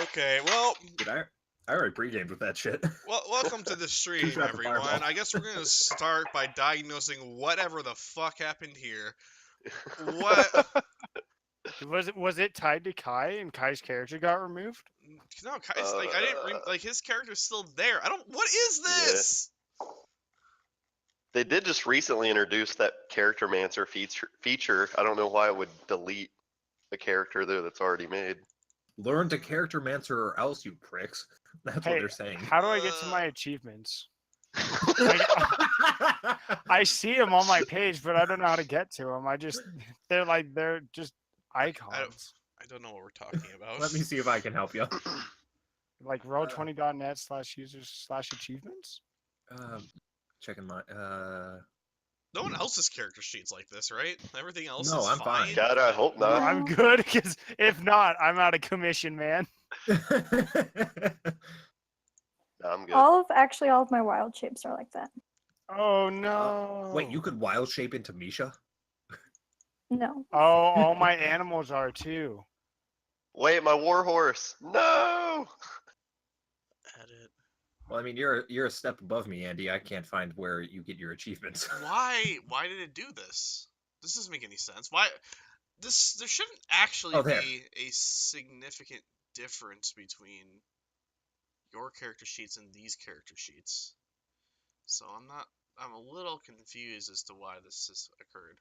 Okay, well, Dude, I already pre-gamed with that shit. welcome to the stream, Shoot out the everyone. fireball. I guess we're gonna start by diagnosing whatever the fuck happened here. What? Was it tied to Kai and Kai's character got removed? No, Kai's like I didn't like his character's still there. I don't. What is this? They did just recently introduce that character mancer feature. I don't know why it would delete a character there that's already made. Learn to character mancer or else, you pricks. That's what they're saying. How do I get to my achievements? I see them on my page, but I don't know how to get to them. They're just icons. I don't know what we're talking about. Let me see if I can help you. Like roll20.net/users/achievements. Checking my No one else's character sheet's like this, right? Everything else No, is I'm fine. God, I hope No, not. I'm good, because if not, I'm out of commission, man. I'm good. All of my wild shapes are like that. Oh no! Wait, you could wild shape into Misha? No. Oh, all my animals are too. Wait, my warhorse! No! Edit. Well, I mean, you're a step above me, Andy. I can't find where you get your achievements. Why? Why did it do this? This doesn't make any sense. Why? There shouldn't actually there. be a significant difference between your character sheets and these character sheets. So I'm a little confused as to why this has occurred.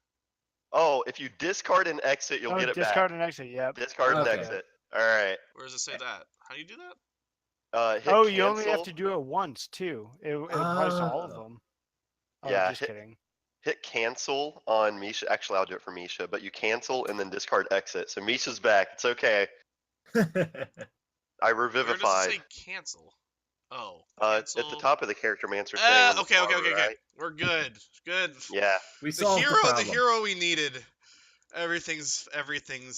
Oh, if you discard and exit, you'll get it discard back. and exit. Yep. Discard and Okay. exit. Alright. Where does it say that? How do you do that? Hit Oh, cancel. you only have to do it once too. It applies to all of them. Oh, Yeah, just kidding. Hit cancel on Misha. Actually, I'll do it for Misha, but you cancel and then discard exit. So Misha's back. It's okay. I Where does revivified. it say cancel? Oh. At the cancel. top of the character mancer thing. on the Okay. bottom right. We're good. Good. Yeah. We The solved hero, the the problem. hero we needed. Everything's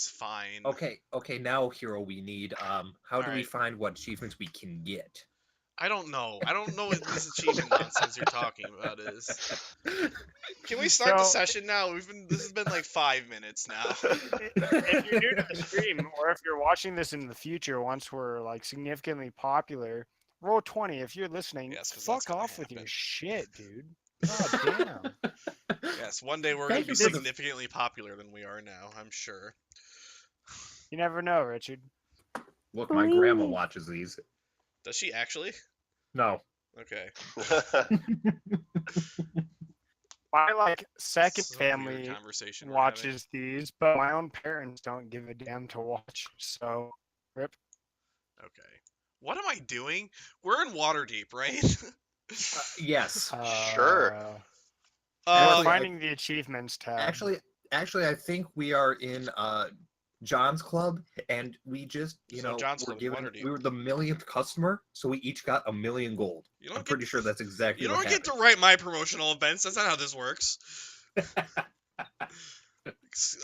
fine. Okay, now, hero, we need how do we Alright. find what achievements we can get? I don't know. I don't know what this achievement nonsense you're talking about is. Can we start the session now? This has been like 5 minutes now. If you're new to the stream, or if you're watching this in the future, once we're like significantly popular, roll 20. If you're listening, Yes, 'cause that's fuck gonna off with your happen. shit, dude. God damn. Yes, one day we're Thank going to be you for the- significantly popular than we are now, I'm sure. You never know, Richard. Look, my grandma watches these. Does she actually? No. Okay. My second This is a weird family conversation we're having. watches these, but my own parents don't give a damn to watch. So, rip. Okay. What am I doing? We're in Waterdeep, right? Yes. Sure. We're Actually, finding the achievements tab. Actually, I think we are in John's club, and we just, So John's club, we were the millionth customer, so we each got 1,000,000 gold. I'm pretty sure that's exactly You what don't get happened. to write my promotional events. That's not how this works.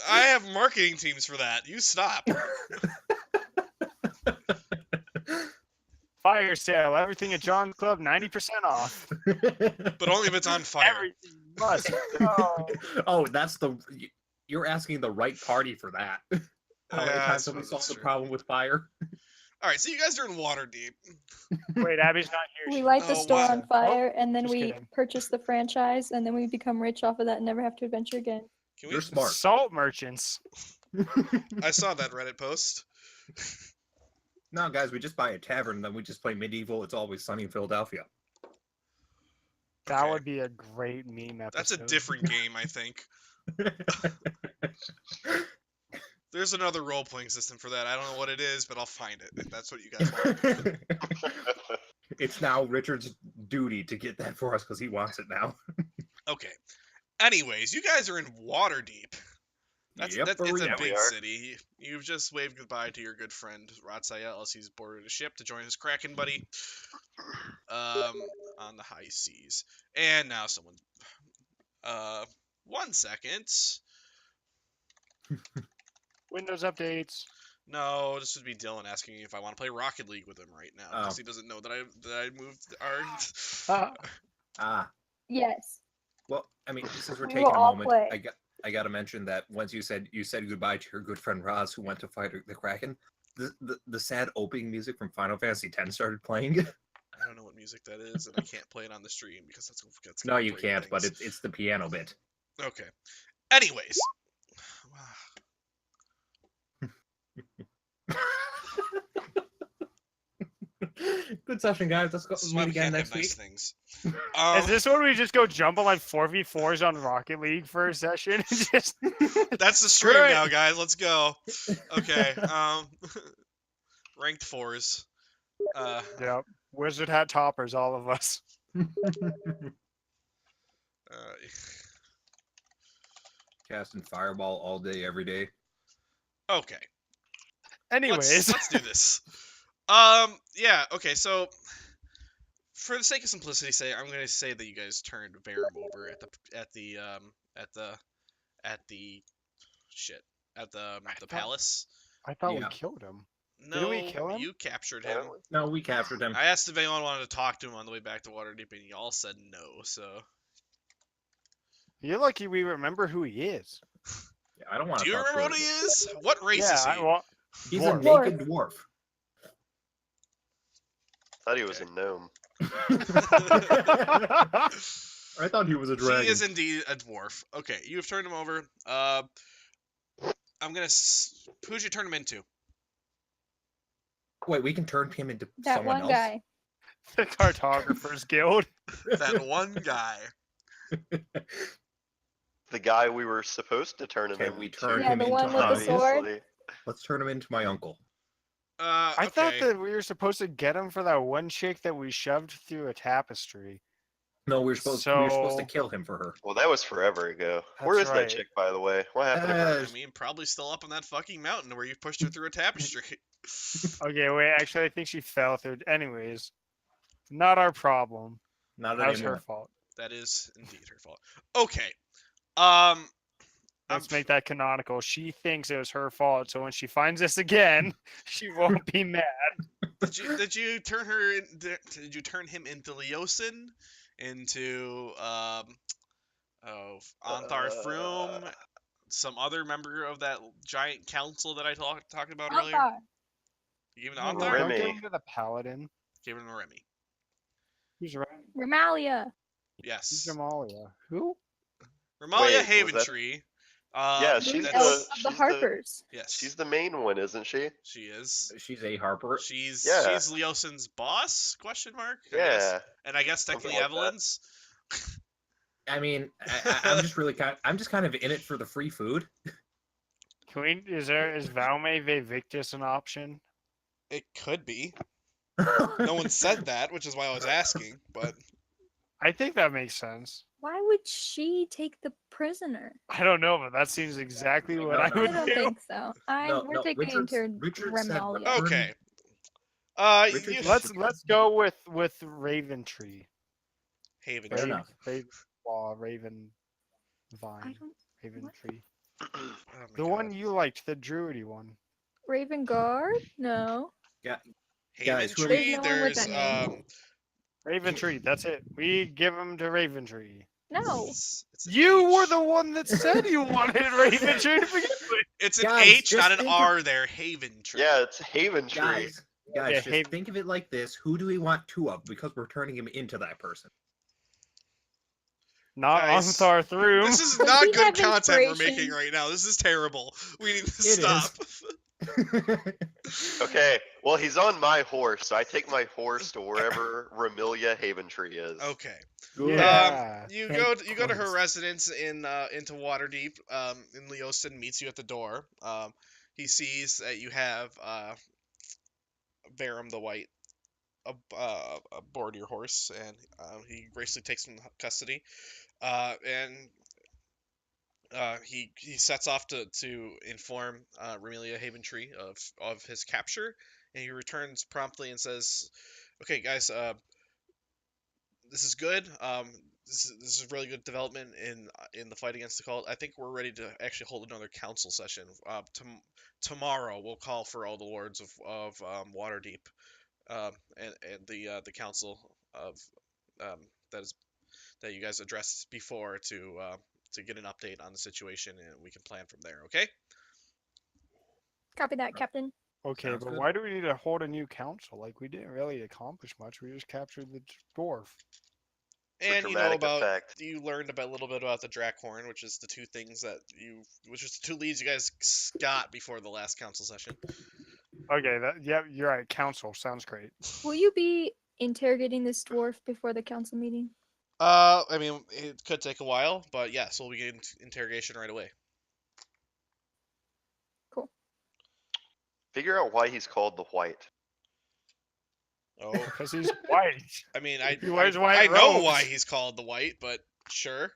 I have marketing teams for that. You stop. Fire sale. Everything at John's Club, 90% off. But only if it's on fire. Everything must go. Oh, you're asking the right party for that. How many Yeah, I times have we suppose solved that's the true. problem with fire? Alright, so you guys are in Waterdeep. Wait, Abby's not here. We She- light the Oh, store wow. on fire, and then just we kidding. purchase the franchise, and then we become rich off of that and never have to adventure again. Can we... You're smart. Salt merchants. I saw that Reddit post. No, guys, we just buy a tavern, and then we just play medieval. It's always sunny in Philadelphia. That Okay. would be a great meme episode. That's a different game, I think. There's another role-playing system for that. I don't know what it is, but I'll find it. If that's what you guys want. It's now Richard's duty to get that for us because he wants it now. Okay. Anyways, you guys are in Waterdeep. It's a Yep-a-ree. big are. city. You've just waved goodbye to your good friend Ratsayel as he's boarded a ship to join his Kraken buddy on the high seas. And now someone... 1 second. Windows updates. No, this would be Dylan asking me if I want to play Rocket League with him right now because he doesn't know that I moved our. Yes. Well, I mean, since we're We taking will a all moment, play. I got to mention that once you said goodbye to your good friend Roz, who went to fight the Kraken. the sad opening music from Final Fantasy X started playing. I don't know what music that is, and I can't play it on the stream because that's No, gonna you break can't, but things. it's the piano bit. Okay. Anyways. Good session, guys. Let's go This is meet why we again can't next have nice week. things. Is this when we just go jump on like 4v4s on Rocket League for a session? Just That's the Screw stream it. now, guys. Let's go. Okay. Ranked 4s. Yep. Wizard hat toppers, all of us. Casting Fireball all day, every day. Okay. Anyways, Let's do this. Yeah. Okay. So, for the sake of simplicity's sake, I'm gonna say that you guys turned Verum over at the palace. I thought we Yeah. killed him. No, Didn't we kill him? you captured him. No, we captured him. I asked if anyone wanted to talk to him on the way back to Waterdeep, and y'all said no. So, You're lucky we remember who he is. Yeah, I don't want to. do you remember what he is? What race Yeah, is he? He's Dwarf. a naked dwarf. Thought he was Okay. a gnome. I thought he was a dragon. He is indeed a dwarf. Okay, you have turned him over. I'm gonna. Who'd you turn him into? Wait, we can turn him into That someone one else. guy. The Cartographers Guild. That one guy. The guy we were supposed to turn him Can into. we turn Yeah, him the into one with the sword. obviously. Let's turn him into my uncle. I thought Okay. that we were supposed to get him for that one chick that we shoved through a tapestry. No, we were supposed to So- kill him for her. Well, that was forever ago. Where That's is right. that chick, by the way? What happened to her? I mean, probably still up on that fucking mountain where you pushed her through a tapestry. Okay, wait. Actually, I think she fell through. Anyways, not our problem. Not That was anymore. her fault. That is indeed her fault. Okay. I'm Let's make that canonical. She thinks it was her fault, so when she finds us again, she won't be mad. Did you turn her? Did you turn him into Leosin? Into Anthar's Froom? Some other member of that giant council that I talked about earlier? Althar. You gave him to No, Anthar? don't give Remy. him to the paladin. Gave him to Remy. Who's Remy? Remalia. Who's Yes. Remalia? Who? Remalia Wait, was that- Haventree. Yeah, The she's that's- elf of she's the the- Harpers. Yes. She's the main one, isn't she? She is. She's a Harper. She's Yeah. Leosin's boss? Question mark. Yeah. And I guess Something technically like that. Evelyn's. I mean, I'm just really I'm just kind of in it for the free food. Can we? Is Valme Vevictus an option? It could be. No one said that, which is why I was asking. But I think that makes sense. Why would she take the prisoner? I don't know, but that seems exactly what I No, I would don't do. think so. We're no, taking into Richard said Remalia. Turn- okay. Richard, You, Let's go with Raventree. Haven. Fair enough. Raven I Vine. don't. Raventree. Oh my The God. one you liked, the druidy one. Raven Guard? No. Guys, who are Haventree, we- There's no one with there's that name. Raventree, that's it. We give him to Raventree. No. it's an You H. were the one that said you wanted Raventree to begin with. It's an Guys, H, just not an think of- R there. Haventree. Yeah, it's Haven Tree. Guys, Yeah, just hey- think of it like this: who do we want two of? Because we're turning him into that person. Not Guys, Anthar's Room. This is Does not he good have content we're inspiration? making right now. This is terrible. We need to is. stop. Okay, well, he's on my horse, so I take my horse to wherever Remilia Haventree is. Okay. Good. Yeah. You Thank go to her Christ. residence into Waterdeep. And Leosin meets you at the door. He sees that you have Verum the White aboard your horse, and he graciously takes him into custody. And he sets off to inform Remelia Haventree of his capture, and he returns promptly and says, "Okay, guys, this is good. This is really good development in the fight against the cult. I think we're ready to actually hold another council session. Tomorrow we'll call for all the lords of Waterdeep, and the council of that you guys addressed before to get an update on the situation, and we can plan from there. Okay? Copy that, Captain. Okay, Sounds but good. why do we need to hold a new council? Like, we didn't really accomplish much. We just captured the dwarf. For And dramatic about effect. you learned about a little bit about the Drakhorn, which is the two things that which was the two leads you guys got before the last council session. Okay, yeah, you're right. Council sounds great. Will you be interrogating this dwarf before the council meeting? I mean, it could take a while, but yes, we'll begin interrogation right away. Cool. Figure out why he's called the White. Oh, Because he's white. I mean, He wears white I know robes. why he's called the White, but sure.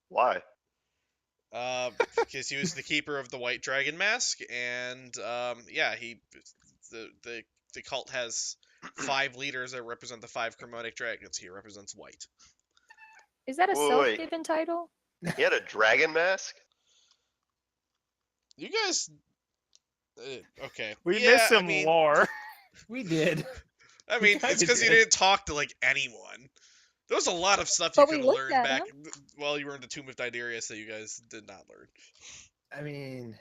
Why? Because he was the keeper of the White Dragon Mask, and yeah, the cult has 5 leaders that represent the 5 chromatic dragons. He represents White. Is that a Wait. self-given title? He had a dragon mask? You guys, okay? We yeah, missed some I mean, lore. We did. I We mean, it's kinda because you did. didn't talk to like anyone. There was a lot of stuff you But we could have looked learned at back while you were in the Tomb of Didarius that you guys did not learn. I mean,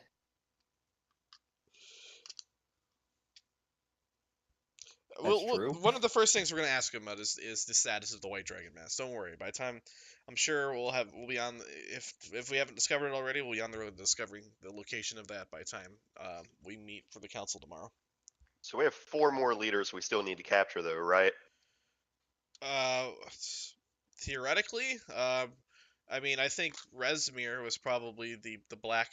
that's true. One of the first things we're gonna ask him about is the status of the White Dragon Mask. Don't worry. By the time, I'm sure we'll be on. If we haven't discovered it already, we'll be on the road to discovering the location of that by the time we meet for the council tomorrow. So we have 4 more leaders we still need to capture, though, right? Uh, theoretically, I mean, I think Resmir was probably the black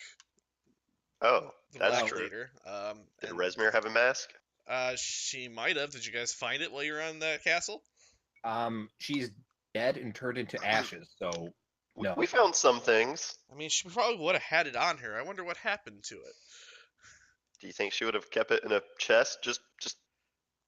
Oh, the that's black true. leader. Did And Resmir have a mask? she might have. Did you guys find it while you were on that castle? She's dead and turned into ashes. So no. We found some things. I mean, she probably would have had it on her. I wonder what happened to it. Do you think she would have kept it in a chest? Just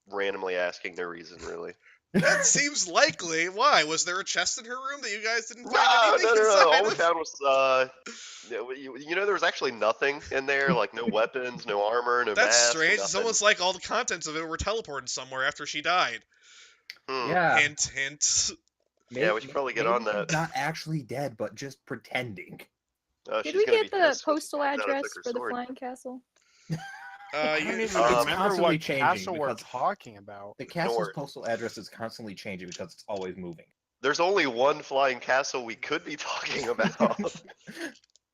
randomly asking, no reason, really. That seems likely. Why? Was there a chest in her room that you guys didn't find No, anything no. inside All we of? found was, there was actually nothing in there, like no weapons, no armor, no That's mask, strange. It's nothing. almost like all the contents of it were teleported somewhere after she died. Yeah. Hint, hint. Yeah, we should probably get maybe on that. she's not actually dead, but just pretending. Oh, Did she's we gonna get be the pissed when she postal finds out I address took her for the sword. flying castle? I don't You, even Um, remember constantly what changing castle we're because- talking about. The castle's worry. postal address is constantly changing because it's always moving. There's only one flying castle we could be talking about. What?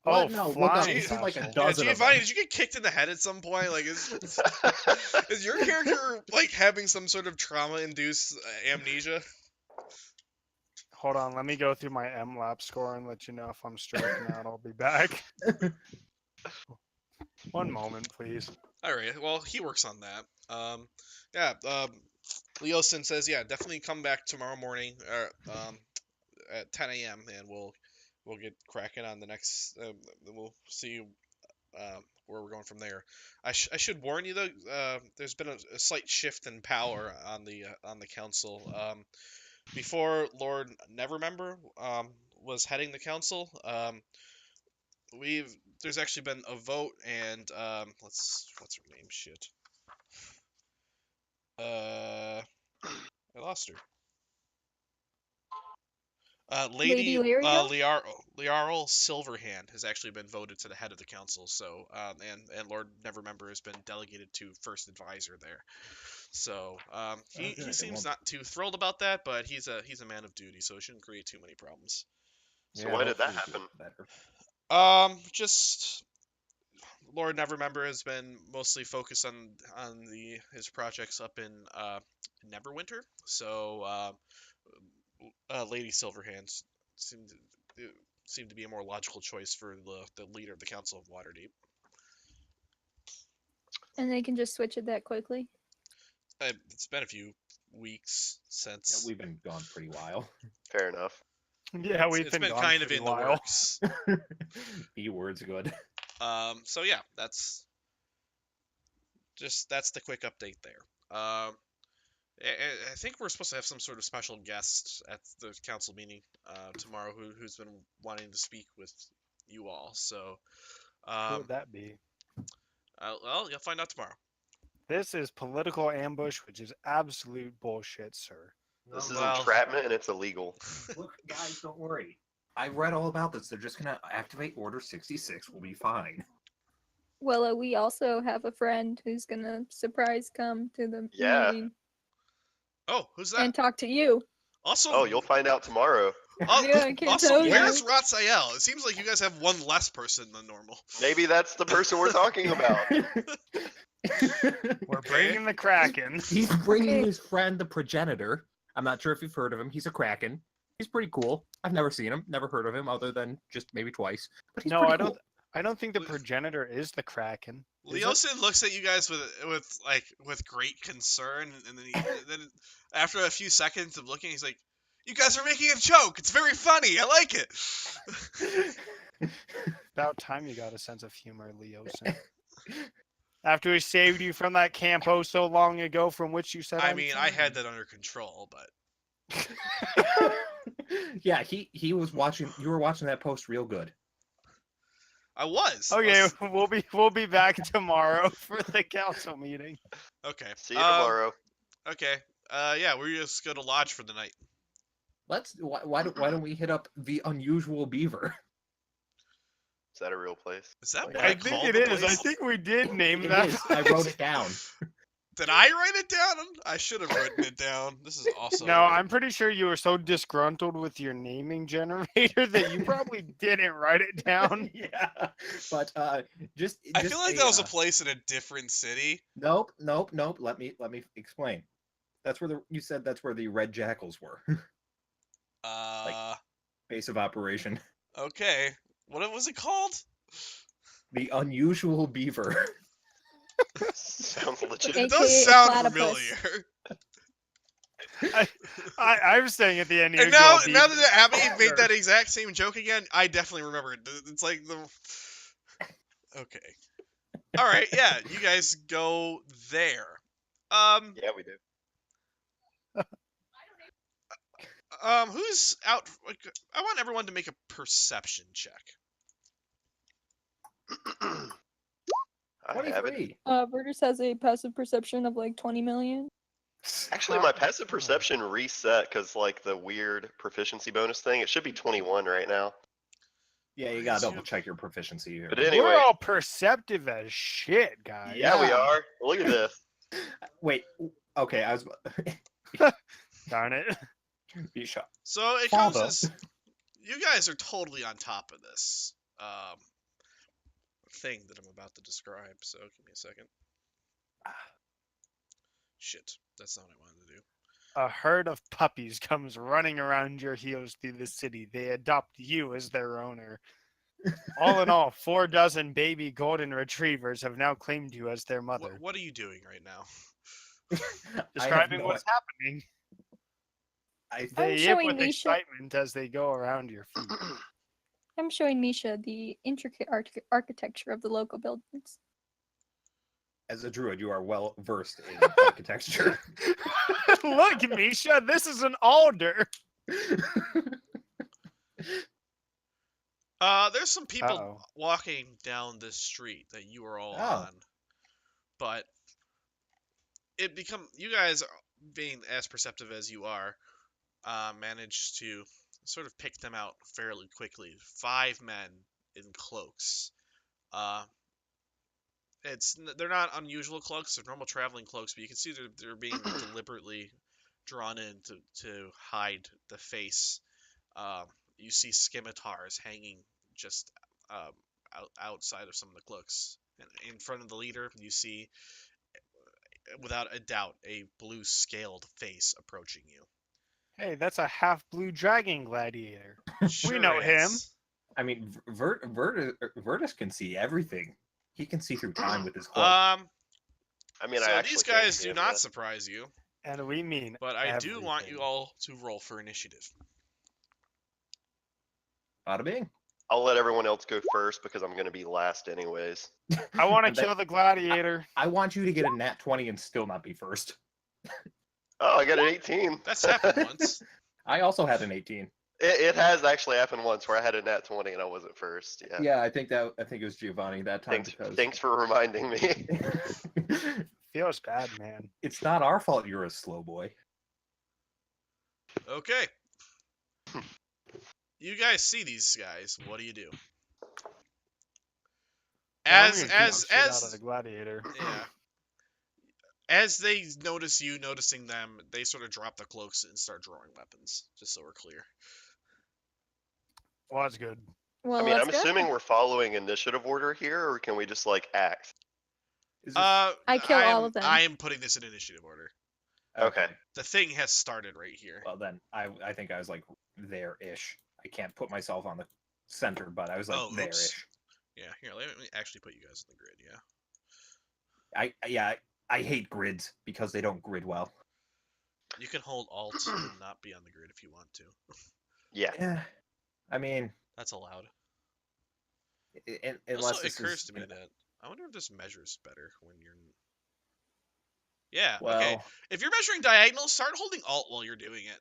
Oh, No, look up. flying You see like a castle. yeah, dozen of Giovanni, them. did you get kicked in the head at some point? Like, is your character like having some sort of trauma-induced amnesia? Hold on, let me go through my MLAP score and let you know if I'm striking out. I'll be back. One moment, please. All right. Well, he works on that. Yeah. Leosin says, yeah, definitely come back tomorrow morning, at 10 a.m. and we'll get cracking on the next. We'll see where we're going from there. I should warn you though. There's been a slight shift in power on the council. Before Lord Nevermember was heading the council, there's actually been a vote, and what's her name? Shit. I lost her. Lady Lady Lyria? Liarl Silverhand has actually been voted to the head of the council. So, and Lord Nevermember has been delegated to first advisor there. So, he good. seems Well- not too thrilled about that, but he's a man of duty, so it shouldn't create too many problems. So why did that hopefully happen? it's Just Lord Nevermember has been mostly focused on his projects up in Neverwinter. So Lady Silverhands seemed to be a more logical choice for the leader of the Council of Waterdeep. And they can just switch it that quickly? It's been a few weeks since. We've been gone pretty while. Fair enough. Yeah, we've It's been gone kind of pretty in the while. works. B word's good. So yeah, that's the quick update there. I think we're supposed to have some sort of special guest at the council meeting tomorrow who's been wanting to speak with you all. So, Who would that be? well, you'll find out tomorrow. This is political ambush, which is absolute bullshit, sir. This is Well- entrapment and it's illegal. Look, guys, don't worry. I read all about this. They're just gonna activate Order 66. We'll be fine. Well, we also have a friend who's gonna surprise come to the Yeah. meeting Oh, who's that? and talk to you. Also, Oh, you'll find out tomorrow. Yeah, I can't also, tell you. where's Ratzael? It seems like you guys have one less person than normal. Maybe that's the person we're talking about. We're Okay. bringing the Kraken. He's bringing his friend, the Progenitor. I'm not sure if you've heard of him. He's a Kraken. He's pretty cool. I've never seen him, never heard of him, other than just maybe twice. But he's No, pretty I cool. don't. I don't think the Progenitor is the Kraken. Is it? Leosin looks at you guys with great concern, and then after a few seconds of looking, he's like, "You guys are making a joke. It's very funny. I like it." About time you got a sense of humor, Leosin. After we saved you from that camp oh so long ago, from which you said I mean, I had that under control, but Yeah, he was watching. You were watching that post real good. I was. Okay, we'll be back tomorrow for the council meeting. Okay. See you tomorrow. Okay. Yeah, we're just go to lodge for the night. Why don't we hit up the Unusual Beaver? Is that a real place? Is that what I I think called it the is. I place? think we did name It that. is. I wrote it down. Did I write it down? I should have written it down. This is awesome. No, I'm pretty sure you were so disgruntled with your naming generator that you probably didn't write it down. Yeah, but just I feel like that was a place in a different city. Nope. Let me explain. That's where you said that's where the Red Jackals were. Base of operation. Okay. What was it called? The Unusual Beaver. Sounds legit. It AKA does a sound platypus. familiar. I'm saying at the end. And now that Abby made that exact same joke again, I definitely remember it. It's like the. Okay. All right. Yeah, you guys go there. Yeah, we do. Who's out? I want everyone to make a perception check. I have it. 23. Vertus has a passive perception of like 20 million. Actually, my passive perception reset because like the weird proficiency bonus thing. It should be 21 right now. Yeah, you gotta double check your proficiency here. But anyway, We're all perceptive as shit, guys. yeah, we Yeah. are. Look at this. Wait. Okay, I was. Darn it. Be shot. So it Father. comes as you guys are totally on top of this thing that I'm about to describe. So give me a second. Shit, that's not what I wanted to do. A herd of puppies comes running around your heels through the city. They adopt you as their owner. All in all, 4 dozen baby golden retrievers have now claimed you as their mother. What are you doing right now? Describing what's happening. They yip showing with Misha- excitement as they go around your feet. I'm showing Misha the intricate architecture of the local buildings. As a druid, you are well versed in architecture. Look, Misha, this is an alder. There's some people Uh-oh. walking down this street that you are all Oh. on, but you guys, being as perceptive as you are, managed to sort of pick them out fairly quickly. 5 men in cloaks. They're not unusual cloaks; they're normal traveling cloaks, but you can see they're being deliberately drawn in to hide the face. You see scimitars hanging just outside of some of the cloaks. And in front of the leader, you see, without a doubt, a blue scaled face approaching you. Hey, that's a half blue dragon gladiator. Sure know him. is. I mean, Vertus can see everything. He can see through time with his cloak. I mean, So I actually these can't guys see do him not yet. surprise you, And we mean but I do want you everything. all to roll for initiative. Bada bing. I'll let everyone else go first because I'm going to be last anyways. I want And to that- kill the gladiator. I want you to get a nat 20 and still not be first. Oh, I got an 18. That's happened once. I also had an 18. It has actually happened once where I had a nat 20 and I wasn't first. Yeah. Yeah, I think it was Giovanni that time. Thanks for reminding me. Feels bad, man. It's not our fault you're a slow boy. Okay. You guys see these guys. What do you do? I'm as gonna beat the as shit out of as the gladiator. yeah, as they notice you noticing them, they sort of drop the cloaks and start drawing weapons. Just so we're clear. Well, that's good. Well, I mean, let's I'm go. assuming we're following initiative order here, or can we just like act? Is this... I kill all of them. I am putting this in initiative order. Okay. The thing has started right here. Well, then I think I was like there-ish. I can't put myself on the center, but I was like Oh, oops. there-ish. Yeah, here, let me actually put you guys in the grid. Yeah. I hate grids because they don't grid well. You can hold Alt and not be on the grid if you want to. Yeah. Yeah, I mean, That's allowed. unless Also, it this occurs is, to me that I wonder if this measures better when you're. Yeah. Okay. well, If you're measuring diagonal, start holding Alt while you're doing it,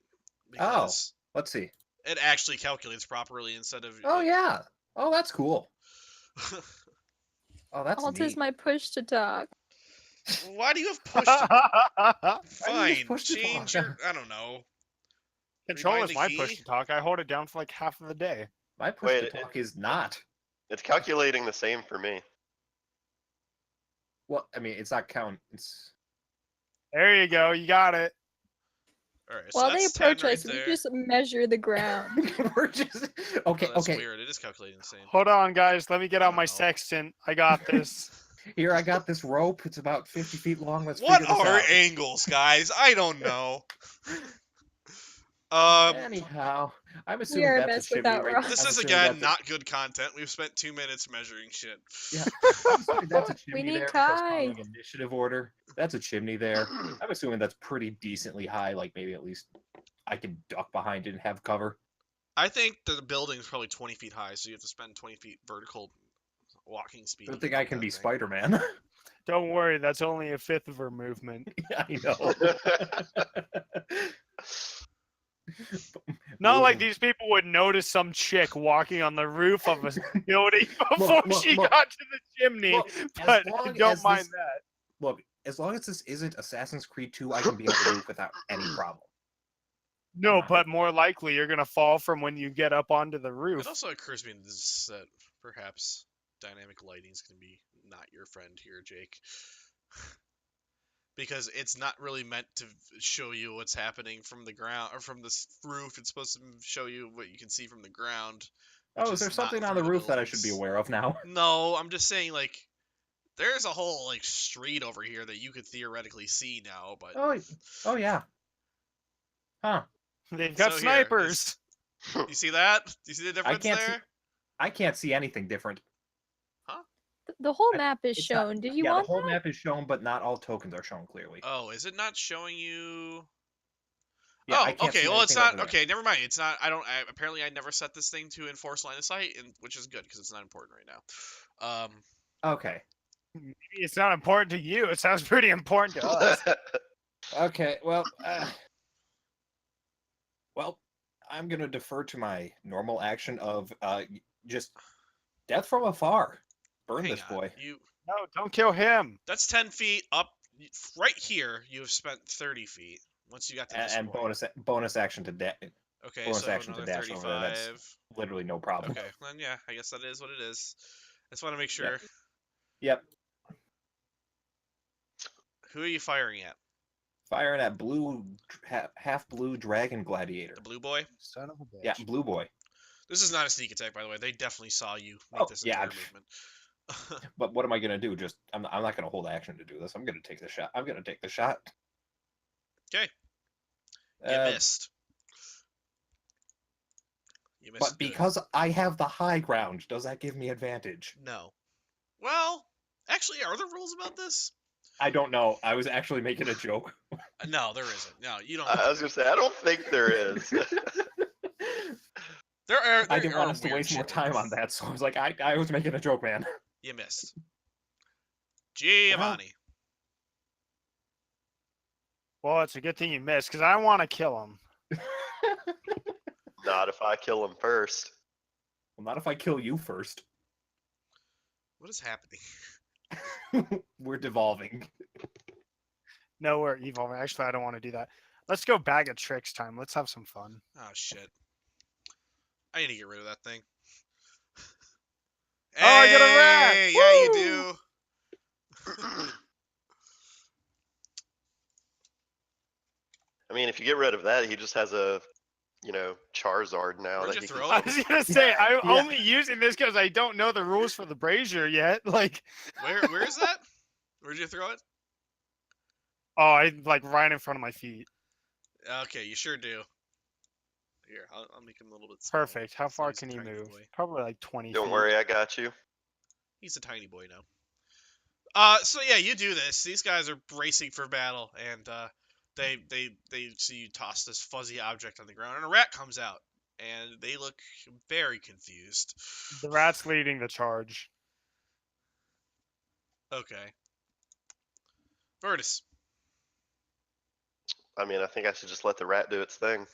because let's see. it actually calculates properly instead of. Oh yeah. Oh, that's cool. Oh, that's Alt neat. is my push to talk. Why do you have push? To... Why do you Fine. push to Change talk? your. I don't know. Control Rebind is the my key? push to talk. I hold it down for like half of the day. My push Wait, to talk is not. It's calculating the same for me. Well, I mean, it's not count. It's There you go. You got it. All right. So While they that's 10 approach right us, we there. just measure the ground. we're just Oh, okay. that's Okay, weird. It is calculating the same. Hold on, guys. Let me get out my No. sextant. I got this. here I got this rope. It's about 50 feet long. Let's What figure this are out. angles, guys? I don't know. Anyhow, I'm We assuming are a that's a mess chimney without right rocks. This I'm is assuming again that's not good content. We've spent 2 minutes measuring shit. Yeah, I'm assuming that's a chimney need there. Kai. Because following initiative order, that's a chimney there. I'm assuming that's pretty decently high. Like maybe at least I can duck behind it and have cover. I think the building is probably 20 feet high, so you have to spend 20 feet vertical walking speed. Don't to think get I up can that be thing. Spider-Man. Don't worry. That's only a fifth of her movement. I know. Not like Moving- these people would notice some chick walking on the roof of a building before look, she look. got to the chimney. Look, But as long don't as mind this- that. Look, as long as this isn't Assassin's Creed 2, I can be on the roof without any problem. No, Right. but more likely you're gonna fall from when you get up onto the It roof. also occurs to me that perhaps dynamic lighting is going to be not your friend here, Jake. Because it's not really meant to show you what's happening from the ground or from the roof. It's supposed to show you what you can see from the ground. Oh, which is there is not something on the through roof that I should be buildings. aware of now? No, I'm just saying, like, there's a whole, like, street over here that you could theoretically see now, but... Oh yeah. Huh. They've got So here, snipers. You see that? Do you see the difference can't see- there? I can't see anything different. The whole I- map is It's not- shown. Did you yeah, want the whole that? map is shown, but not all tokens are shown clearly. Oh, is it not showing you... Yeah, I oh, can't okay. see Well, it's anything not. over there. Okay, never mind. It's not. Apparently, I never set this thing to enforce line of sight, and which is good because it's not important right now. Okay. Maybe it's not important to you. It sounds pretty important to us. Okay. Well. Well, I'm gonna defer to my normal action of just death from afar. Burn Hang this on. boy. No, don't kill him. That's 10 feet up. Right here, you have spent 30 feet. Once you got to this And point. bonus action to Okay, bonus so action to another dash over there, that's- 35. literally no problem. Okay, then yeah, I guess that is what it is. I just want to make sure. Yep. Who are you firing at? Firing at half blue dragon gladiator. The blue boy? Son of a bitch. Yeah, blue boy. This is not a sneak attack, by the way. They definitely saw you make Oh, this yeah, entire movement. But what am I gonna do? Just I'm not gonna hold action to do this. I'm gonna take the shot. I'm gonna take the shot. 'Kay. You missed. You missed. But good. because I have the high ground, does that give me advantage? No. Well, actually, are there rules about this? I don't know. I was actually making a joke. No, there isn't. No, you don't. I was gonna say I don't think there is. There are. I didn't there want are us to weird waste more shit time like on that, so I was like, I was making a joke, man. You missed. Giovanni. Well, it's a good thing you missed because I want to kill him. Not if I kill him first. Well, not if I kill you first. What is happening? We're devolving. No, we're evil. Actually, I don't want to do that. Let's go bag of tricks time. Let's have some fun. Oh shit. I need to get rid of that thing. Oh, I got a rat! Hey, yeah, you Woo! do. I mean, if you get rid of that, he just has a, Charizard now Where'd that you he throw can. I was gonna say I'm Yeah. only using this because I don't know the rules for the brazier yet. Like, Where is that? Where'd you throw it? oh, I like right in front of my feet. Okay, you sure do. Here, I'll make him a little bit smaller. Perfect. How So far he's a can he tiny move? boy. Probably like 20 Don't feet. worry, I got you. He's a tiny boy now. So yeah, you do this. These guys are bracing for battle, and they see you toss this fuzzy object on the ground, and a rat comes out, and they look very confused. The rat's leading the charge. Okay. Virtus. I mean, I think I should just let the rat do its thing.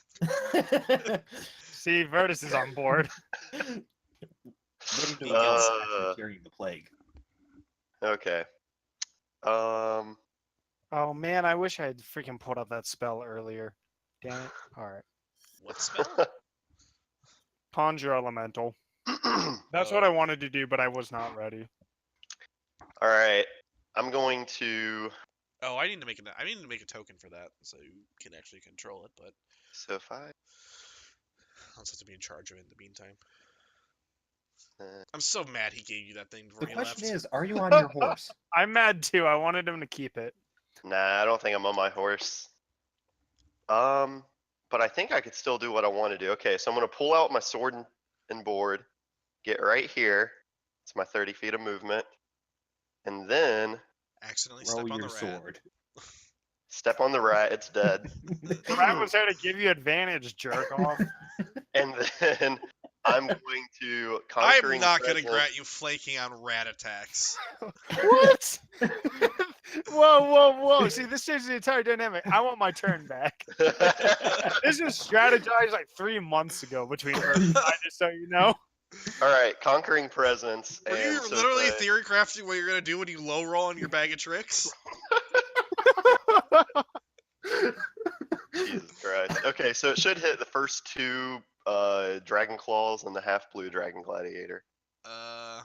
See, Virtus is on board. What are you doing Uh, else actually carrying the plague? Okay. Oh man, I wish I had freaking pulled out that spell earlier. Damn it. Alright. What spell? Conjure Elemental. That's what I wanted to do, but I was not ready. All right. I'm going to. Oh, I need to make a token for that, so you can actually control it. But So if I. I'll just have to be in charge of it in the meantime. Uh, I'm so mad he gave you that thing before The he question left. is, are you on your horse? I'm mad too. I wanted him to keep it. Nah, I don't think I'm on my horse. But I think I could still do what I want to do. Okay, so I'm gonna pull out my sword and board, get right here. It's my 30 feet of movement, and then Accidentally Roll step on your the rat. sword. step on the rat. It's dead. The rat was there to give you advantage, jerk off. And then I'm going to I'm conquering not gonna presence. grant you flaking on rat attacks. What? Whoa. See, this changes the entire dynamic. I want my turn back. This was strategized like 3 months ago between her and I, just so you know. All right, conquering presence. Were and you so literally if I- theory crafting what you're gonna do when you low roll on your bag of tricks? Jesus Christ. Okay, so it should hit the first two dragon claws and the half blue dragon gladiator. Oh.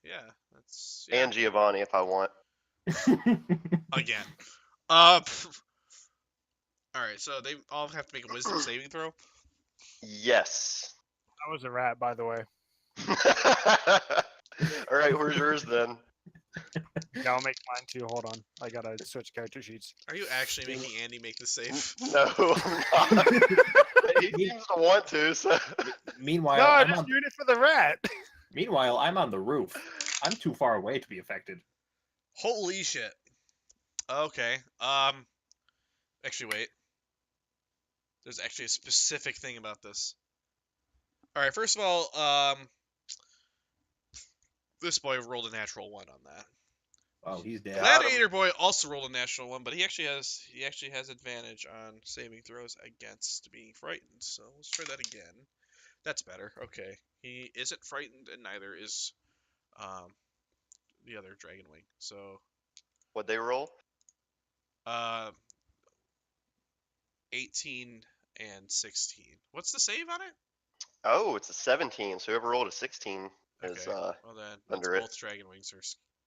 Yeah, that's yeah. And Giovanni if I want. Again. All right, so they all have to make a wisdom saving throw. Yes. That was a rat, by the way. All right, where's yours then? Yeah, I'll make mine too. Hold on. I gotta switch character sheets. Are you actually making Andy make the save? No, I'm not. He seems to want to, so. Meanwhile, No, I'm I'm just on, doing it for the rat. meanwhile, I'm on the roof. I'm too far away to be affected. Holy shit. Okay. Actually, wait. There's actually a specific thing about this. All right. First of all, this boy rolled a natural 1 on that. Oh, he's dead. Got him. Gladiator boy also rolled a natural 1, but he actually has advantage on saving throws against being frightened. So let's try that again. That's better. Okay. He isn't frightened, and neither is the other dragon wing. So What'd they roll? 18 and 16. What's the save on it? Oh, it's a 17. So whoever rolled a 16 is Okay. Well then, that's under it. both dragon wings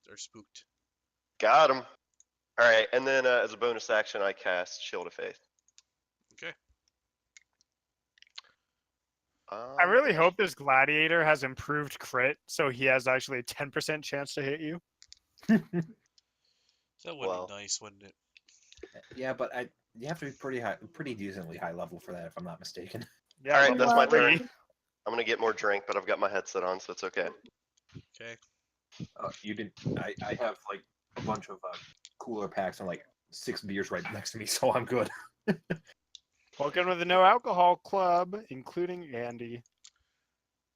are spooked. Got him. All right, and then as a bonus action, I cast Shield of Faith. Okay. I really hope this gladiator has improved crit, so he has actually a 10% chance to hit you. That would Well. be nice, wouldn't it? Yeah, but you have to be pretty decently high level for that, if I'm not mistaken. Yeah, All right, that's my probably. turn. I'm gonna get more drink, but I've got my headset on, so it's okay. Okay. You did. I have like a bunch of cooler packs and like 6 beers right next to me, so I'm good. Welcome to the no alcohol club, including Andy.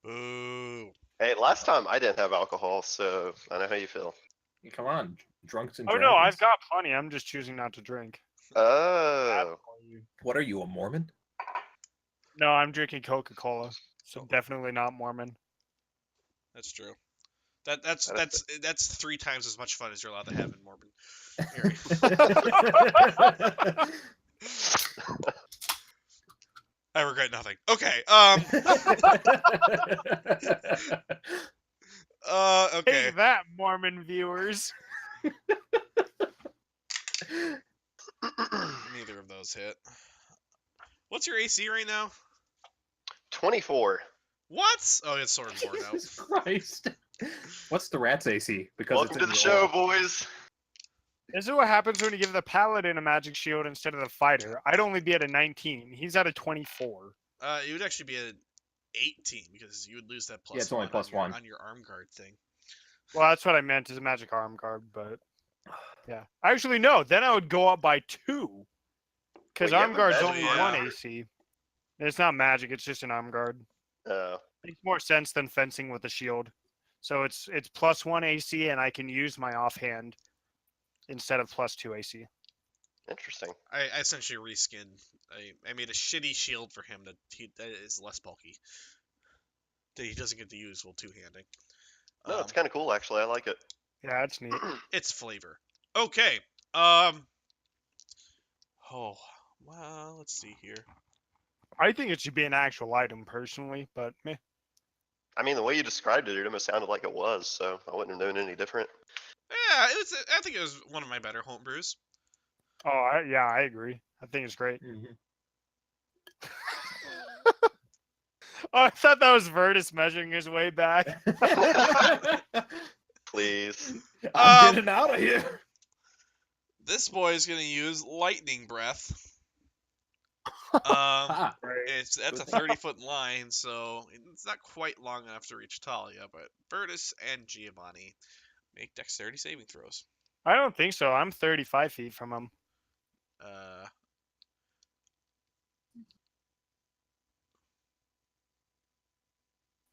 Boo. Hey, last time I didn't have alcohol, so I know how you feel. Come on, drunks and Oh dragons. no, I've got plenty. I'm just choosing not to drink. Oh, What are you, a Mormon? No, I'm drinking Coca-Cola, so definitely not Mormon. That's true. That's 3 times as much fun as you're allowed to have in Mormon. Area. I regret nothing. Okay. Okay. Take that, Mormon viewers. Neither of those hit. What's your AC right now? 24. What? Oh, it's sword and board out. Jesus Christ. What's the rat's AC? Because Welcome it's to in the the show, oil. boys. This is what happens when you give the paladin a magic shield instead of the fighter. I'd only be at a 19. He's at a 24. It would actually be an 18 because you would lose that plus it's only one plus on your, one. on your arm guard thing. Well, that's what I meant as a magic arm guard, but yeah. Actually, no. Then I would go up by 2. Because Well, you arm have a guard's magic only arm 1 guard. AC. It's not magic, it's just an arm guard. Makes more sense than fencing with a shield. So it's plus 1 AC, and I can use my offhand instead of plus 2 AC. Interesting. I essentially reskinned. I made a shitty shield for him that is less bulky. That he doesn't get to use while two-handing. No, it's kind of cool, actually. I like it. Yeah, that's neat. It's flavor. Okay. Oh, well, let's see here. I think it should be an actual item personally, but meh. I mean, the way you described it, it almost sounded like it was, so I wouldn't have known any different. Yeah, it was. I think it was one of my better homebrews. Oh, yeah, I agree. I think it's great. Mhm. Oh, I thought that was Vertus measuring his way back. Please. I'm getting out of here. This boy is gonna use lightning breath. Ah, That's a 30-foot line, so it's not quite long enough to reach Talia. But Bertus and Giovanni make dexterity saving throws. I don't think so. I'm 35 feet from him.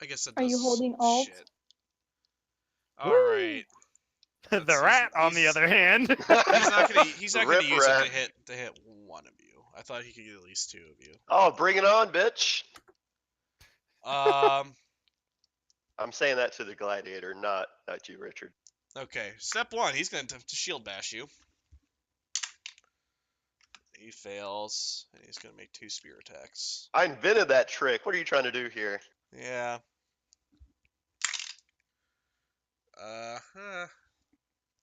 I guess that Are you does holding alt? shit. All right. The rat, on the other hand. He's not gonna Rip use rat. it to hit one of you. I thought he could get at least 2 of you. Oh, bring it on, bitch. Um. I'm saying that to the gladiator, not you, Richard. Okay. Step 1. He's gonna to shield bash you. He fails, and he's gonna make 2 spear attacks. I invented that trick. What are you trying to do here? Yeah.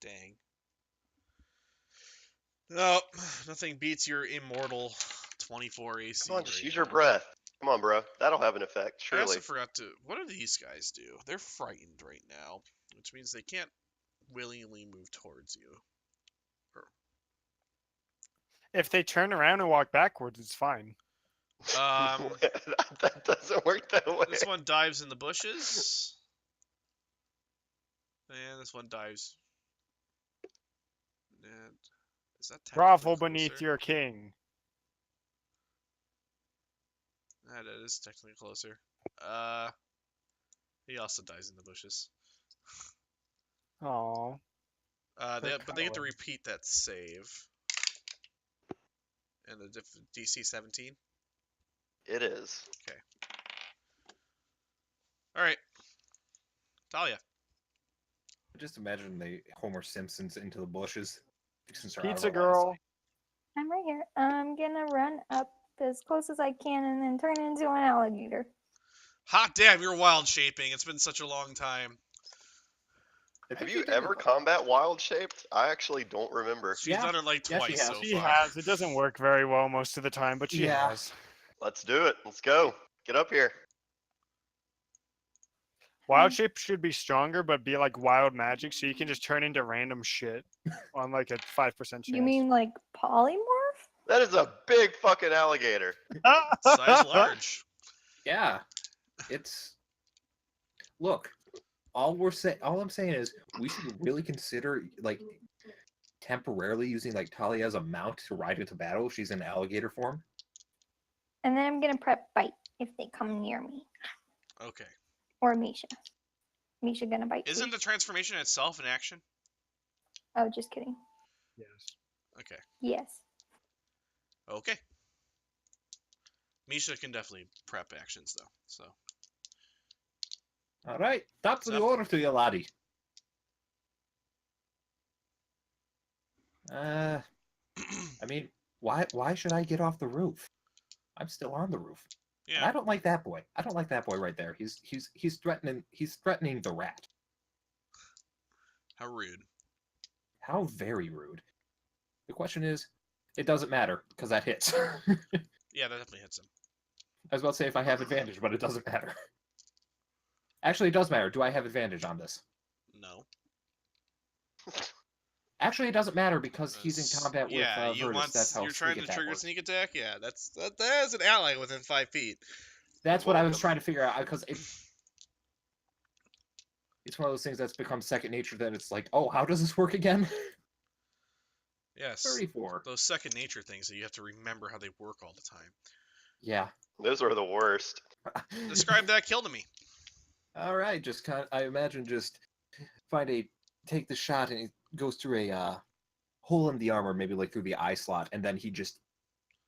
Dang. Nope. Nothing beats your immortal 24 AC. Come on, just right use your now. breath. Come on, bro. That'll have an effect, I also surely. forgot to. What do these guys do? They're frightened right now, which means they can't willingly move towards you. If they turn around and walk backwards, it's fine. That doesn't work that way. This one dives in the bushes. And this one dives. And is that Grovel technically beneath closer? your king. That is technically closer. He also dies in the bushes. Oh. But they get to Colin. repeat that save. And the DC 17. It is. All right, Talia. just imagine they Homer Simpsons into the bushes. Since they're out of Pizza the line of girl. sight. I'm right here. I'm gonna run up as close as I can and then turn into an alligator. Hot damn, you're wild shaping. It's been such a long time. I Have think you did ever it- combat wild shaped? I actually don't remember. She's Yeah. done it like Yeah, she twice has. so She far. has. It doesn't work very well most of the time, but she Yeah. has. Let's do it. Let's go. Get up here. Wild shape should be stronger, but be like wild magic, so you can just turn into random shit on like a 5% chance. You mean like polymorph? That is a big fucking alligator. Size large. Yeah, it's look. All I'm saying is, we should really consider like temporarily using like Talia as a mount to ride into battle if she's in alligator form. And then I'm gonna prep bite if they come near me. Okay. Or Misha. Misha gonna bite too. Isn't the transformation itself an action? Oh, just kidding. Yes. Okay. Yes. Okay. Misha can definitely prep actions though. So All right, that's the Yep. order to you, laddie. I mean, why should I get off the roof? I'm still on the roof. And Yeah. I don't like that boy. I don't like that boy right there. He's threatening the rat. How rude. How very rude. The question is, it doesn't matter because that hits. Yeah, that definitely hits him. I was about to say if I have advantage, but it doesn't matter. Actually, it does matter. Do I have advantage on this? No. Actually, it doesn't matter because he's in combat with Yeah, you Virtus. want That's how you're sneak trying to attack trigger works. sneak attack. Yeah, that is an ally within 5 feet. That's what I was Welcome. trying to figure out because it's one of those things that's become second nature. That it's like, oh, how does this work again? Yes. 34. Those second nature things that you have to remember how they work all the time. Yeah. Those are the worst. Describe that kill to me. All right, just I imagine just take the shot and it goes through a hole in the armor, maybe like through the eye slot, and then he just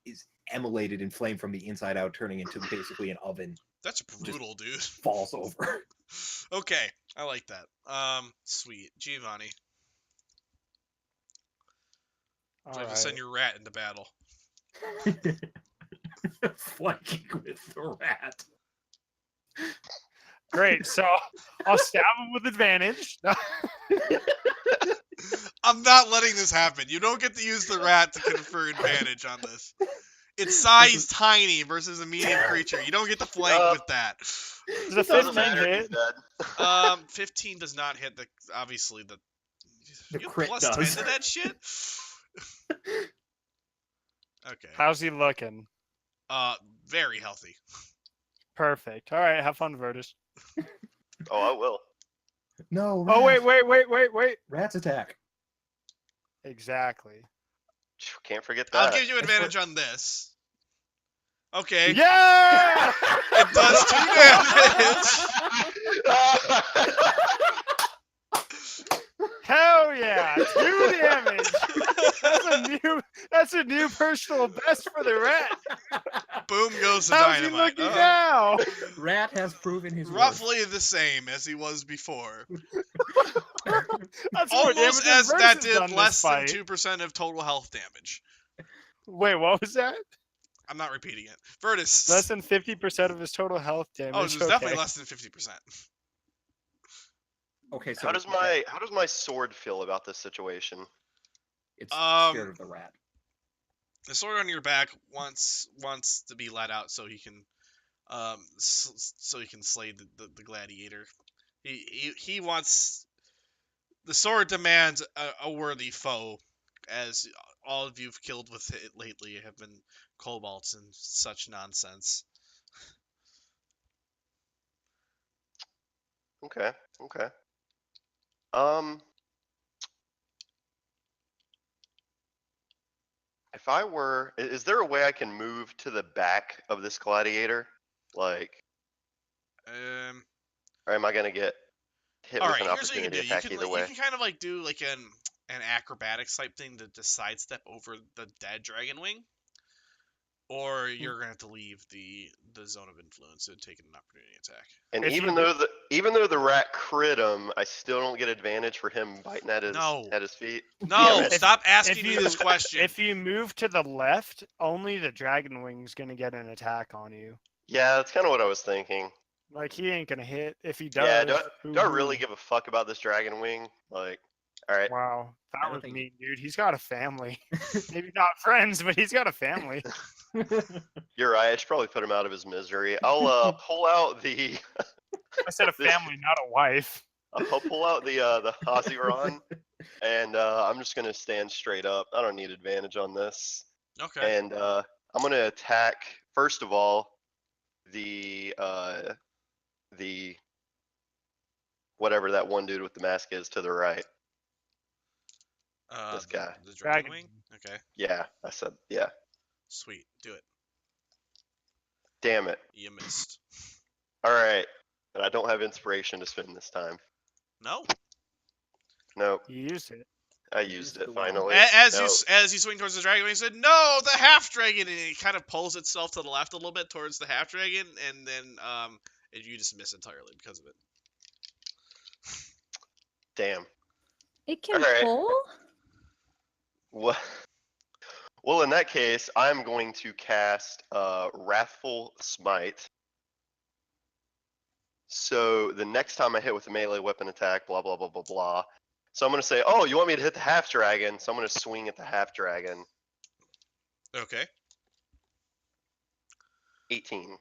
is emulated in flame from the inside out, turning into basically an oven. That's brutal, dude. Falls over. Okay, I like that. Sweet. Giovanni, All so you have right. to send your rat into battle. Flanking with the rat. Great. So I'll stab him with advantage. I'm not letting this happen. You don't get to use the rat to confer advantage on this. It's size tiny versus a medium creature. You don't get to flank with that. Does a Doesn't 15 matter. He's hit? dead. 15 does not hit the obviously the. The You have crit plus does. 10 to that shit. Okay. How's he looking? Very healthy. Perfect. All right. Have fun, Virtus. Oh, I will. No. Oh, Rat. wait. Rat's attack. Exactly. Can't forget I'll that. give you advantage on this. Okay. Yeah! It does 2 damage. Hell yeah! 2 damage. That's a new personal best for the rat. Boom goes the How's he dynamite. looking now? Rat has proven his worth. Roughly the same as he was before. That's more damage Almost than as that Virtus did done less this than fight. 2% of total health damage. Wait, what was that? I'm not repeating it. Virtus. Less than 50% of his total health damage. Oh, it was Okay. definitely less than 50%. Okay, so How does my sword feel about this situation? It's scared of the rat. The sword on your back wants to be let out so he can slay the gladiator. He wants the sword demands a worthy foe, as all of you've killed with it lately have been kobolds and such nonsense. Okay. If I were, is there a way I can move to the back of this gladiator? Like, or am I gonna get hit All with right, an here's what you can opportunity do. attack either way? You can kind of like do like an acrobatics type thing to sidestep over the dead dragon wing, or you're gonna have to leave the zone of influence and take an opportunity attack. And If even though the rat crit him, I still don't get advantage for him biting at his feet. No, Damn it. stop asking me this question. If you move to the left, only the dragon wing's gonna get an attack on you. Yeah, that's kind of what I was thinking. Like he ain't gonna hit. If he does, Yeah, do I hoo-hoo. really give a fuck about this dragon wing? Like, all right. Wow, I that don't was think- mean, dude. He's got a family. Maybe not friends, but he's got a family. You're right. I should probably put him out of his misery. I'll pull out the I said a family, not a wife. I'll pull out the Haziran, and I'm just gonna stand straight up. I don't need advantage on this. Okay. And I'm gonna attack first of all the whatever that one dude with the mask is to the right. This guy. The dragon Dragon. wing. Okay. Yeah, I said yeah. Sweet. Do it. Damn it. You missed. All right, and I don't have inspiration to spend this time. No. Nope, You used it. I used it the one. finally. As No. you swing towards the dragon, he said, "No, the half dragon," and it kind of pulls itself to the left a little bit towards the half dragon, and then you just miss entirely because of it. Damn. It can Alright. pull? What? Well, in that case, I'm going to cast Wrathful Smite. So the next time I hit with a melee weapon attack, blah, blah, blah, blah, blah. So I'm going to say, oh, you want me to hit the half dragon? So I'm going to swing at the half dragon. Okay. 18.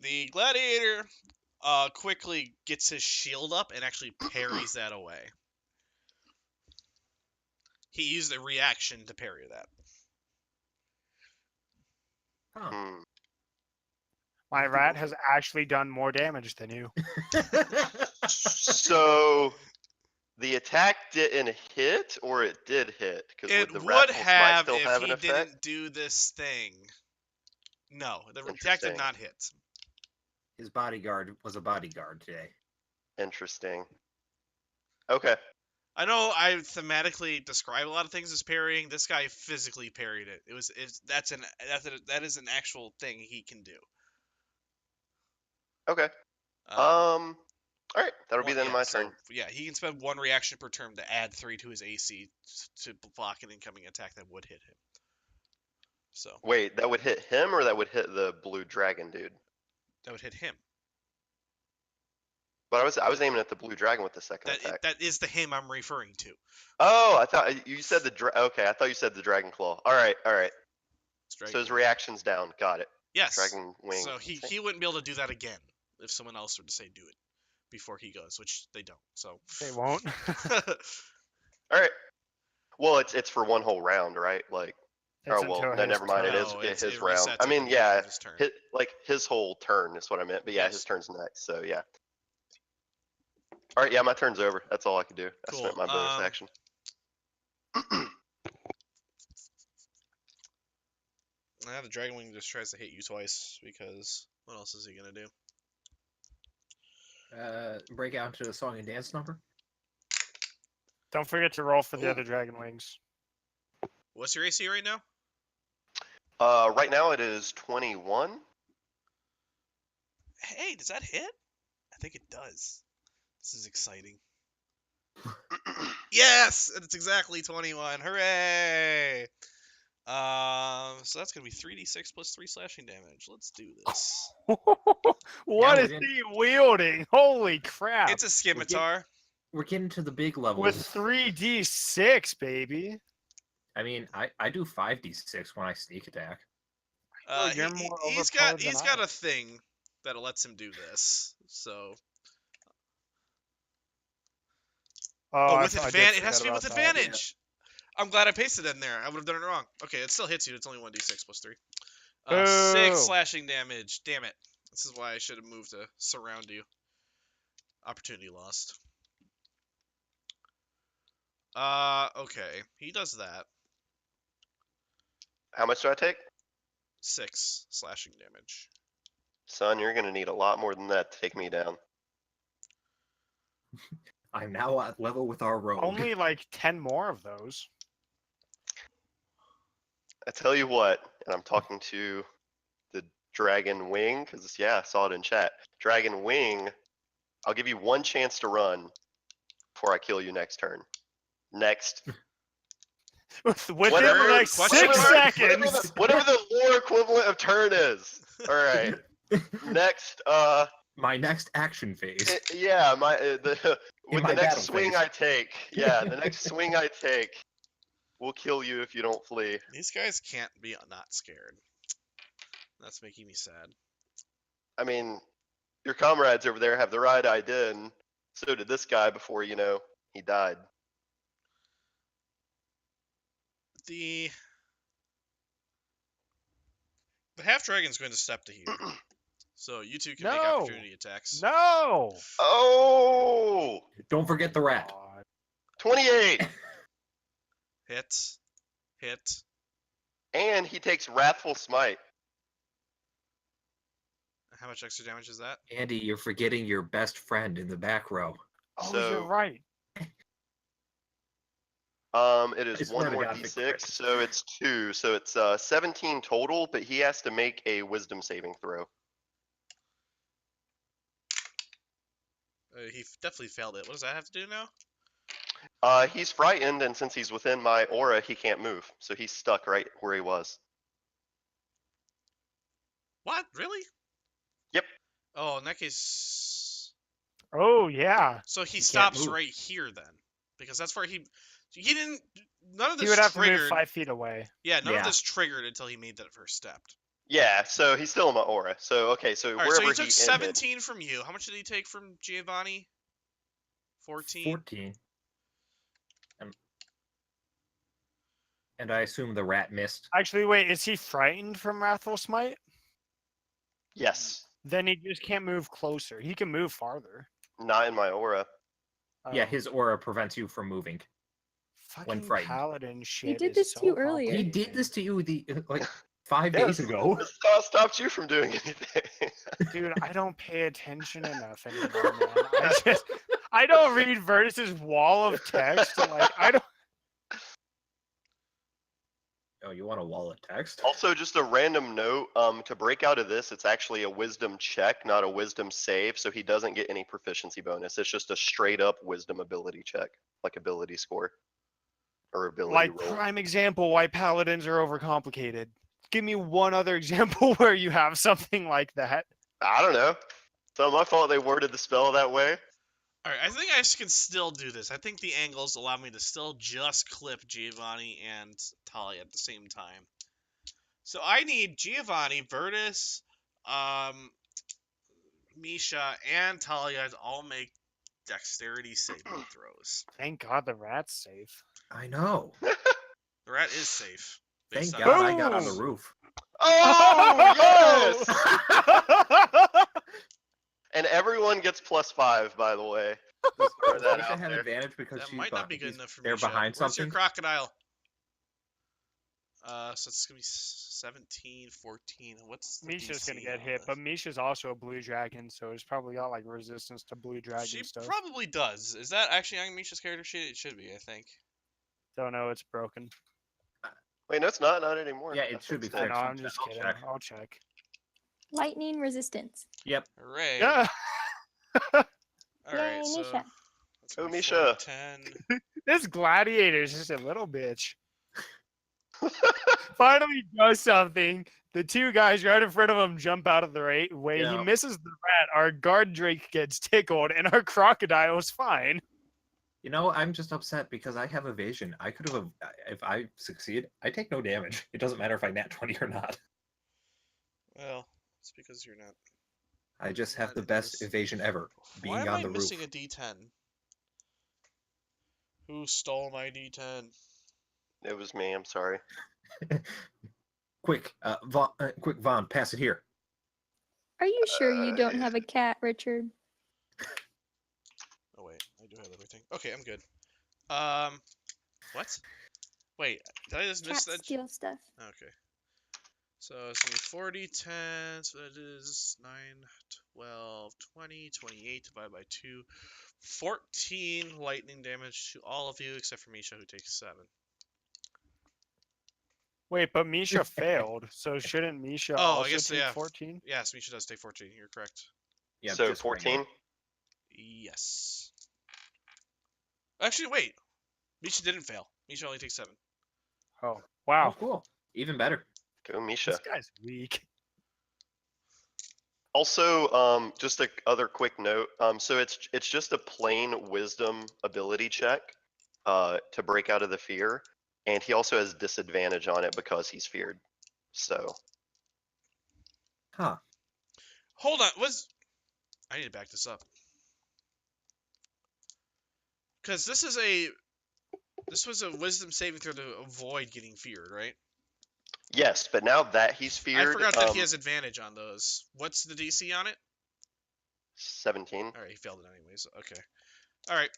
The gladiator quickly gets his shield up and actually parries that away. He used a reaction to parry that. Huh. Hmm. My rat has actually done more damage than you. So the attack didn't hit, or it did hit? Because It would the would Wrathful Smite have still if have he an effect? didn't do this thing. No, the attack Interesting. did not hit. His bodyguard was a bodyguard today. Interesting. Okay. I know I thematically describe a lot of things as parrying. This guy physically parried it. That is an actual thing he can do. Okay. Um, All right. That'll be Well, then yeah, my so, turn. yeah, he can spend one reaction per turn to add 3 to his AC to block an incoming attack that would hit him. So Wait, that would hit him, or that would hit the blue dragon dude? that would hit him. But I was aiming at the blue dragon with the second attack. That is the him I'm referring to. Oh, I thought you said okay, I thought you said the dragon claw. All right. It's So Dragon his Wing. reaction's down. Got it. Yes. Dragon wing. So he wouldn't be able to do that again if someone else were to say do it before he goes, which they don't. So They won't. All right. Well, it's for one whole round, right? Like, It's oh well, until no, his never mind. turn. It is No, his it round. resets I at mean, the beginning yeah, of his turn. his whole turn is what I meant. But yeah, his Yes. turn's next. So yeah. All right. Yeah, my turn's over. That's all I could do. I Cool. spent my bonus action. The Dragon Wing just tries to hit you twice because what else is he gonna do? Break out into the song and dance number. Don't forget to roll for the Ooh. other dragon wings. What's your AC right now? Right now it is 21. Hey, does that hit? I think it does. This is exciting. Yes, it's exactly 21. Hooray! So that's gonna be 3d6 plus 3 slashing damage. Let's do this. What Yeah, is he wielding? Holy crap! It's a scimitar. We're getting to the big With levels. 3d6, baby. I mean, I do 5d6 when I sneak attack. You're more He's overpowered than got I. a thing that lets him do this. So with advantage, it has to be with advantage. I'm glad I pasted it in there. I would have done it wrong. Okay, it still hits you. It's only 1d6 plus 3. 6 Boo. slashing damage. Damn it. This is why I should have moved to surround you. Opportunity lost. Okay. He does that. How much do I take? 6 slashing damage. Son, you're gonna need a lot more than that to take me down. I'm now at level with our rogue. Only like 10 more of those. I tell you what, and I'm talking to the Dragon Wing, because yeah, I saw it in chat. Dragon Wing, I'll give you one chance to run before I kill you next turn. Next. Within Whatever- the next question 6 mark? seconds. Whatever the lore equivalent of turn is. All right. Next, My next action phase. yeah, with my the next battle swing phase. I take, yeah, the next swing I take will kill you if you don't flee. These guys can't be not scared. That's making me sad. I mean, your comrades over there have the right idea, and so did this guy before, he died. The half dragon's going to step to here. So you two can make No. opportunity attacks. No. Oh! Don't forget the rat. God. 28! Hit. And he takes Wrathful Smite. How much extra damage is that? Andy, you're forgetting your best friend in the back row. Oh, So- you're right. It I is swear 1 to more God, the d6, crit. so it's 2. So it's 17 total, but he has to make a wisdom saving throw. He definitely failed it. What does that have to do now? He's frightened, and since he's within my aura, he can't move. So he's stuck right where he was. What? Really? Yep. Oh, in that case, Oh yeah. so he He can't stops move. right here then, because that's where he didn't. None of He this would have to move triggered. 5 feet away. Yeah, none of Yeah. this triggered until he made that first step. Yeah, so he's still in my aura. So, okay, so All right, so wherever he took ended. 17 from you. How much did he take from Giovanni? 14. 14. And I assume the rat missed. Actually, wait, is he frightened from Wrathful Smite? Yes, Then he just can't move closer. He can move farther. not in my aura. Yeah, Oh, his aura prevents you from moving. fucking frightened. paladin shit. did is this to you so earlier. He did this to you like 5 Yes, days ago. This stopped you from doing anything. Dude, I don't pay attention enough anymore, man. I don't read Vertus's wall of text. Like I don't. Oh, you want a wall of text? Also, just a random note, to break out of this, it's actually a wisdom check, not a wisdom save, so he doesn't get any proficiency bonus. It's just a straight up wisdom ability check, like ability score. Or ability Like roll. prime example why paladins are overcomplicated. Give me one other example where you have something like that. I don't know. It's not my fault they worded the spell that way. All right, I think I can still do this. I think the angles allow me to still just clip Giovanni and Talia at the same time. So I need Giovanni, Virtus, Misha, and Talia to all make dexterity saving throws. Thank God the rat's safe. I know. The rat is safe. Thank based God on- I got on the Boom! roof. Oh, yes! And everyone gets +5, by the way. Just throw Does that Misha out have there. advantage because That she's might not be good enough for they're Misha. behind Where's something? your crocodile? So it's gonna be 17, 14. What's the Misha's gonna DC get on hit, this? but Misha's also a blue dragon, so he's probably got like resistance to blue dragon She stuff. probably does. Is that actually on Misha's character sheet? It should be, I think. Don't know, it's broken. Wait, no, it's not anymore. Yeah, I it should be fixed I it. know, fixed. I'm just I'll kidding. check. I'll check. Lightning resistance. Yep. Hooray. Yeah. Alright, Yay, so. Misha. That's Go, gonna be Misha. 40, 10. This gladiator is just a little bitch. Finally does something. The two guys right in front of him jump out of the way. He Yeah. misses the rat. Our guard drake gets tickled, and our crocodile is fine. You know, I'm just upset because I have evasion. I could have, if I succeed, I take no damage. It doesn't matter if I nat 20 or not. Well, it's because you're not. I just have That the best is- evasion ever, being Why am on I the missing roof. a D10? Who stole my D10? It was me, I'm sorry. Quick, Vaughn, pass it here. Are you sure you don't have a cat, Richard? Oh wait, I do have everything. Okay, I'm good. What? Wait, did I just miss Cats that? steal stuff. Okay. So it's gonna be 40, 10, so that is 9, 12, 20, 28 divided by 2. 14 lightning damage to all of you except for Misha, who takes 7. Wait, but Misha failed, so shouldn't Misha Oh, I also guess, take yeah. 14? Yes, Misha does take 14. You're correct. Yeah, So just 14? Yes. Actually, wait. Misha didn't fail. Misha only takes 7. Oh, Oh, wow. cool. Even better. Go, Misha. This guy's weak. Also, just a other quick note. So it's just a plain wisdom ability check, to break out of the fear, and he also has disadvantage on it because he's feared. So Huh. Hold on. I need to back this up. Because this was a wisdom saving throw to avoid getting feared, right? yes, but now that he's feared, I forgot that he has advantage on those. What's the DC on it? 17. Alright, he failed it anyways. Okay. Alright.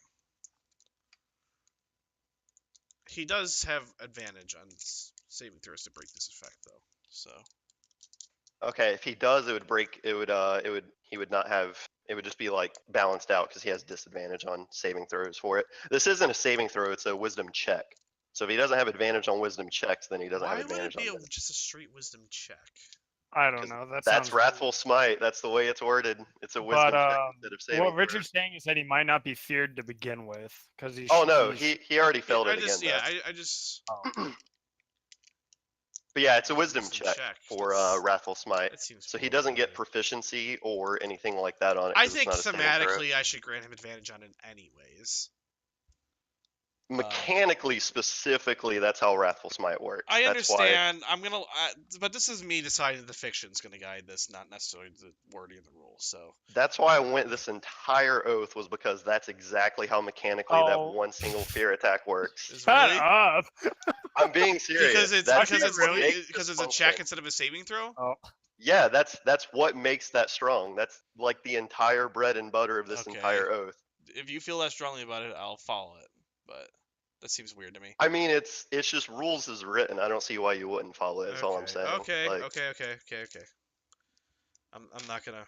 He does have advantage on saving throws to break this effect, though. So. Okay, if he does, it would break. He would not have. It would just be like balanced out because he has disadvantage on saving throws for it. This isn't a saving throw; it's a wisdom check. So if he doesn't have advantage on wisdom checks, then he doesn't Why have would it advantage be on them. just a straight wisdom check? I don't 'Cause know. That That's sounds Wrathful weird. Smite. That's the way it's worded. It's a wisdom But check instead of saving. what Richard's saying is that he might not be feared to begin with, because he's. Oh no, he's he already Yeah, failed I it again just though. yeah, I just oh. But yeah, it's a wisdom wisdom check for That's- Wrathful Smite. that seems. So he poorly doesn't get worded. proficiency or anything like that on it I because it's think not a saving throw. thematically, I should grant him advantage on it anyways. Mechanically, specifically, that's how Wrathful Smite works. I That's why understand. But this is me deciding the fiction's gonna guide this, not necessarily the wording of the rules. So I went this entire oath was because that's exactly how mechanically that Oh. one single fear attack works. is Shut really up! I'm being serious. because it's That's because it's what really? makes because this it's a check function. instead of a saving throw. Oh. Yeah, that's what makes that strong. That's like the entire bread and butter of this Okay. entire oath. If you feel that strongly about it, I'll follow it. But that seems weird to me. I mean, it's just rules as written. I don't see why you wouldn't follow it. That's all I'm saying. Okay. Like, Okay. I'm not gonna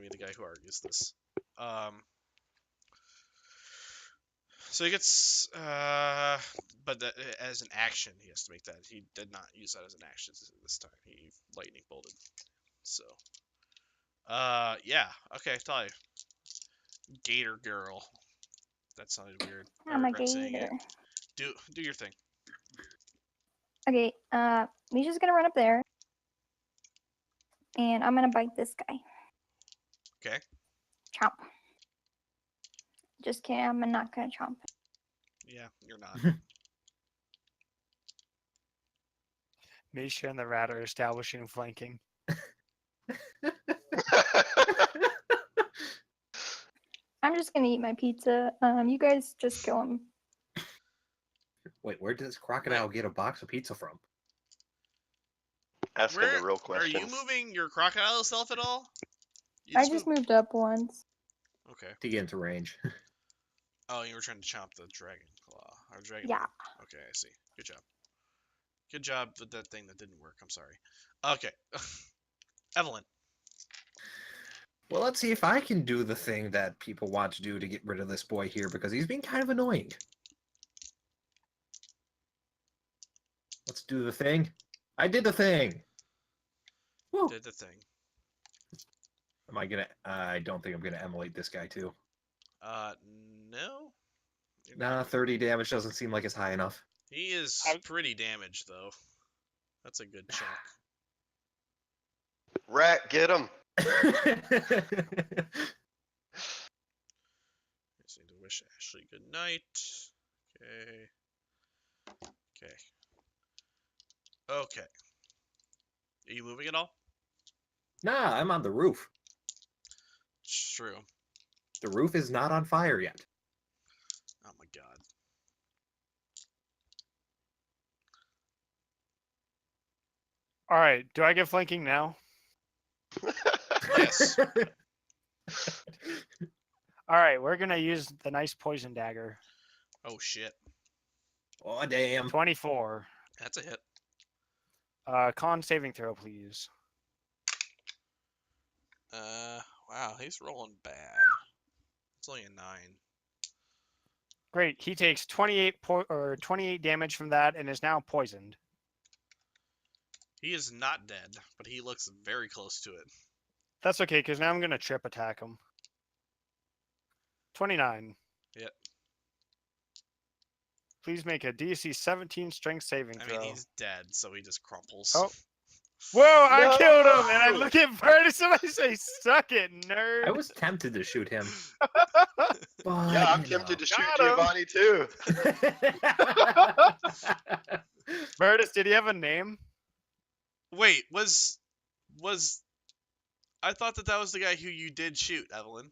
be the guy who argues this. So he gets but as an action he has to make that. He did not use that as an action this time. He lightning bolted. So yeah. Okay, Talia. Gator girl. That sounded weird. I I'm a regret saying gator. it. Do your thing. Okay, Misha's gonna run up there. And I'm gonna bite this guy. Okay. Chomp. Just kidding, I'm not gonna chomp. Yeah, you're not. Misha and the rat are establishing flanking. I'm just gonna eat my pizza. You guys just kill him. Wait, where does Crocodile get a box of pizza from? asking the real Are you questions. moving your crocodile self at all? You I just moved up once. Okay. To get into range. Oh, you were trying to chomp the dragon claw or dragon. Yeah. wing. Okay, I see. Good job. Good job with that thing that didn't work. I'm sorry. Okay. Evelyn. Well, let's see if I can do the thing that people want to do to get rid of this boy here, because he's being kind of annoying. Let's do the thing. I did the thing! Woo. Did the thing. Am I gonna... I don't think I'm gonna emulate this guy, too. No. You're Nah, not. 30 damage doesn't seem like it's high enough. He is I- pretty damaged though. That's a good chunk. Rat, get him. Just need to wish Ashley good night. Okay. Okay. Are you moving at all? Nah, I'm on the roof. It's true. The roof is not on fire yet. Oh my god. All right, do I get flanking now? Yes. All right, we're gonna use the nice poison dagger. Oh shit. Oh, damn. 24. That's a hit. Con saving throw, please. Wow, he's rolling bad. It's only a 9. Great. He takes 28 damage from that and is now poisoned. He is not dead, but he looks very close to it. That's okay, because now I'm gonna trip attack him. 29. Yep. Please make a DC 17 strength saving I throw. mean, he's dead, so he just crumples. Oh. Whoa, I killed him! And I No! look at Vertus and I say, suck it, nerd! I was tempted to shoot him. But, Yeah, I'm you tempted to shoot Got him. Giovanni too. know. Vertus, did he have a name? Wait, was I thought that was the guy who you did shoot, Evelyn.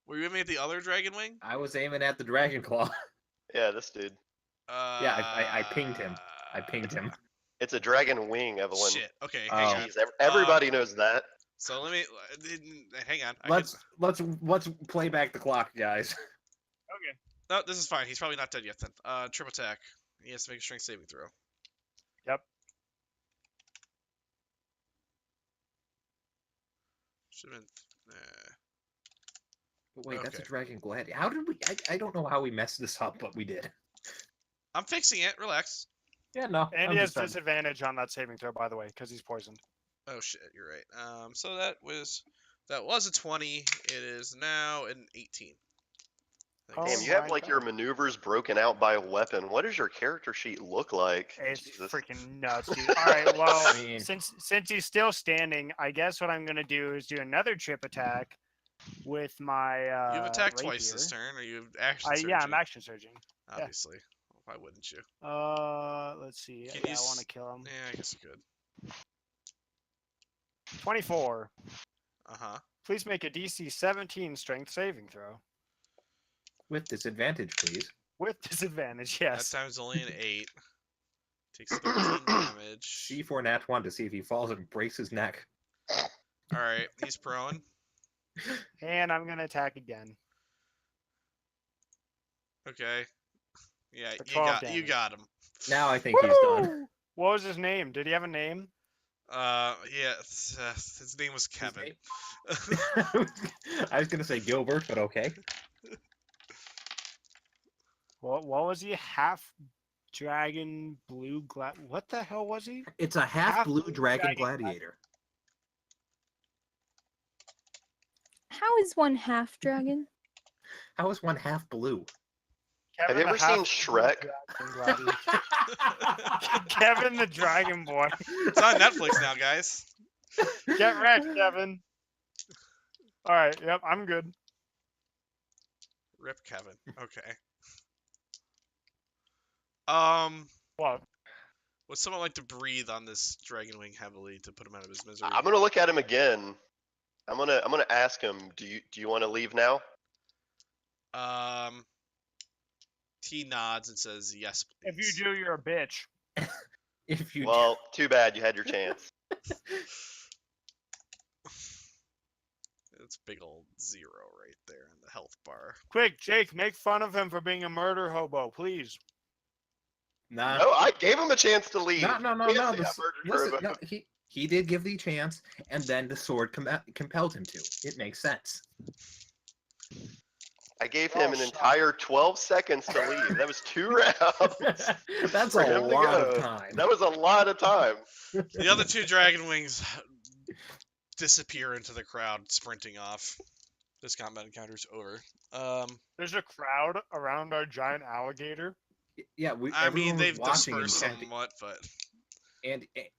Were you aiming at the other dragon wing? I was aiming at the dragon claw. Yeah, this dude. Yeah, I pinged him. I pinged him. It's a dragon wing, Evelyn. Shit. Okay, Oh. hang on. Jeez, everybody knows that. So let me hang on. Let's play back the clock, guys. Okay. No, this is fine. He's probably not dead yet then. Trip attack. He has to make a strength saving throw. Yep. Should have been. But wait, that's a Okay. dragon glad. How did we? I don't know how we messed this up, but we did. I'm fixing it. Relax. Yeah, no. And I'm he has just trying- disadvantage on that saving throw, by the way, because he's poisoned. Oh shit, you're right. So that was a 20. It is now an 18. Oh Damn, Thanks. you have my like your God. maneuvers broken out by weapon. What does your character sheet look like? It's Jesus. freaking nuts, dude. All right, well, I mean- since he's still standing, I guess what I'm gonna do is do another trip attack with my You've attacked rapier. twice this turn, or you've action surging. Yeah, I'm action surging. Obviously. Why wouldn't you? Let's see. Can Yeah, you I want s- to kill him. Yeah, I guess you could. 24. Uh-huh. Please make a DC 17 strength saving throw With disadvantage, please. with disadvantage. Yes. That time's only an 8. Takes 13 damage. C4 nat 1 to see if he falls and breaks his neck. Alright, he's prone. And I'm gonna attack again. Okay. Yeah, For you 12 got damage. him. Now I think he's done. Woo! What was his name? Did he have a name? Yeah, his name was His Kevin. name- I was gonna say Gilbert, but okay. What was he? Half dragon blue What the hell was he? It's a half Half blue blue dragon dragon gladiator. How is one half dragon? How is one half blue? Have you the ever seen half-blue Shrek? dragon gladiator. Kevin the Dragon Boy. It's on Netflix now, guys. Get wrecked, Kevin. All right. Yep, I'm good. Rip Kevin. Okay. What? Would someone like to breathe on this dragon wing heavily to put him out of his misery? I'm gonna look at him again. I'm gonna ask him. Do you want to leave now? He nods and says, "Yes, please." If you do, you're a bitch. If you Well, too bad. You had your chance. It's big old 0 right there in the health bar. Quick, Jake, make fun of him for being a murder hobo, please. nah, No, I gave him a chance to leave. no. Yes, No, I got murdered listen, for a no, vote. he did give the chance, and then the sword compelled him to. It makes sense. I gave Oh, him an shut entire 12 seconds to leave. That was 2 rounds. That's For a him to lot go. of time. That was a lot of time. The other 2 dragon wings disappear into the crowd, sprinting off. This combat encounter's over. There's a crowd around our giant alligator. Yeah, I everyone mean, was they've watching and dispersed chanting. somewhat, but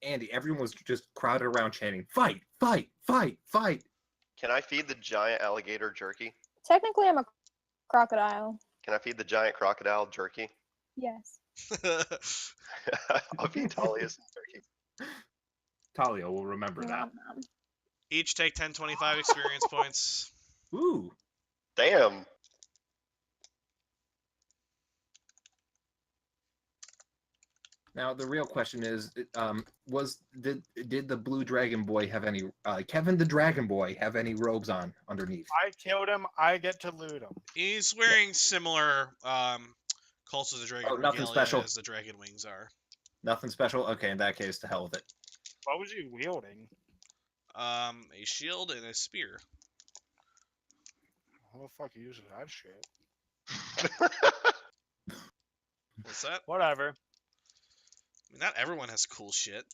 Andy, everyone was just crowded around chanting, "Fight! Fight! Fight! Fight!" Can I feed the giant alligator jerky? Technically, I'm a crocodile. Can I feed the giant crocodile jerky? Yes. I'll feed Talia some jerky. Talia will remember that. Nom, nom. each take 1025 experience points. Ooh. Damn. Now the real question is, did the blue dragon boy have any? Kevin the dragon boy have any robes on underneath? I killed him. I get to loot him. He's wearing similar Cults of the Dragon Oh, nothing regalia special. as the dragon wings are. Nothing special. Okay, in that case, to hell with it. What was he wielding? A shield and a spear. Who the fuck uses that shit? What's that? Whatever. I mean, not everyone has cool shit.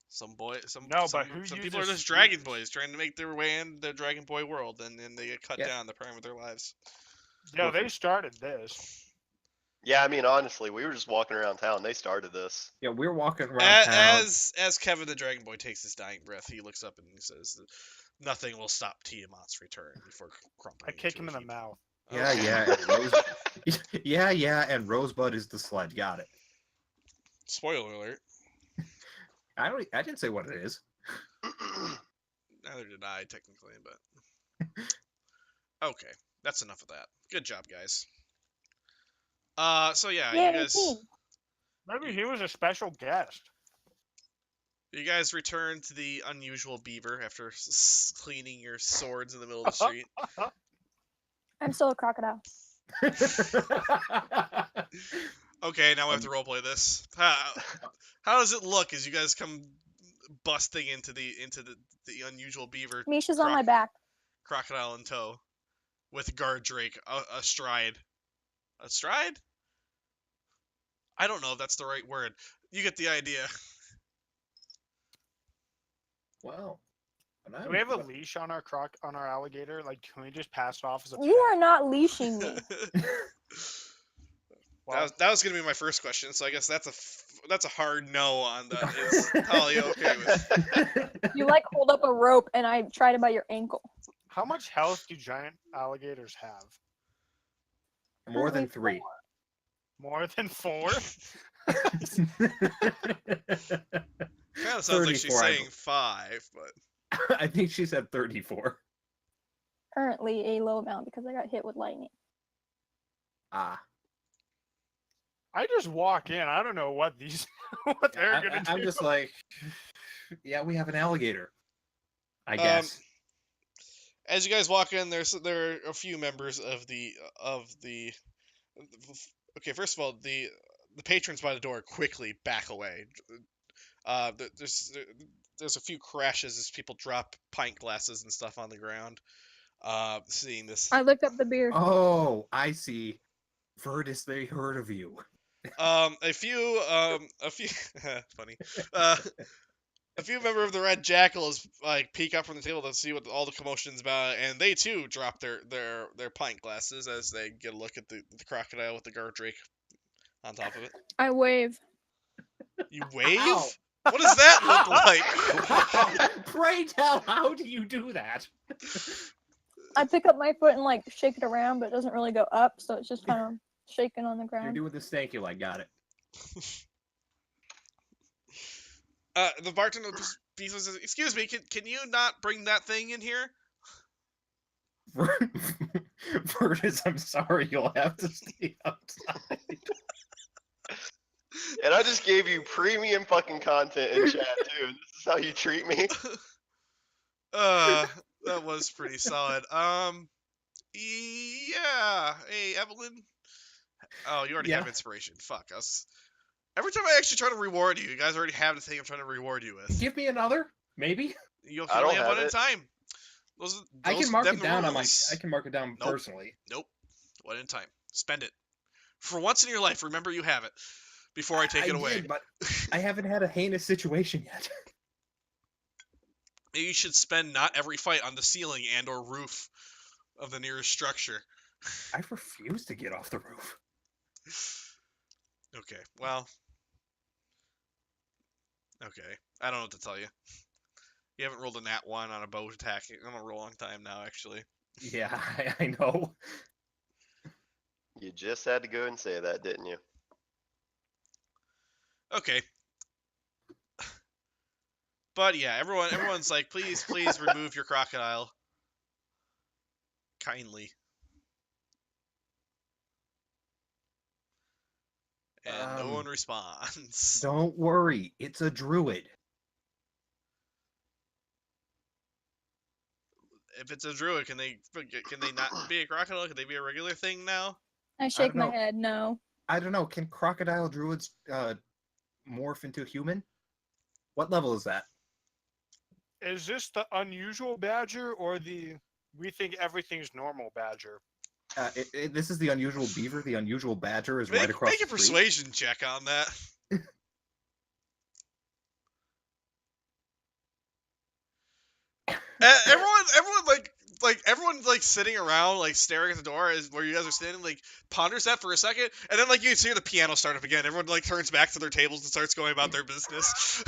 Some No, but who some people are uses just dragon spears? boys trying to make their way in the dragon boy world, and then they get cut Yeah. down in the prime of their lives. Yo, they started this. Yeah, I mean, honestly, we were just walking around town. They started this. Yeah, we're walking around town. As Kevin the dragon boy takes his dying breath, he looks up and he says, "Nothing will stop Tiamat's return before crumpling." I kick into him in a the heap." mouth. Yeah, Okay. yeah, and yeah, and Rosebud is the sled. Got it. Spoiler alert. I didn't say what it is. Neither did I, technically, but okay, that's enough of that. Good job, guys. So yeah, Yay, you guys, team. Maybe he was a special guest. return to the unusual beaver after cleaning your swords in the middle of the street. I'm still a crocodile. Okay, now we have to roleplay this. How does it look as you guys come busting into the unusual beaver Misha's on my back. crocodile in tow with guard Drake astride? Astride? I don't know if that's the right word. You get the idea. Well, Do we have a leash on our alligator? Like, can we just pass it off as a You pet? are not leashing me. Well, that was gonna be my first question, so I guess that's a hard no on that. Is Talia okay with? You like hold up a rope and I try to bite your ankle. how much health do giant alligators have? more than Currently 3. More than 4? Kind of sounds like she's 34, I saying 5, but I think she said 34. Currently a low amount because I got hit with lightning. Ah. I just walk in. I don't know what what they're gonna do. I'm just like, yeah, we have an alligator. I guess. as you guys walk in, there are a few members of the Okay, first of all, the patrons by the door quickly back away. There's a few crashes as people drop pint glasses and stuff on the ground. Seeing this, I looked up the beer. Oh, I see. Verdus, they heard of you. a few funny. A few members of the Red Jackals like peek up from the table to see what all the commotion's about, and they too drop their pint glasses as they get a look at the crocodile with the guard drake on top of it. I wave. You wave? Ow. What does that look like? Pray tell, how do you do that? I pick up my foot and like shake it around, but it doesn't really go up, so it's just kind of shaking on the You're ground. doing the stank you like, got it. The bartender says, "Excuse me, can you not bring that thing in here?" Verdus, I'm sorry, you'll have to stay outside. And I just gave you premium fucking content in chat too. This is how you treat me. That was pretty solid. Yeah. Hey, Evelyn. Oh, you already have inspiration. Fuck us. Every time I actually try to reward you, you guys already have the thing I'm trying to reward you with. Give me another, maybe. You I can only don't have one have at a it. time. I can mark them it the down on my. rules. I can mark it down Nope. personally. Nope. One at a time. Spend it. For once in your life, remember you have it. Before I take it away. Did, but I haven't had a heinous situation yet. Maybe you should spend not every fight on the ceiling and or roof of the nearest structure. I refuse to get off the roof. Okay, well. Okay, I don't know what to tell you. You haven't rolled a nat 1 on a bow attack in a long time now, actually. Yeah, I know. You just had to go and say that, didn't you? Okay. But yeah, everyone's like, please remove your crocodile. Kindly. And no one responds. Don't worry, it's a druid. If it's a druid, can they not be a crocodile? Can they be a regular thing now? I shake don't my know. head. No. I don't know. Can crocodile druids morph into human? What level is that? Is this the unusual badger or the we think everything's normal badger? This is the unusual beaver. The unusual badger is right across Make a the street. persuasion check on that. Everyone's like sitting around, like staring at the door as where you guys are standing, like ponders that for a second, and then like you hear the piano start up again. Everyone like turns back to their tables and starts going about their business.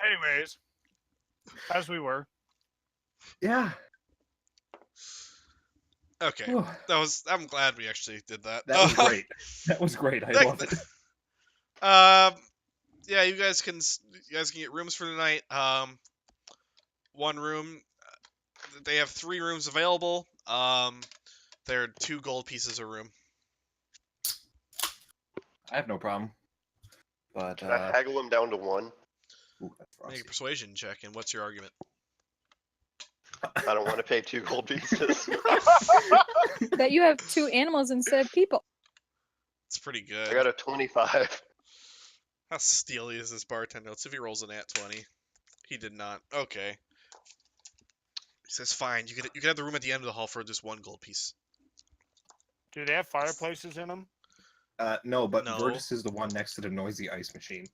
Anyways, as we were. Yeah. Okay, Whew. I'm glad we actually did that. That was great. That was great. I love it. Yeah, you guys can get rooms for the night. One room. They have 3 rooms available. They're 2 gold pieces a room. I have no problem. But Can I haggle him down to 1? ooh, that's Make a frosty. persuasion check, and what's your argument? I don't want to pay 2 gold pieces. That you have 2 animals instead of people. It's pretty good. I got a 25. How steely is this bartender? Let's see if he rolls a nat 20. He did not. Okay. He says, "Fine. You could have the room at the end of the hall for just 1 gold piece." Do they have fireplaces in them? No, but No. Virtus is the one next to the noisy ice machine.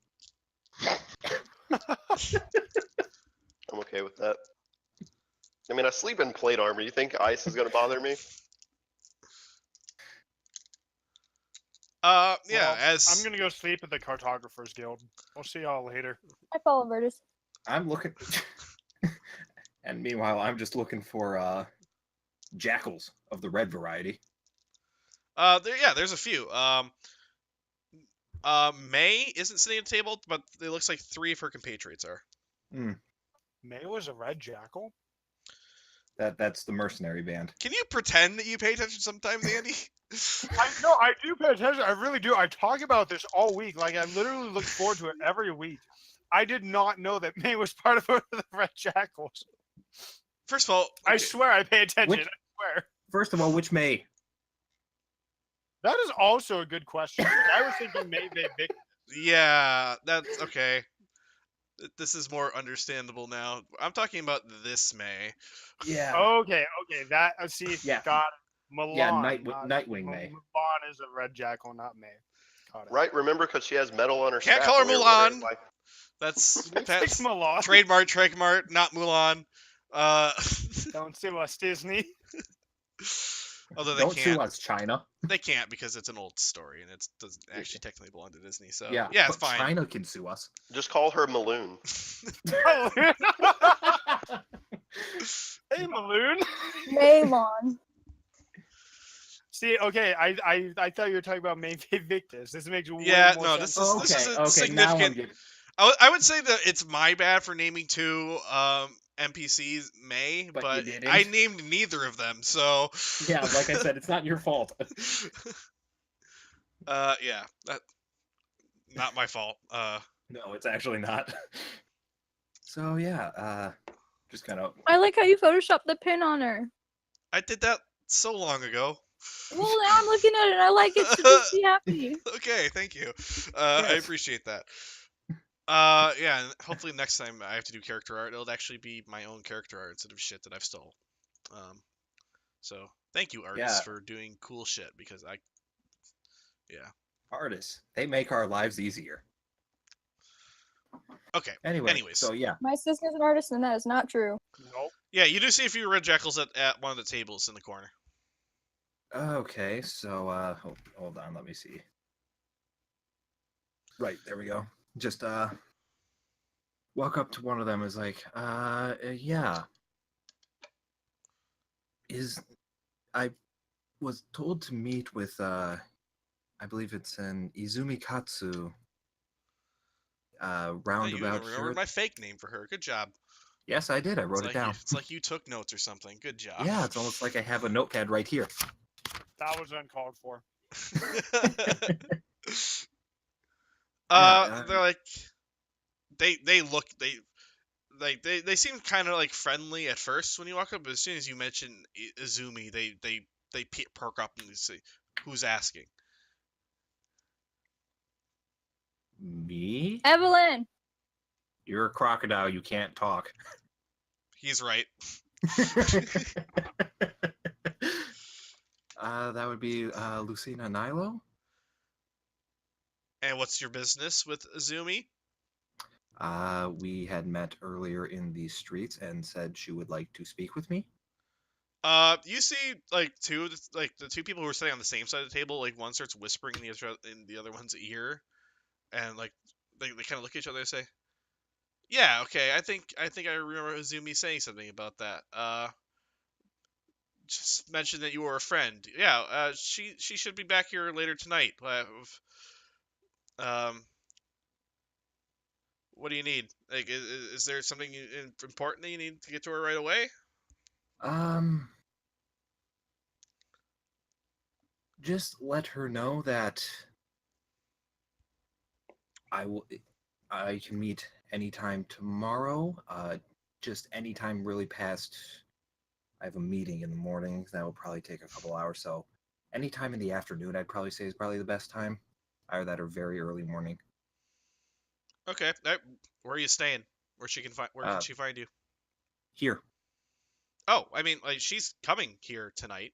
I'm okay with that. I mean, I sleep in plate armor. You think ice is gonna bother me? Yeah. Well, As I'm gonna go sleep at the Cartographers Guild. We'll see y'all later. I follow Virtus. I'm looking, and meanwhile, I'm just looking for jackals of the red variety. there's a few. May isn't sitting at the table, but it looks like 3 of her compatriots are. May was a red jackal. That's the mercenary band. Can you pretend that you pay attention sometimes, Andy? I do pay attention. I really do. I talk about this all week. Like I literally look forward to it every week. I did not know that May was part of the red jackals. First of all, I okay, swear I pay attention. Which- I swear. First of all, which May? That is also a good question. I was thinking May Vic. yeah, that's okay. This is more understandable now. I'm talking about this May. Yeah. Okay. That see. Yeah. Got it. Milan. Yeah, not- Nightwing May. Milan is a red jackal, not May. Got it. Right? Remember, because she has metal on her Can't staff. call her and we were wondering Mulan. why- That's Looks like Milan. trademark, not Mulan. Don't sue us, Disney. Although they Don't sue can't. us, China. They can't because it's an old story and it doesn't actually technically belong to Disney. So Yeah, it's but fine. China can sue us. Just call her Maloon. Hey, Maloon. Maylon. See, okay, I thought you were talking about May Victus. This makes way Yeah, more no, sense. this is a Okay, now I'm significant. getting. I would say that it's my bad for naming 2 NPCs May, But but you didn't. I named neither of them. So Yeah, like I said, it's not your fault. yeah, that not my fault. No, it's actually not. So yeah, just kind of. I like how you photoshopped the pin on her. I did that so long ago. Well, now I'm looking at it and I like it, so just be happy. Okay, thank you. I Yes. appreciate that. Yeah, and hopefully next time I have to do character art, it'll actually be my own character art instead of shit that I've stole. So thank you, artists, Yeah. for doing cool shit because yeah. Artists, they make our lives easier. Okay. Anyway, Anyways. so yeah, My sister's an artist, and that is not true. Nope. Yeah, you do see a few red jackals at one of the tables in the corner. okay, so hold on, let me see. Right, there we go. Just walk up to one of them, is like, yeah. I was told to meet with I believe it's an Izumi Katsu You roundabout even here. remembered my fake name for her. Good job. Yes, I did. I wrote It's it like down. it's like you took notes or something. Good job. Yeah, it's almost like I have a notepad right here. That was uncalled for. They're like they look they seem kind of like friendly at first when you walk up, but as soon as you mention Izumi, they perk up and they say, "Who's asking?" Me? Evelyn! You're a crocodile. You can't talk. He's right. That would be Lucina Nilo. And what's your business with Izumi? We had met earlier in the streets and said she would like to speak with me. You see like the two people who are sitting on the same side of the table, like one starts whispering in the other one's ear, and like they kind of look at each other and say, "Yeah, okay, I think I remember Izumi saying something about that. Just mentioned that you were a friend. Yeah, she should be back here later tonight. What do you need? Like, is there something important that you need to get to her right away?" Just let her know that I can meet anytime tomorrow. Just anytime really past. I have a meeting in the morning that will probably take a couple hours. So anytime in the afternoon, I'd probably say is probably the best time. Either that or very early morning. Okay. Where are you staying? Where can she find you? Here. Oh, I mean, like, she's coming here tonight.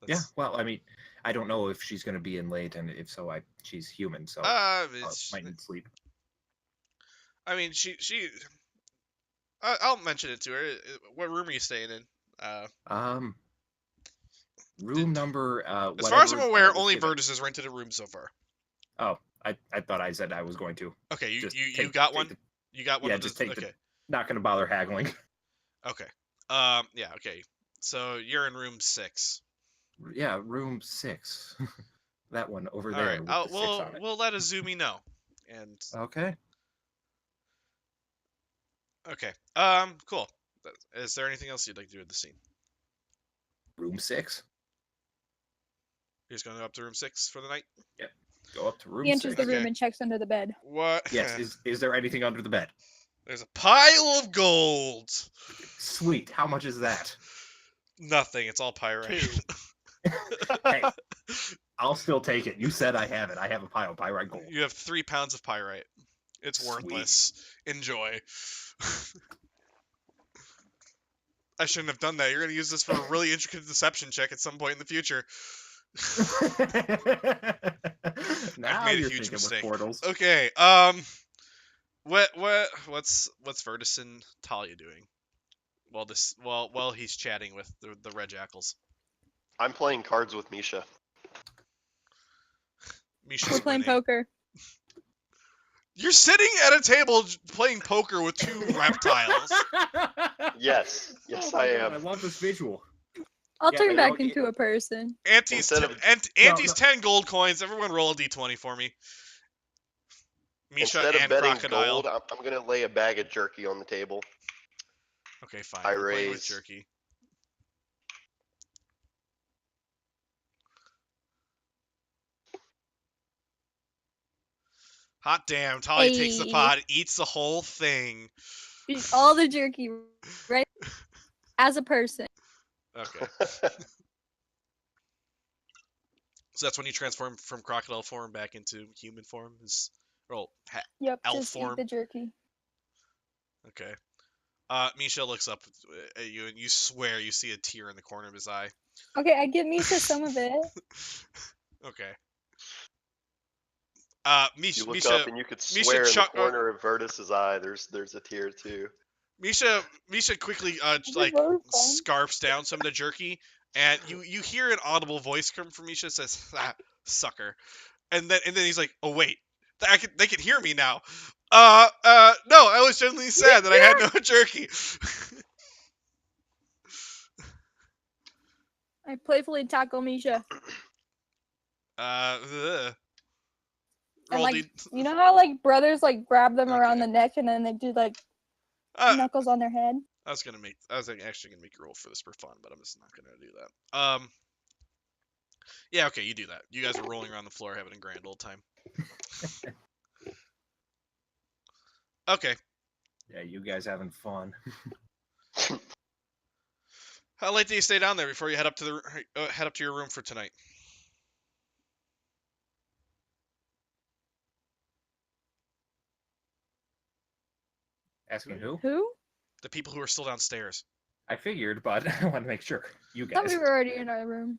Yeah, well, I mean, I don't know if she's going to be in late, and if so, she's human, so might need sleep. I mean, I'll mention it to her. What room are you staying in? Room number As far as I'm whatever, aware, was only given. Virtus has rented a room so far. Oh, I thought I said I was going to. Okay, you Just you got one. You got one. Yeah, of just the, take okay. the. Not going to bother haggling. Okay. Yeah. Okay. So you're in room 6. Yeah, room 6. That one over All there right. with the 6 on it. We'll let Azumi know. And Okay. okay. Cool. Is there anything else you'd like to do with the scene? Room 6. You're just going to go up to room 6 for the night? Yep. Go up to room He enters 6. the room Okay. and checks under the bed. What? Yes. Is there anything under the bed? There's a pile of gold. Sweet. How much is that? Nothing. It's all pyrite. 2. Hey, I'll still take it. You said I have it. I have a pile of pyrite gold. You have 3 pounds of pyrite. It's Sweet. worthless. Enjoy. I shouldn't have done that. You're going to use this for a really intricate deception check at some point in the future. Now made a you're huge thinking mistake. with portals. Okay. What's Virtus and Talia doing? While he's chatting with the red jackals. I'm playing cards with Misha. Misha's We're playing winning. poker. You're sitting at a table playing poker with 2 reptiles. Yes, Oh yes, my I God, am. I love this visual. I'll Yeah, turn but back no, into a person. Auntie's Instead of- Auntie's 10 gold coins. Everyone roll a d20 for me. Misha Instead of and betting Crocodile. gold, I'm gonna lay a bag of jerky on the table. Okay, fine. I You're playing with raise. jerky. Hot damn, Talia takes the Hey. pot, eats the whole thing. All the jerky, right? As a person. Okay. So that's when you transform from crocodile form back into human form? Yep, elf just form? eat the jerky. Okay. Misha looks up at you and you swear you see a tear in the corner of his eye. Okay, I give Misha some of it. Okay. You look Misha up and you could swear in the chuck- corner of Virtus's eye. There's a tear too. Misha quickly They're both fun. scarfs down some of the jerky, and you hear an audible voice come from Misha that says, "Ah, sucker," and then he's like, "Oh wait, they can hear me now." No, I was genuinely sad that I had no jerky. I playfully tackle Misha. Ugh. And Roll like, D- you know how like brothers like grab them around Okay. the neck and then they do like knuckles on their head? I was actually gonna make a roll for this for fun, but I'm just not gonna do that. Yeah, okay, you do that. You guys are rolling around the floor having a grand old time. Okay. Yeah, you guys having fun. How late do you stay down there before you head up to your room for tonight? Asking who? Who? The people who are still downstairs. I figured, but I want to make sure. You I thought guys. we were already in our room.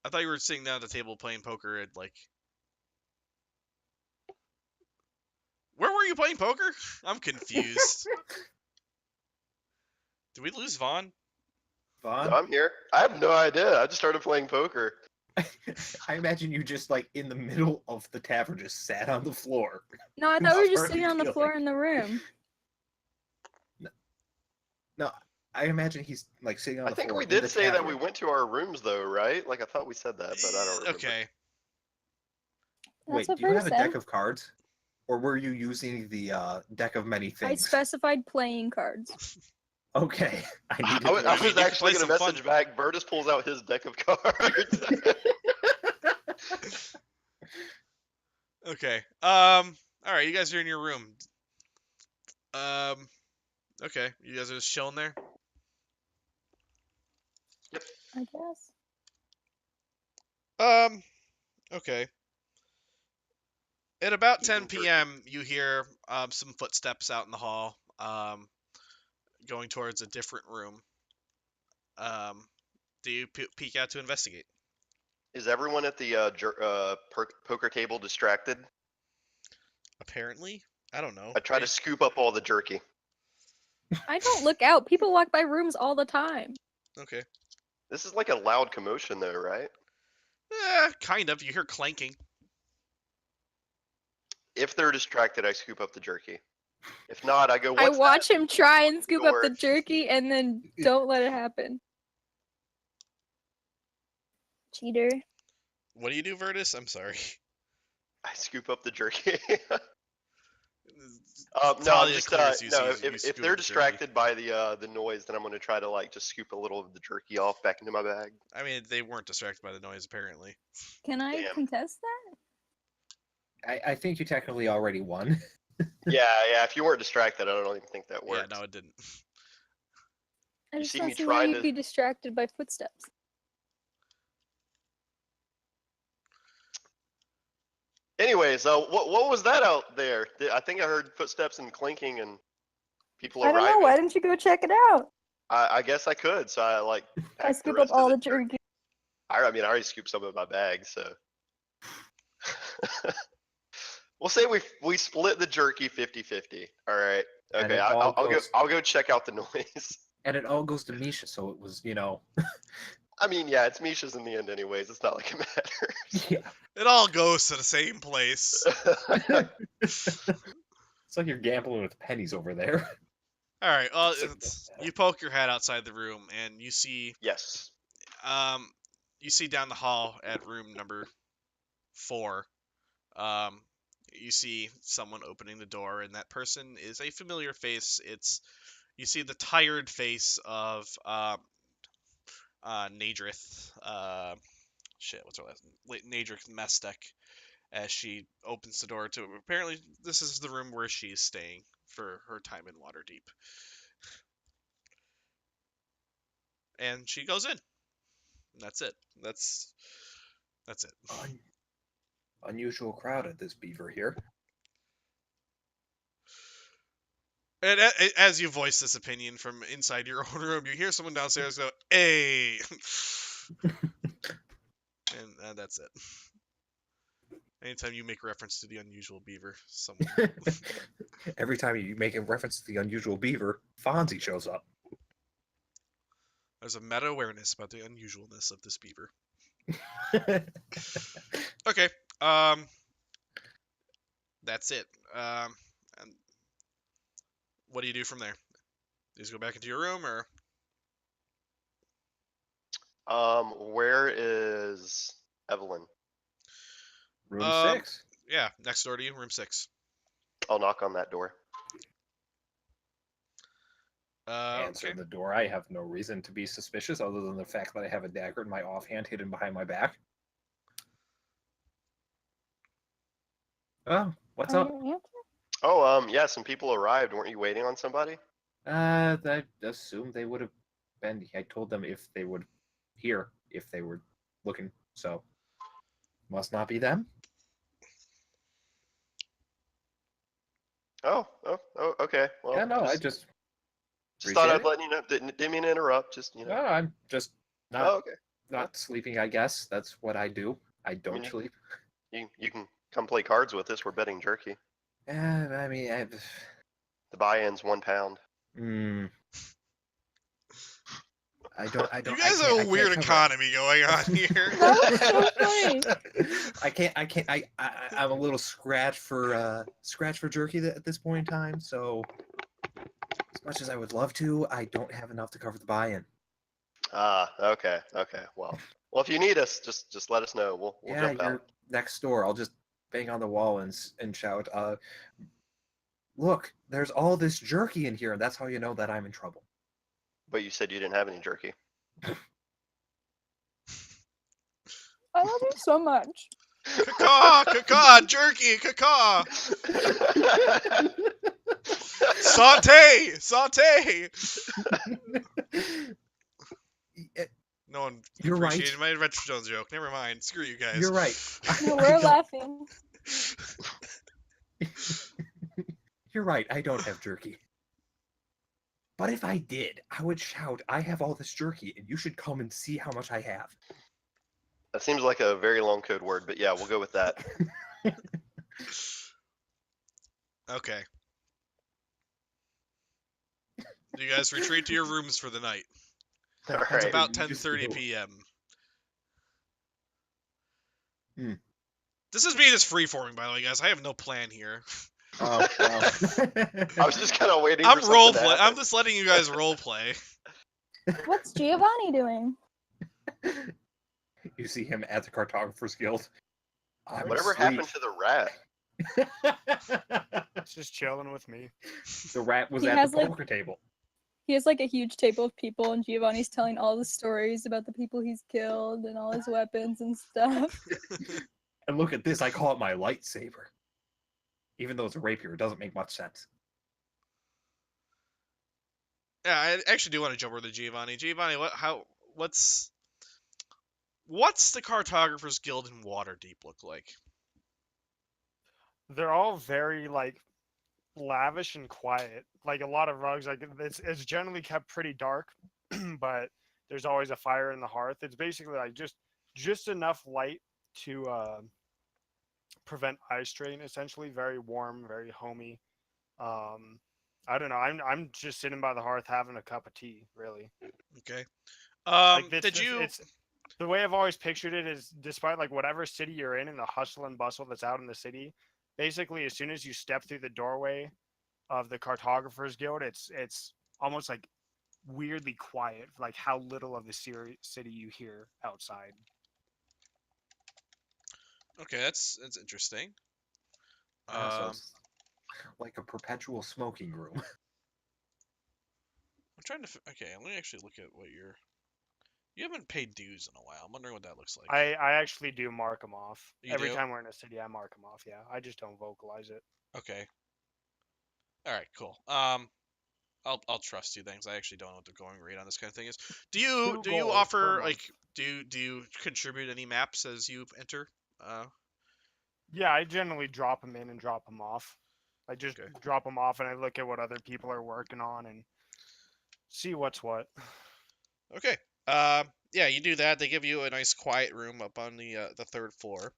I thought you were sitting down at the table playing poker at like. Where were you playing poker? I'm confused. Did we lose Vaughn? Vaughn? I'm here. I have no idea. I just started playing poker. I imagine you just like in the middle of the tavern just sat on the floor. No, I thought we were just Already sitting on the floor feeling- in the room. No, I imagine he's like sitting on I the think floor. we in did the say that we tavern. went to our rooms though, right? Like I thought we said that, but I don't remember. Okay. Wait, That's do you what have a Bruce deck said. of cards? Or were you using the deck of many I things? specified playing cards. Okay. I needed I was, to- I You was can actually play going to some message fun. back. Virtus pulls out his deck of cards. Okay. All right. You guys are in your room. Okay. You guys are just chilling there. I guess. Okay. At about Eating 10 p.m., you hear some footsteps out in the hall, going towards a different room. Do you peek out to investigate? Is everyone at the poker table distracted? Apparently, I don't know. I try to scoop up all the jerky. I don't look out. People walk by rooms all the time. Okay. This is like a loud commotion, though, right? Kind of. You hear clanking. If they're distracted, I scoop up the jerky. If not, I go. I What's watch him try and scoop up the Door. jerky and then don't let it happen. Cheater. What do you do, Virtus? I'm sorry. I scoop up the jerky. No, Talia just clears you, no. so you If scoop up they're the jerky. distracted by the noise, then I'm gonna try to like just scoop a little of the jerky off back into my bag. I mean, they weren't distracted by the noise, apparently. Can I Damn. contest that? I think you technically already won. Yeah. If you weren't distracted, I don't even think that worked. Yeah, no, it didn't. I You just see don't me see try why to- you'd be distracted by footsteps. Anyways, what was that out there? I think I heard footsteps and clinking and people I don't arriving. know. Why didn't you go check it out? I guess I could. So I like. I packed scoop up rest of all the jerky. I mean, I already scooped some in my bag, so. We'll say we split the jerky 50-50. All right. And Okay. it all I'll go check out the noise. And it all goes to Misha, so it was, I mean, yeah, it's Misha's in the end, anyways. It's not like it matters. yeah. It all goes to the same place. It's like you're gambling with pennies over there. All right. Well, It's like- you poke your head outside the room, and you see Yes. down the hall at room number 4. You see someone opening the door, and that person is a familiar face. You see the tired face of Nadrith. What's her last name? Nadrith Mestek. As she opens the door to, apparently this is the room where she's staying for her time in Waterdeep. And she goes in. And that's it. That's it. Unusual crowd at this beaver here. And as you voice this opinion from inside your own room, you hear someone downstairs go, "Hey!" And that's it. Anytime you make reference to the unusual beaver, someone... Every time you make a reference to the unusual beaver, Fonzie shows up. There's a meta-awareness about the unusualness of this beaver. Okay. That's it. And what do you do from there? Do you just go back into your room, or? Where is Evelyn? Room 6. Yeah, next door to you, room 6. I'll knock on that door. Answer Okay. the door. I have no reason to be suspicious other than the fact that I have a dagger in my offhand hidden behind my back. Oh, what's up? Oh, yeah, some people arrived. Weren't you waiting on somebody? I assumed they would have been. I told them if they would hear if they were looking. So, must not be them. Oh, okay. Well, Yeah, no, I just thought I'd appreciate let you know. Didn't mean to interrupt. Just no, I'm just not Oh, okay. not sleeping. I guess that's what I do. I don't you- sleep. You can come play cards with us. We're betting jerky. I mean, The buy-in's £1. I don't. You guys have a weird economy going on here. That was so funny. I can't. I'm a little scratch for jerky at this point in time. So, as much as I would love to, I don't have enough to cover the buy-in. Ah, okay. Well, if you need us, just let us know. We'll jump you're out. next door. I'll just bang on the wall and shout, "Look, there's all this jerky in here, and that's how you know that I'm in trouble." But you said you didn't have any jerky. I love you so much. Caw, jerky, caw. Saute. No one You're right. appreciated my Adventure Jones joke. Never mind. Screw you guys. You're right. No, we're laughing. You're right. I don't have jerky. But if I did, I would shout, I have all this jerky, and you should come and see how much I have. That seems like a very long code word, but yeah, we'll go with that. Okay. You guys retreat to your rooms for the night. All It's right. about You just 10:30 go. p.m. Hmm. This is me just freeforming, by the way, guys. I have no plan here. Oh, well. I was just kind of waiting I'm for something to roleplay. happen. I'm just letting you guys roleplay. What's Giovanni doing? You see him at the Cartographer's Guild. I'm Whatever asleep. happened to the rat? It's just chilling with me. The rat was He at has, the like- poker table. He has like a huge table of people, and Giovanni's telling all the stories about the people he's killed and all his weapons and stuff. And look at this, I call it my lightsaber. Even though it's a rapier, it doesn't make much sense. Yeah, I actually do want to jump over to Giovanni. Giovanni, what's the Cartographer's Guild in Waterdeep look like? They're all very like lavish and quiet. Like a lot of rugs. Like it's generally kept pretty dark, but there's always a fire in the hearth. It's basically like just enough light to prevent eye strain. Essentially, very warm, very homey. I don't know. I'm just sitting by the hearth having a cup of tea. Really. Okay. Like Did you? It's the way I've always pictured it is, despite like whatever city you're in and the hustle and bustle that's out in the city, basically as soon as you step through the doorway of the Cartographer's Guild, it's almost like weirdly quiet, like how little of the city you hear outside. Okay, that's interesting. So it's like a perpetual smoking room. I'm trying to. Okay, let me actually look at what you're. You haven't paid dues in a while. I'm wondering what that looks like. I actually do mark them off. You Every do? time we're in a city, I mark them off. Yeah, I just don't vocalize it. Okay. All right. Cool. I'll trust you then, 'cause I actually don't know what the going rate on this kind of thing is. Do you Two do you gold offer per like month. do you contribute any maps as you enter? Yeah, I generally drop them in and drop them off. I just Okay. drop them off and I look at what other people are working on and see what's what. Okay. Yeah, you do that. They give you a nice quiet room up on the third floor.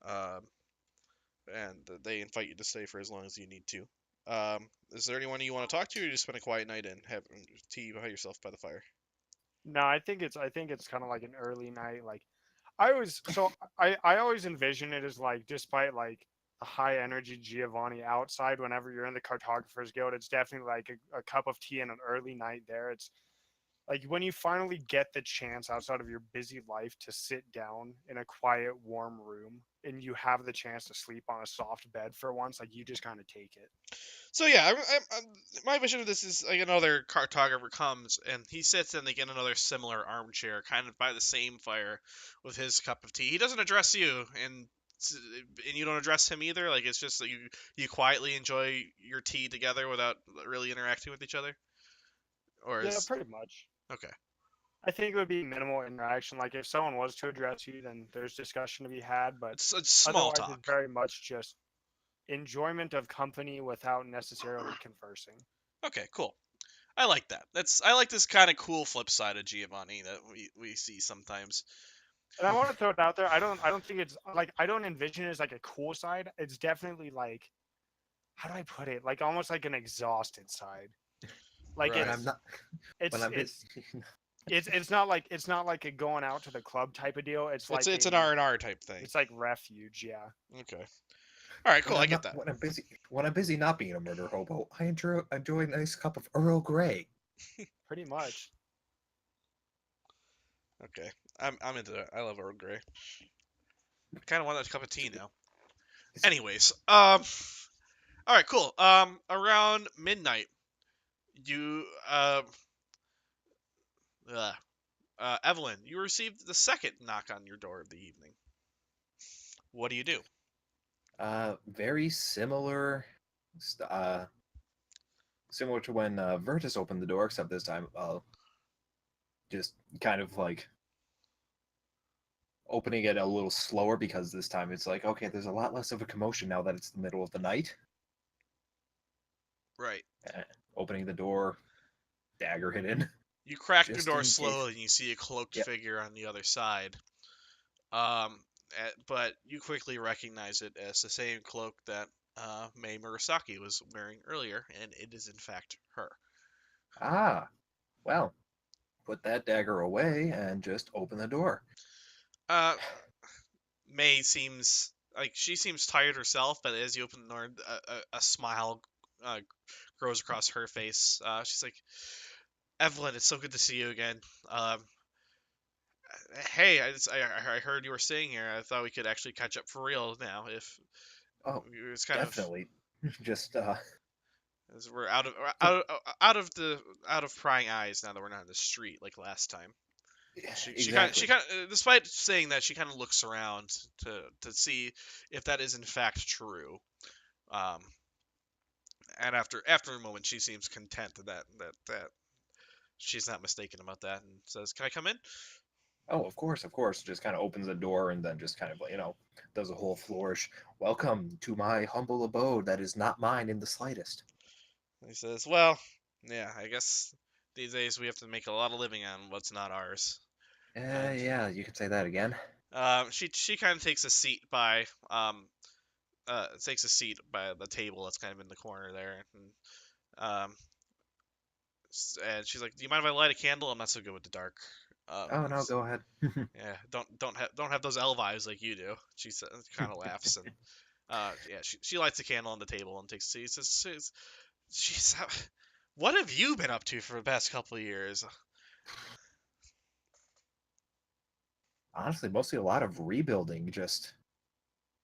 And they invite you to stay for as long as you need to. Is there anyone you want to talk to, or you just spend a quiet night and have tea by yourself by the fire? No, I think it's kind of like an early night. Like I always envision it as like, despite like the high energy Giovanni outside, whenever you're in the Cartographer's Guild, it's definitely like a cup of tea and an early night there. It's like when you finally get the chance outside of your busy life to sit down in a quiet, warm room and you have the chance to sleep on a soft bed for once, like you just kind of take it. So yeah, my vision of this is like another cartographer comes and he sits in like in another similar armchair, kind of by the same fire, with his cup of tea. He doesn't address you, and you don't address him either. Like it's just that you quietly enjoy your tea together without really interacting with each other. Or Yeah, is pretty much. okay. I think it would be minimal interaction. Like if someone was to address you, then there's discussion to be had, but It's small otherwise talk. it's very much just enjoyment of company without necessarily conversing. Okay, cool. I like that. I like this kind of cool flip side of Giovanni that we see sometimes. And I want to throw it out there. I don't think it's like, I don't envision it as like a cool side. It's definitely like, how do I put it? Like almost like an exhausted side. Like Right. When I'm not, it's when I'm it's busy. it's not like a going out to the club type of deal. It's like It's an a- R&R type thing. It's like refuge, yeah. Okay. All right, cool. I get that. When I'm busy not being a murder hobo, I enjoy a nice cup of Earl Grey. Pretty much. Okay. I'm into that. I love Earl Grey. I kind of want a cup of tea now. Anyways, all right, cool. Around midnight, you Evelyn, you received the second knock on your door of the evening. What do you do? Very similar, similar to when Virtus opened the door, except this time, just kind of like opening it a little slower because this time it's like, okay, there's a lot less of a commotion now that it's the middle of the night. Right. Opening the door, dagger hidden. You crack the Just door in case. slowly, and you see a cloaked Yep. figure on the other side. But you quickly recognize it as the same cloak that Mei Murasaki was wearing earlier, and it is in fact her. Ah, well, put that dagger away and just open the door. Uh, Mei seems like she seems tired herself, but as you open the door, a smile grows across her face. She's like, "Evelyn, it's so good to see you again. Um, hey, I heard you were staying here. I thought we could actually catch up for real now. If Oh, it's kind of definitely. Just as we're out of so, out of prying eyes now that we're not in the street like last time." She exactly. kind of, despite saying that, she kind of looks around to see if that is in fact true. Um, and after a moment, she seems content that she's not mistaken about that, and says, "Can I come in?" Oh, of course, of course. Just kind of opens the door and then just kind of, does a whole flourish. Welcome to my humble abode that is not mine in the slightest. And he says, "Well, yeah, I guess these days we have to make a lot of living on what's not ours." And Yeah, you could say that again. she kind of takes a seat by the table that's kind of in the corner there, um, and she's like, "Do you mind if I light a candle? I'm not so good with the dark." Oh no, go ahead. Yeah, don't have those elf eyes like you do. She says, kind of laughs, and yeah, she lights a candle on the table and takes a seat. She's, what have you been up to for the past couple of years? Honestly, mostly a lot of rebuilding, just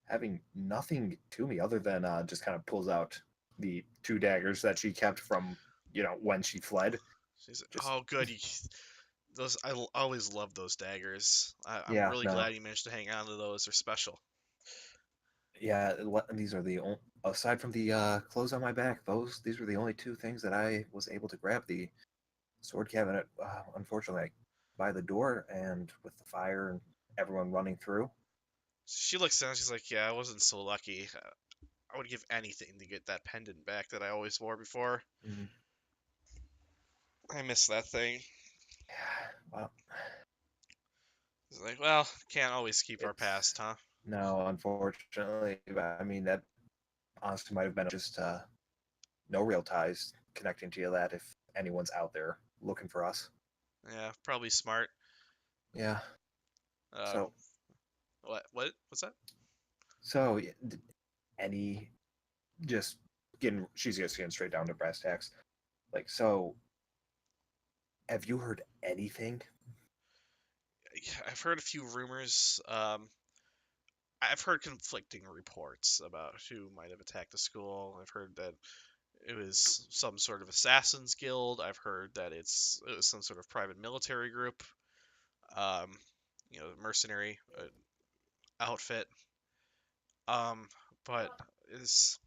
having nothing to me other than just kind of pulls out the two daggers that she kept from, when she fled. She's like, Just "Oh, good. Always love those daggers. I'm yeah, really no, glad you managed to hang on to those. They're special." yeah. These are the only, aside from the clothes on my back, these were the only two things that I was able to grab. The sword cabinet, unfortunately, by the door and with the fire and everyone running through. She looks down. She's like, "Yeah, I wasn't so lucky. I would give anything to get that pendant back that I always wore before. Mm, I miss that thing." well, It's like, well, can't always keep our it's past, huh? no, unfortunately. I mean, that honestly might have been just no real ties connecting to you. That if anyone's out there looking for us, Yeah, probably smart. yeah. Um, So, what's that? yeah, any just she's just getting straight down to brass tacks. Like, so, have you heard anything? I've heard a few rumors. I've heard conflicting reports about who might have attacked the school. I've heard that it was some sort of assassins guild. I've heard that it was some sort of private military group. Um, mercenary outfit. Um, but is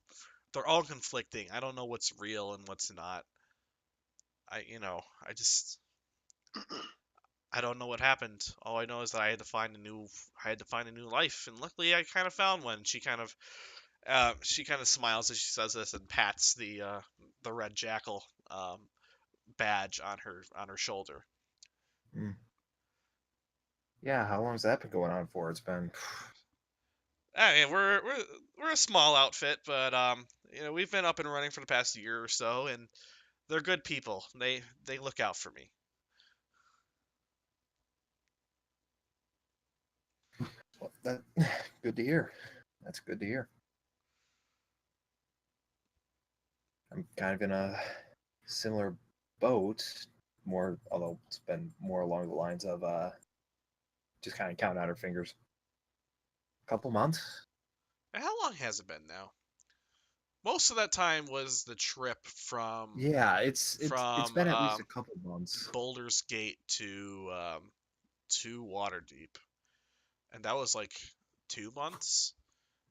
they're all conflicting. I don't know what's real and what's not. I don't know what happened. All I know is that I had to find a new life, and luckily I kind of found one. She kind of smiles as she says this and pats the red jackal badge on her shoulder. Mm. Yeah, how long's that been going on for? It's been. I mean, we're a small outfit, but we've been up and running for the past year or so, and they're good people. They look out for me. Well, that good to hear. That's good to hear. I'm kind of in a similar boat, more although it's been more along the lines of just kind of counting out our fingers. A couple months. How long has it been now? Most of that time was the trip from Yeah, it's from been at least a couple months. Boulder's Gate to Waterdeep, and that was like 2 months.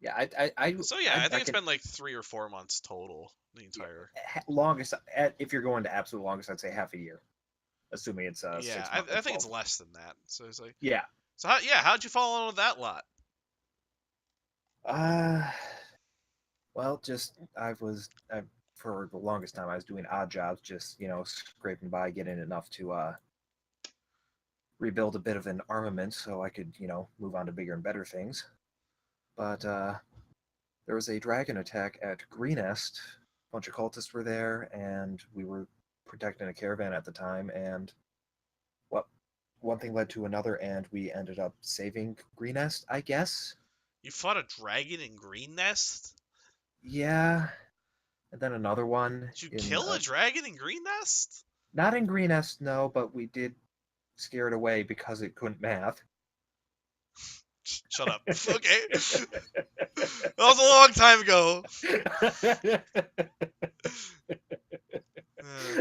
Yeah, I So yeah, I I think it's reckon been like 3 or 4 months total. The yeah, entire. longest if you're going to absolute longest, I'd say half a year, assuming it's Yeah, 6 months, I think it's 12. less than that. So it's like, Yeah. how'd you fall in with that lot? Uh, well, I for the longest time I was doing odd jobs, just scraping by, getting enough to rebuild a bit of an armament so I could move on to bigger and better things. But there was a dragon attack at Greenest. A bunch of cultists were there, and we were protecting a caravan at the time. And one thing led to another, and we ended up saving Greenest, I guess. You fought a dragon in Green Nest? Yeah, and then another one Did you in kill a dragon in Green Nest? not in Greenest, no, but we did scare it away because it couldn't math. Shut up. Okay. That was a long time ago.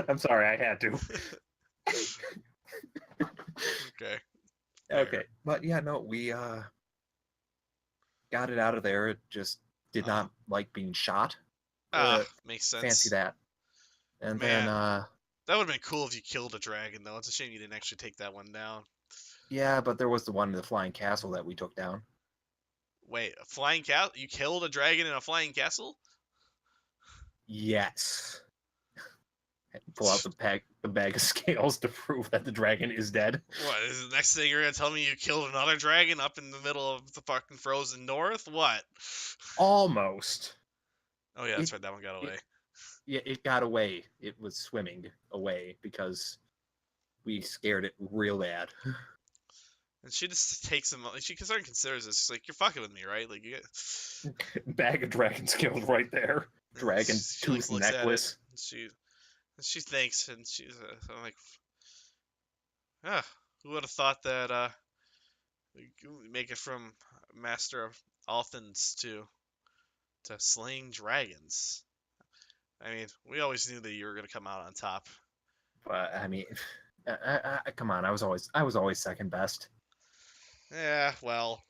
I'm sorry, I had to. Okay. Okay, but yeah, no, we got it out of there. It just did not like being shot. Makes sense. Fancy that. And Man. then That would have been cool if you killed a dragon, though. It's a shame you didn't actually take that one down. yeah, but there was the one in the flying castle that we took down. Wait, a flying castle? You killed a dragon in a flying castle? Yes. Pull out the bag of scales to prove that the dragon is dead. What, is the next thing you're gonna tell me you killed another dragon up in the middle of the fucking frozen north? What? Almost. Oh yeah, that's right, that one got away. It got away. It was swimming away because we scared it real bad. And she just takes him. She sort of considers this. She's like, "You're fucking with me, right?" Like, you get... Bag of dragon scales right there. Dragon she tooth looks necklace. At it, and she thinks, and she's. I'm like, who would have thought that? Make it from master of all things to slaying dragons. I mean, we always knew that you were gonna come out on top. But I mean, come on, I was always second best. Yeah, well,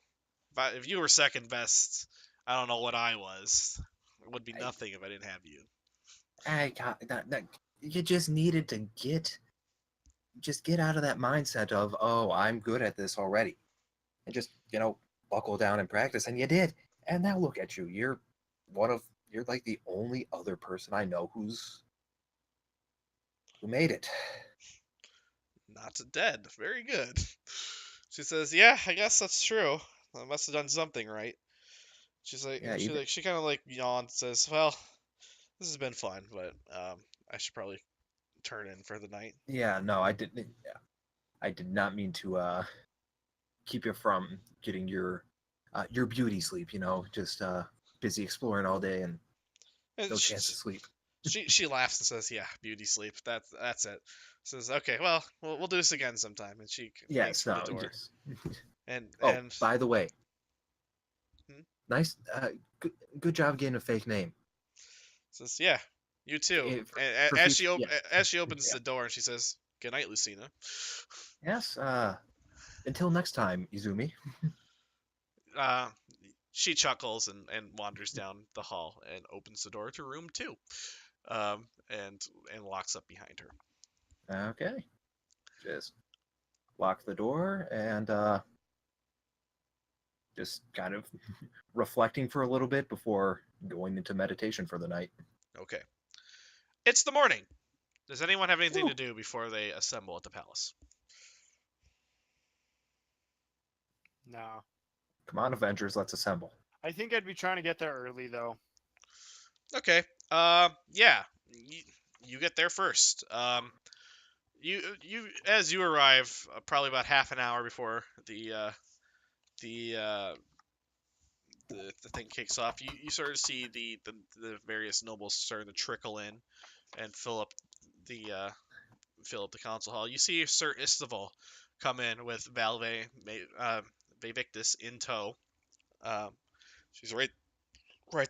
if you were second best, I don't know what I was. It would be nothing if I didn't have you. I got that. You just needed to get out of that mindset of, oh, I'm good at this already, and just buckle down and practice, and you did. And now look at you. You're like the only other person I know who made it. Not dead. Very good. She says, "Yeah, I guess that's true. I must have done something right." She's like, Yeah, she kind of like yawns and says, "Well, this has been fun, but I should probably turn in for the night." Yeah, no, I didn't. I did not mean to keep you from getting your beauty sleep. Just busy exploring all day and no chance to sleep. She laughs and says, "Yeah, beauty sleep. That's it." Says, "Okay, well, we'll do this again sometime." And she makes for the door. Just... And by the way, Hmm? nice, good job getting a fake name. Says, "Yeah, you too." And as she opens the door, and she says, "Good night, Lucina." Yes. Until next time, Izumi. She chuckles and wanders down the hall and opens the door to room 2, and locks up behind her. Okay. Just lock the door and just kind of reflecting for a little bit before going into meditation for the night. Okay. It's the morning. Does anyone have anything to do before they assemble at the palace? No. Come on, Avengers, let's assemble. I think I'd be trying to get there early, though. Okay. Yeah. You get there first. You as you arrive, probably about half an hour before the thing kicks off. You sort of see the various nobles starting to trickle in and fill up the council hall. You see Sir Istival come in with Valve Vivictus in tow. She's right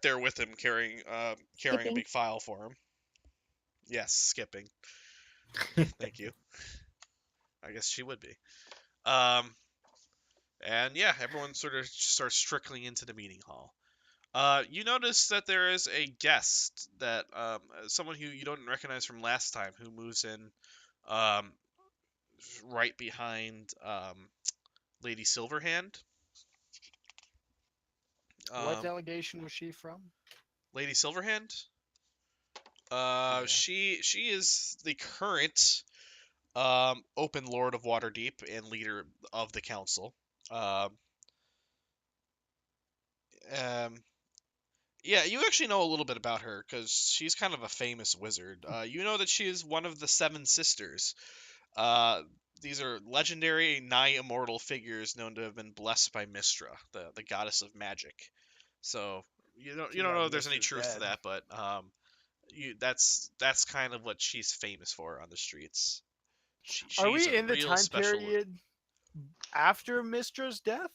there with him, carrying a big file for him. Yes, skipping. Thank you. I guess she would be. And yeah, everyone sort of starts trickling into the meeting hall. You notice that there is a guest that someone who you don't recognize from last time who moves in right behind Lady Silverhand. What delegation was she from? Lady Silverhand? Yeah. She is the current open lord of Waterdeep and leader of the council. Um, um, yeah, you actually know a little bit about her because she's kind of a famous wizard. You know that she is one of the Seven Sisters. Uh, these are legendary, nigh immortal figures known to have been blessed by Mystra, the goddess of magic. So you Too don't bad know if there's any Mister's truth to dead. that, but that's kind of what she's famous for on the streets. Are She's we a in the real time special. period after Mister's death?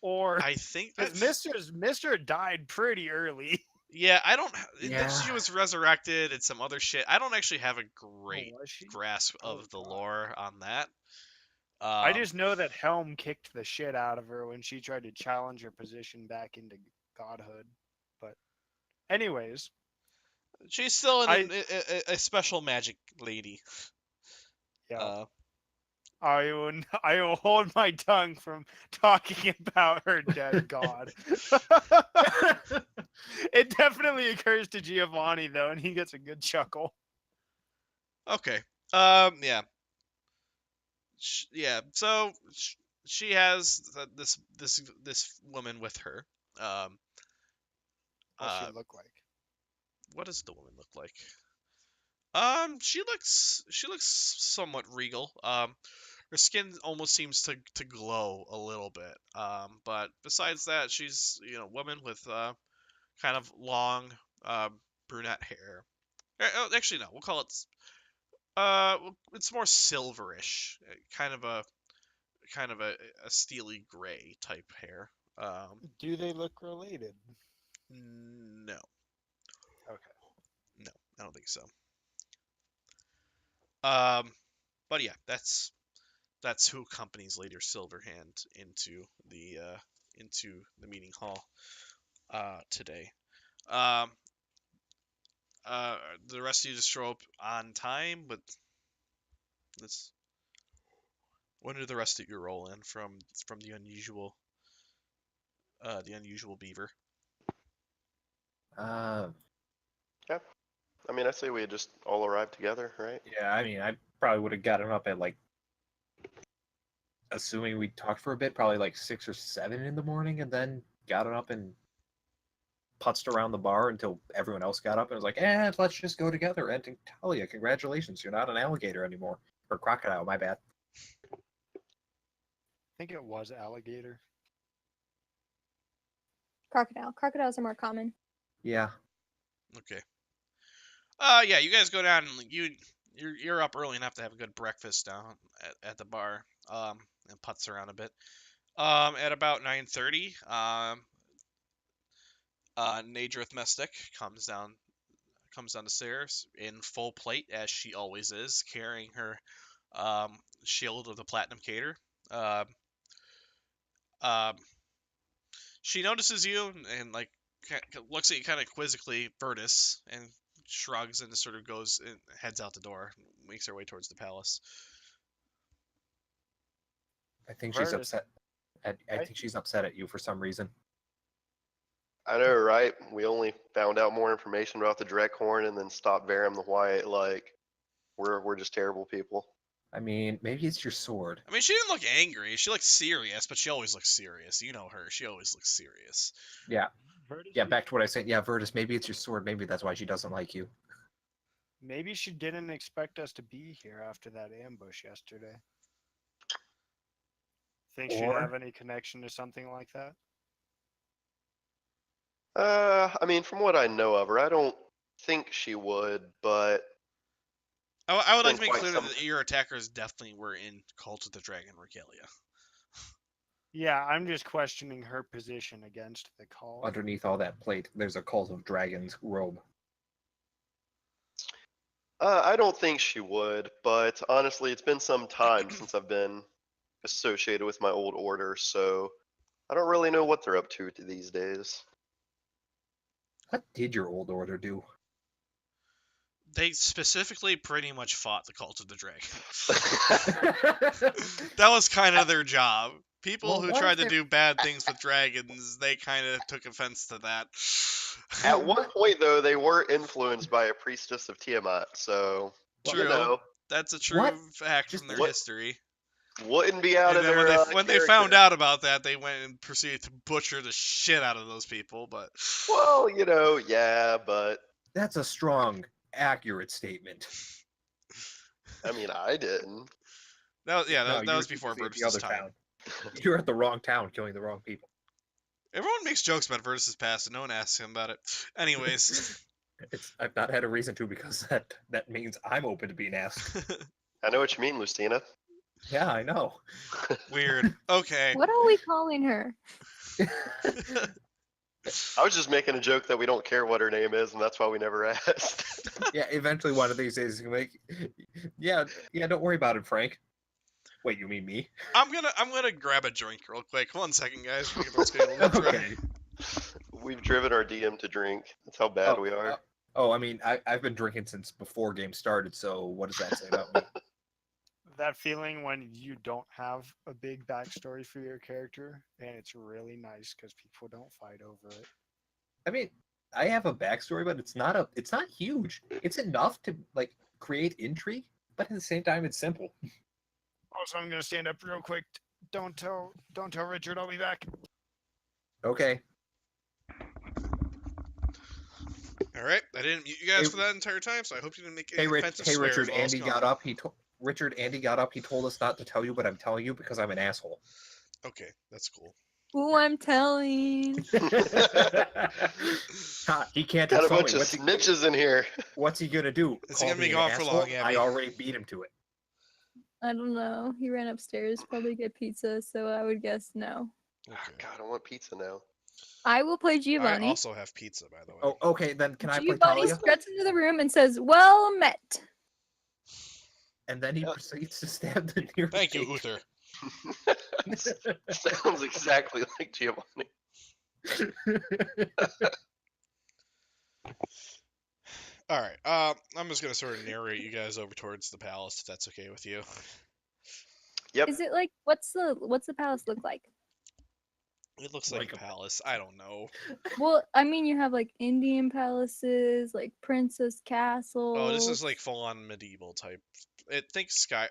Or I think because Mister died pretty early. yeah, I don't. Then Yeah. she was resurrected and some other shit. I don't actually have a Oh, great was she? grasp Oh of the god. lore on that. I just know that Helm kicked the shit out of her when she tried to challenge her position back into godhood. But anyways, She's still I a special magic lady. yeah. Uh, I will hold my tongue from talking about her dead god. It definitely occurs to Giovanni though, and he gets a good chuckle. okay. Yeah. Yeah. So she has this woman with her. Um. What's she Uh. look like? What does the woman look like? She looks somewhat regal. Her skin almost seems to glow a little bit. But besides that, she's woman with kind of long brunette hair. Actually, no, we'll call it it's more silverish, kind of a steely gray type hair. Do they look related? No, Okay. no, I don't think so. Um, but yeah, that's who accompanies Lady Silverhand into the meeting hall today. Um, the rest of you just show up on time, but this. When did the rest of you roll in from the unusual beaver? Uh, Yeah. I mean, I say we just all arrived together, right? yeah, I mean, I probably would have gotten up at like, assuming we talked for a bit, probably like 6 or 7 in the morning, and then got up and putzed around the bar until everyone else got up and was like, let's just go together. And Talia, congratulations, you're not an alligator anymore. Or crocodile, my bad. I think it was alligator. Crocodile. Crocodiles are more common. Yeah. Okay. Yeah, you guys go down and you're up early enough to have a good breakfast down at the bar. And putz around a bit. At about 9:30, Nadrith Mestic comes down the stairs in full plate as she always is, carrying her shield of the Platinum Cater. Um, um, she notices you and like looks at you kind of quizzically, Virtus, and shrugs and just sort of goes and heads out the door, makes her way towards the palace. I think she's Virtus. upset. I think she's upset at you for some reason. I know, right? We only found out more information about the Dreghorn and then stopped Varum the White. Like, we're just terrible people. I mean, maybe it's your sword. I mean, she didn't look angry. She looked serious, but she always looks serious. You know her. She always looks serious. Yeah. Virtus, Yeah, back to what I said. Yeah, Virtus, maybe it's your sword. Maybe that's why she doesn't like you. maybe she didn't expect us to be here after that ambush yesterday. Think she'd Or- have any connection to something like that? I mean, from what I know of her, I don't think she would, but I would like to been make quite clear some- that your attackers definitely were in Cult of the Dragon Regalia. Yeah, I'm just questioning her position against the call. Underneath all that plate, there's a Cult of Dragons robe. I don't think she would. But honestly, it's been some time since I've been associated with my old order, so I don't really know what they're up to these days. What did your old order do? They specifically pretty much fought the Cult of the Dragon. That That was kind of their job. People Well, who what tried if to they- do bad things with dragons, they kind of took offense to that. At one point, though, they were influenced by a priestess of Tiamat, so True. you know, That's a true What? fact Just from their what- history. wouldn't be out And of then their when they found character. out about that, they went and proceeded to butcher the shit out of those people. But Well, you know, yeah, but That's a strong, accurate statement. I mean, I didn't. that was, yeah, No, that you were was too before busy at the Vertus's other time. town. You're at the wrong town, killing the wrong people. Everyone makes jokes about Vertus's past, and no one asks him about it. Anyways, I've not had a reason to because that means I'm open to being asked. I know what you mean, Lucina. Yeah, I know. weird. Okay. What are we calling her? I was just making a joke that we don't care what her name is, and that's why we never asked. Yeah, eventually one of these days you can make. Yeah, don't worry about it, Frank. Wait, you mean me? I'm gonna grab a drink real quick. 1 second, guys. Let's get a little drunk. Okay. We've driven our DM to drink. That's how bad we are. I mean, I've been drinking since before game started. So what does that say about me? That feeling when you don't have a big backstory for your character, and it's really nice because people don't fight over it. I mean, I have a backstory, but it's not huge. It's enough to like create intrigue, but at the same time, it's simple. Also, I'm gonna stand up real quick. Don't tell Richard. I'll be back. Okay. All right. I didn't mute you guys Hey- for that entire time, so I hope you didn't make any Hey, offensive hey, swears Richard. while I was Andy gone. got up. Andy got up. He told us not to tell you, but I'm telling you because I'm an asshole. Okay, that's cool. Who I'm telling. Ha, he can't Got a insult bunch me. of snitches in here. What's he gonna do? Is he Call gonna me be an gone for asshole? long, I Abby? already beat him to it. I don't know. He ran upstairs, probably get pizza, so I would guess no. Oh, Okay. God, I want pizza now. I will play I Giovanni. also have pizza, by the way. Oh, okay. Then can I play Giovanni Talia? struts into the room and says, "Well met." And then he Yeah. proceeds to stab the nearest. Thank you, patient. Uther. Sounds exactly like Giovanni. All right. I'm just gonna sort of narrate you guys over towards the palace, if that's okay with you. Yep. Is it like what's the palace look like? It looks like Like a a- palace. I don't know. Well, I mean, you have like Indian palaces, like princess castles. Oh, this is like full on medieval type. It thinks sky.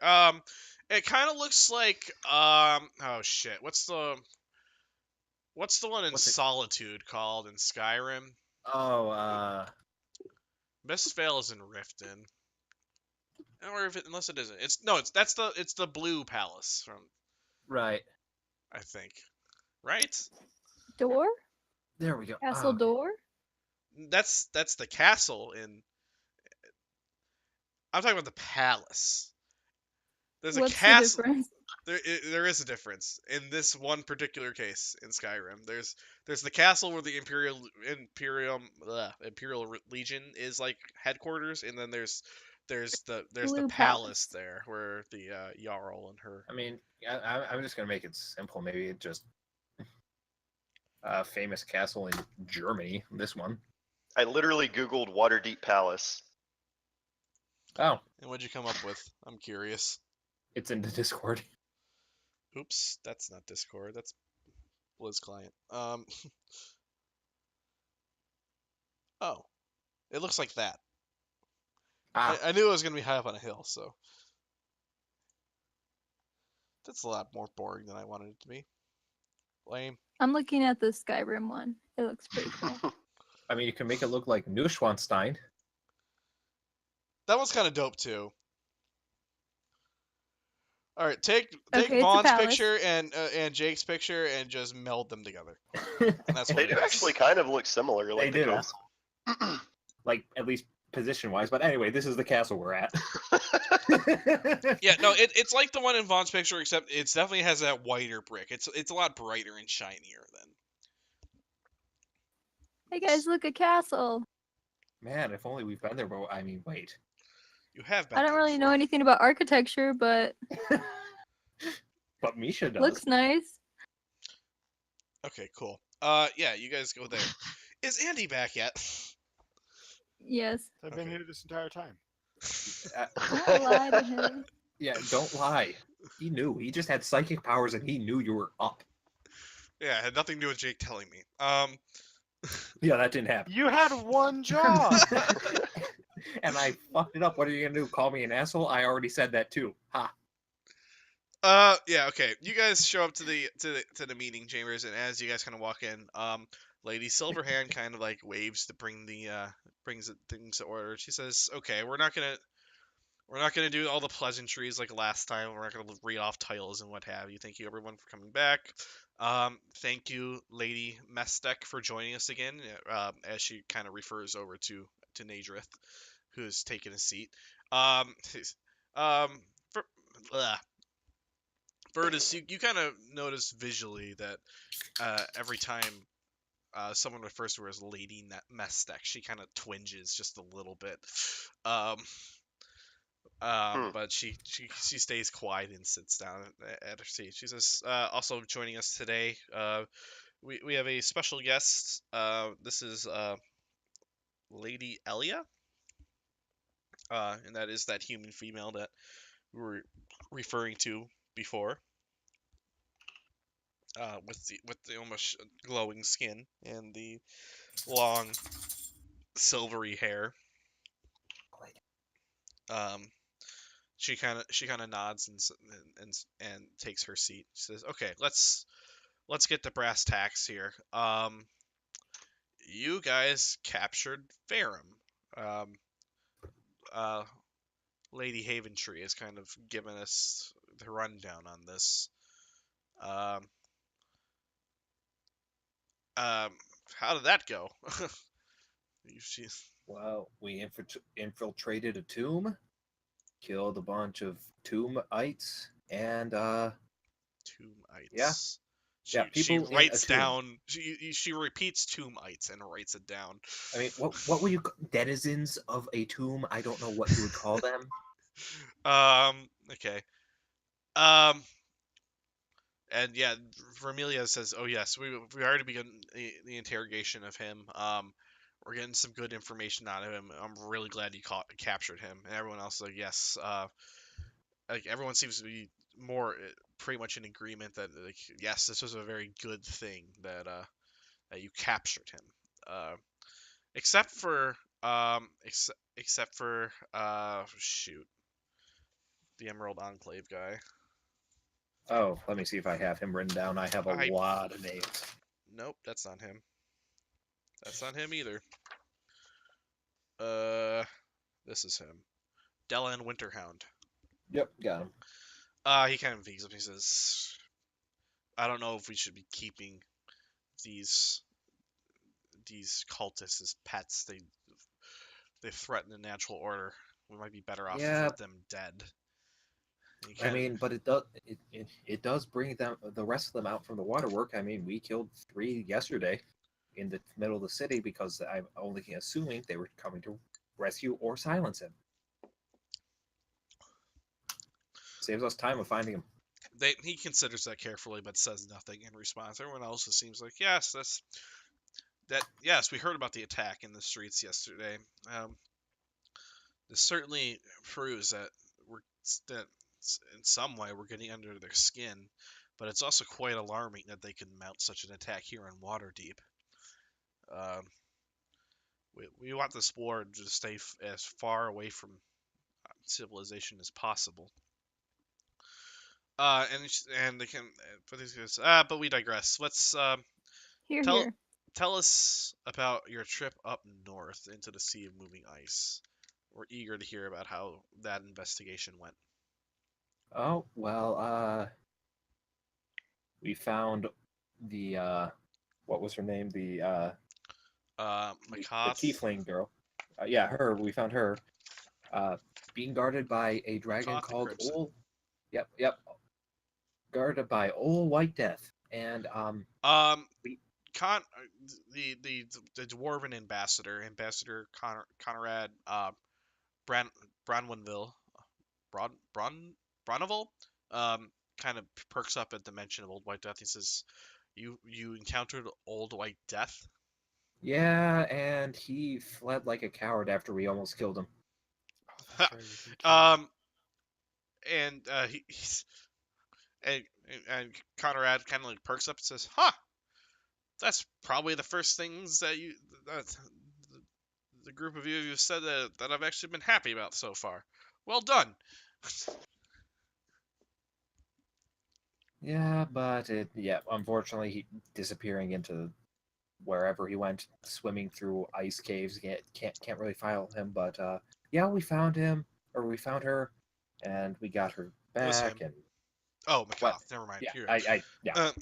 It kind of looks like Oh shit. What's the one in What's it- Solitude called in Skyrim? Oh, Mistveil is in Riften. Or if it, unless it isn't. It's the blue palace from, right. I think. Right? door, There we go. castle Okay. door. That's the castle in. I'm talking about the palace. There's What's a castle. the difference? There is a difference in this one particular case in Skyrim. There's the castle where the Imperial Legion is like headquarters, and then there's the Blue palace Palace. there where the Jarl and her. I mean, I'm just gonna make it simple. Maybe it just famous castle in Germany. This one. I literally Googled Waterdeep Palace. Oh, And what'd you come up with? I'm curious. it's in the Discord. Oops, that's not Discord. That's Blizz client. Oh, it looks like that. Ah, I knew it was gonna be high up on a hill, so that's a lot more boring than I wanted it to be. Lame. I'm looking at the Skyrim one. It looks pretty cool. I mean, you can make it look like Neuschwanstein. That one's kind of dope too. All right, take Okay, it's a Vaughn's palace. picture and Jake's picture and just meld them together. And that's what They it do is. actually kind of look similar. Like They the do. castle. Like at least position-wise. But anyway, this is the castle we're at. Yeah, no, it's like the one in Vaughn's picture, except it definitely has that whiter brick. It's a lot brighter and shinier than. Hey guys, look, a castle. Man, if only we've been there. But I mean, wait. You have been I don't there really know before. anything about architecture, but But Misha does. looks nice. Okay, cool. Yeah, you guys go there. Is Andy back yet? Yes. I've been Okay. here this entire time. Don't lie to him. Yeah, don't lie. He knew. He just had psychic powers, and he knew you were up. Yeah, it had nothing to do with Jake telling me. Yeah, that didn't happen. You had one job. And I fucked it up. What are you gonna do? Call me an asshole? I already said that too. Ha. Yeah, okay. You guys show up to the meeting chambers, and as you guys kind of walk in, Lady Silverhand kind of like waves to bring the brings the things to order. She says, "Okay, we're not gonna do all the pleasantries like last time. We're not gonna read off titles and what have you. Thank you everyone for coming back. Thank you, Lady Mestek, for joining us again." As she kind of refers over to Nadrith, who's taking a seat. Um, for, Burtis, you kind of notice visually that every time someone refers to her as Lady Mestek, she kind of twinges just a little bit. Um, but she stays quiet and sits down at her seat. She says, also joining us today, we have a special guest. This is Lady Elia, and that is that human female that we were referring to before. With the almost glowing skin and the long silvery hair. Um, she kind of nods and takes her seat. She says, "Okay, let's get the brass tacks here. You guys captured Farum. Um, uh, Lady Haventree has kind of given us the rundown on this. Um, um, how did that go?" She, Well, we infiltrated a tomb, killed a bunch of tombites, and yeah, Tombeites. yeah, She people in a writes tomb. down. She repeats Tombeites and writes it down. I mean, what would you denizens of a tomb? I don't know what you would call them. Okay. Um. And yeah, Vermilia says, "Oh yes, we already begun the interrogation of him. We're getting some good information out of him. I'm really glad you captured him." And everyone else is like, "Yes." Like everyone seems to be more pretty much in agreement that like yes, this was a very good thing that you captured him. Except for except for shoot, the Emerald Enclave guy. Oh, let me see if I have him written down. I have a I lot of names. Nope, that's not him. That's not him either. Uh, this is him. Delan Winterhound. Yep, got him. He kind of thinks up. He says, "I don't know if we should be keeping these cultists as pets. They threaten the natural order. We might be better off Yeah, with them dead." He I kind of, mean, but it does bring them the rest of them out from the waterwork. I mean, we killed 3 yesterday in the middle of the city because I'm only assuming they were coming to rescue or silence him. Saves us time of finding him. he considers that carefully, but says nothing in response. Everyone else just seems like, yes, yes, we heard about the attack in the streets yesterday. This certainly proves that we're that in some way we're getting under their skin, but it's also quite alarming that they can mount such an attack here in Waterdeep. Um, we want this war to stay as far away from civilization as possible. And they can, but these guys, but we digress. Let's Here, tell here. tell us about your trip up north into the Sea of Moving Ice. We're eager to hear about how that investigation went. Oh, well, we found the what was her name? The Makath, tiefling girl. Yeah, her. We found her uh, being guarded by a dragon Makath the called Crimson. Old. Yep. Guarded by Old White Death, and Um, we Con the dwarven ambassador Conrad Bran Branwenville Broneville kind of perks up at the mention of Old White Death. He says, "You encountered Old White Death." yeah, and he fled like a coward after we almost killed him. Oh, that's right. We did kill him. um, and he's and Conrad kind of like perks up and says, "Huh, That's probably the first things that the group of you have said that I've actually been happy about so far. Well done. Yeah, but unfortunately, he disappearing into wherever he went, swimming through ice caves. Can't really file him, but yeah, we found him, or we found her, and we got her It was him. back. And Oh, what? McCall. Never mind. Yeah, You're yeah, uh,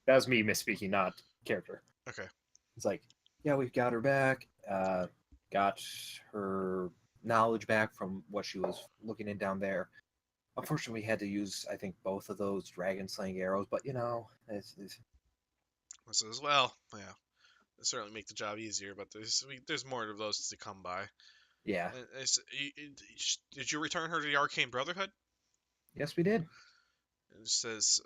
that was me misspeaking, not character. okay. It's like, yeah, we got her back. Got her knowledge back from what she was looking in down there. Unfortunately, we had to use, I think, both of those dragon slaying arrows, but This as well. Yeah, it'll certainly make the job easier, but there's more of those to come by. yeah. Did you return her to the Arcane Brotherhood? Yes, we did. It says,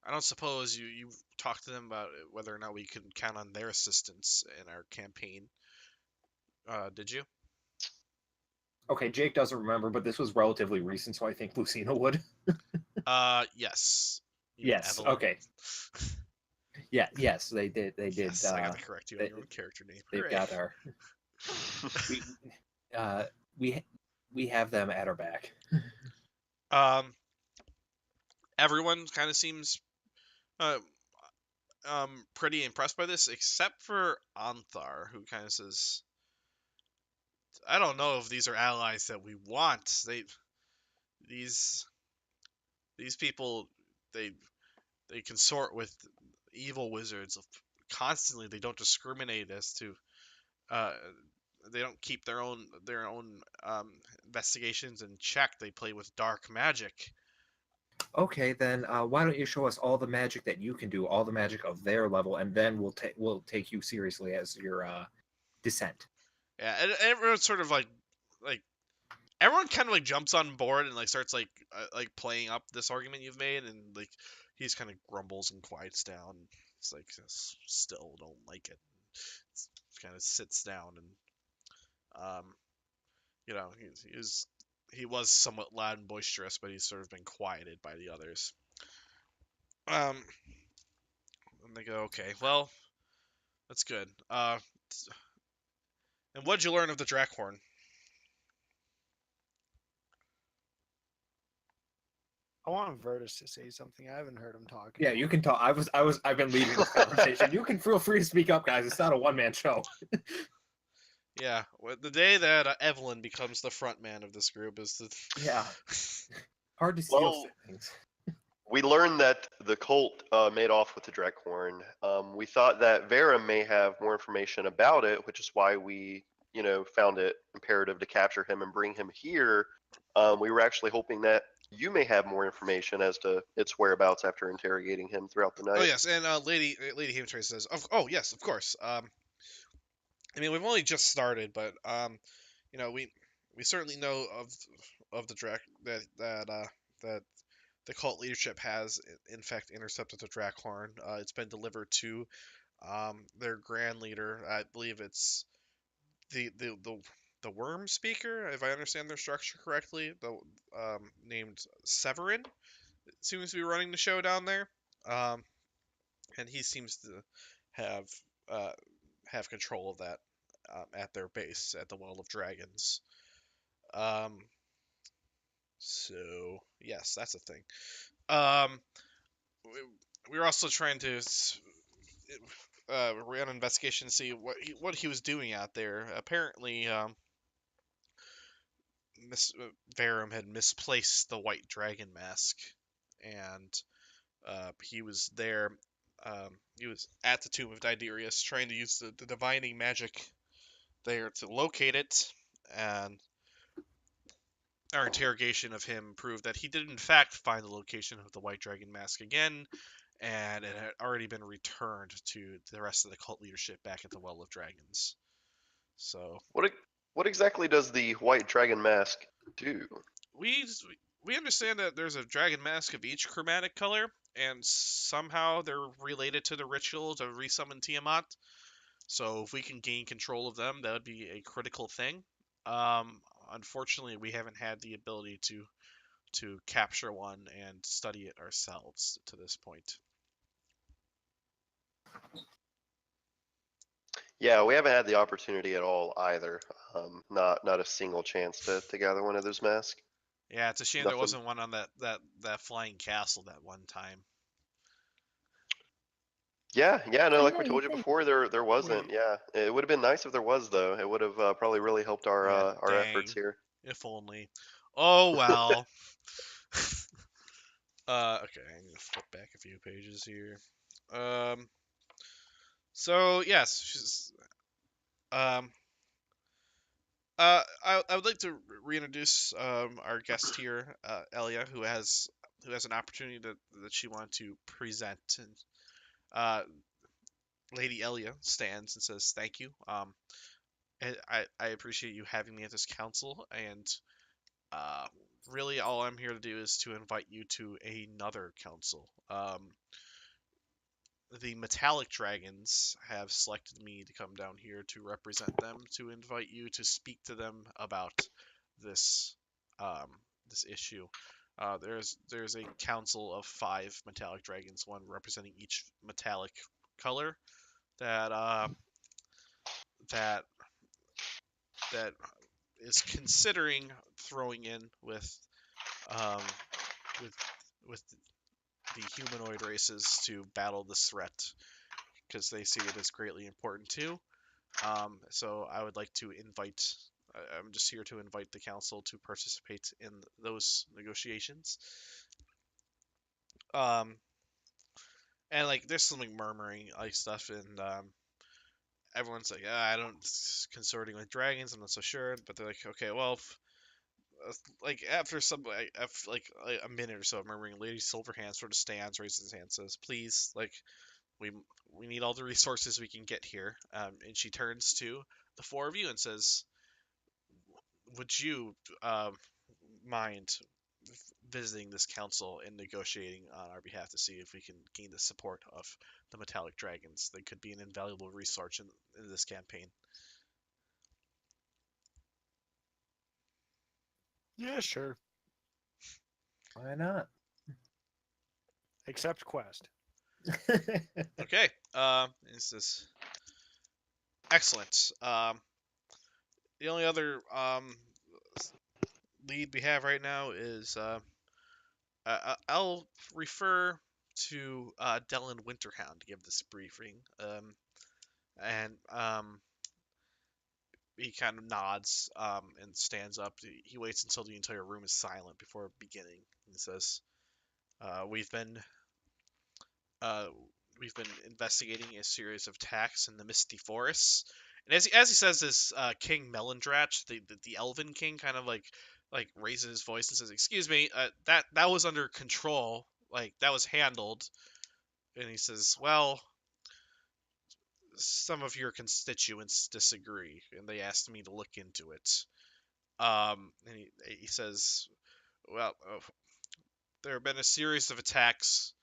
I don't suppose you talked to them about whether or not we can count on their assistance in our campaign. Did you? Okay, Jake doesn't remember, but this was relatively recent, so I think Lucina would. Yes. You mean Yes. Evelyn? Okay. Yeah. Yes, they did. They did. Yes, I gotta correct you on They, your own character name. they've Hooray. got our. We, uh, we we have them at our back. Um, everyone kind of seems uh, pretty impressed by this, except for Anthar, who kind of says, "I don't know if these are allies that we want. These these people, they they consort with evil wizards constantly. They don't discriminate as to uh, they don't keep their own investigations in check. They play with dark magic." Okay, then why don't you show us all the magic that you can do, all the magic of their level, and then we'll take you seriously as your descent. Yeah, and everyone's sort of like everyone kind of like jumps on board and like starts like playing up this argument you've made, and like he's kind of grumbles and quiets down. It's like still don't like it. Kind of sits down and you know he was somewhat loud and boisterous, but he's sort of been quieted by the others. Um, and they go, okay, well, that's good. And what'd you learn of the Drakhorn? I want Vertus to say something. I haven't heard him talk. Yeah, you can talk. I've been leading this conversation. You can feel free to speak up, guys. It's not a one-man show. Yeah, the day that Evelyn becomes the front man of this group is the Yeah. Hard to steal Well, things. We learned that the cult made off with the Drekhorn. We thought that Vera may have more information about it, which is why we, found it imperative to capture him and bring him here. We were actually hoping that you may have more information as to its whereabouts after interrogating him throughout the night. Oh yes, and Lady Haventrace says, "Oh yes, of course. I mean, we've only just started, but we certainly know of the Drak that the cult leadership has in fact intercepted the Drakhorn. It's been delivered to their grand leader. I believe it's the Worm Speaker, if I understand their structure correctly. Named Severin seems to be running the show down there, and he seems to have uh, have control of that at their base at the Well of Dragons. Um, so yes, that's a thing. Um, we were also trying to ran an investigation to see what he was doing out there. Apparently, Miss Verum had misplaced the white dragon mask, and he was there. He was at the tomb of Diderius, trying to use the divining magic there to locate it, and our interrogation of him proved that he did in fact find the location of the white dragon mask again, and it had already been returned to the rest of the cult leadership back at the Well of Dragons. So What exactly does the white dragon mask do? we we understand that there's a dragon mask of each chromatic color, and somehow they're related to the ritual to resummon Tiamat. So if we can gain control of them, that would be a critical thing. Um, Unfortunately, we haven't had the ability to capture one and study it ourselves to this point. Yeah, we haven't had the opportunity at all either. Not a single chance to gather one of those masks. Yeah, it's a shame there Nothing. wasn't one on that flying castle that one time. Yeah, no, Oh, like yeah, we you told you think. before, there wasn't. Yeah, it would have been nice if there was though. It would have probably really helped Yeah, our efforts dang. here. If only. Oh well. Okay, I'm gonna flip back a few pages here. Um, so yes, she's I would like to reintroduce our guest here, Elia, who has an opportunity that she wanted to present. And uh, Lady Elia stands and says, "Thank you. And I appreciate you having me at this council, and uh, really all I'm here to do is to invite you to another council. The Metallic Dragons have selected me to come down here to represent them, to invite you to speak to them about this um, this issue. There's a council of 5 Metallic Dragons, one representing each metallic color that that that is considering throwing in um, with with the humanoid races to battle this threat because they see it as greatly important too. So I would like to invite. I'm just here to invite the council to participate in those negotiations. Um, and like there's some like murmuring like stuff, and everyone's like, I don't consorting with dragons. I'm not so sure, but they're like, okay, well, like after some after like a minute or so of murmuring, Lady Silverhand sort of stands, raises his hand, says, "Please, like we we need all the resources we can get here." And she turns to the 4 of you and says, "Would you mind visiting this council and negotiating on our behalf to see if we can gain the support of the Metallic Dragons? They could be an invaluable resource in this campaign." Yeah, sure. Why not? Accept quest. Okay. This is excellent. The only other lead we have right now is I'll refer to Dylan Winterhound to give this briefing. And he kind of nods and stands up. He waits until the entire room is silent before beginning. He says, "We've been uh, we've been investigating a series of attacks in the Misty Forests." And as he says this, King Melandrach, the Elven King, kind of like raises his voice and says, "Excuse me, that was under control. Like that was handled." And he says, "Well, some of your constituents disagree, and they asked me to look into it." And he says, "Well, there have been a series of attacks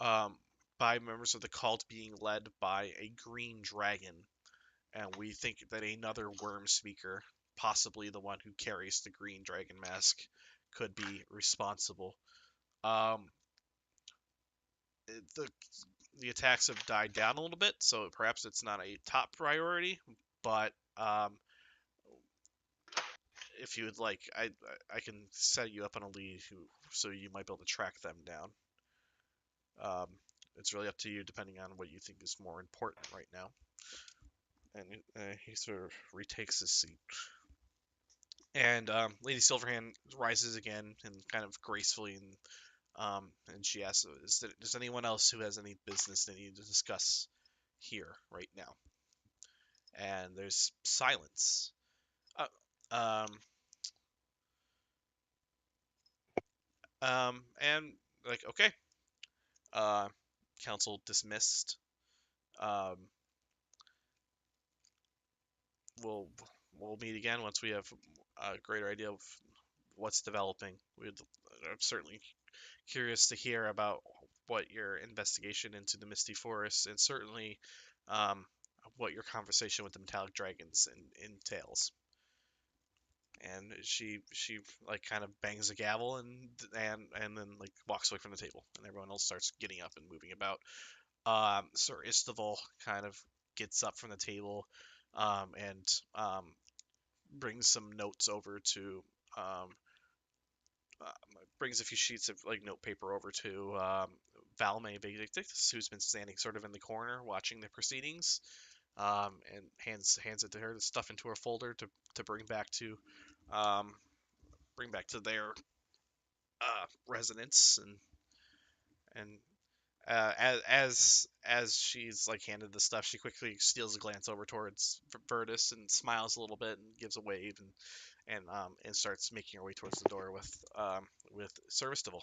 um, by members of the cult being led by a green dragon, and we think that another worm speaker, possibly the one who carries the green dragon mask, could be responsible." Um, the the attacks have died down a little bit, so perhaps it's not a top priority. But if you would like, I can set you up on a lead so you might be able to track them down. Um, it's really up to you, depending on what you think is more important right now. And he sort of retakes his seat. And Lady Silverhand rises again and kind of gracefully, and she asks, "Is anyone else who has any business they need to discuss here right now?" And there's silence. Uh, um, and like, okay, uh, council dismissed. Um, we'll we'll meet again once we have a greater idea of what's developing. I'm certainly curious to hear about what your investigation into the Misty Forest and certainly um, what your conversation with the Metallic Dragons entails. And she like kind of bangs a gavel and then like walks away from the table, and everyone else starts getting up and moving about. Sir Istival kind of gets up from the table, and brings some notes over to uh, brings a few sheets of like note paper over to Valme Benedictus, who's been standing sort of in the corner watching the proceedings, and hands it to her to stuff into her folder to um, bring back to their residence. And as she's like handed the stuff, she quickly steals a glance over towards Verdus and smiles a little bit and gives a wave and starts making her way towards the door with Servistival.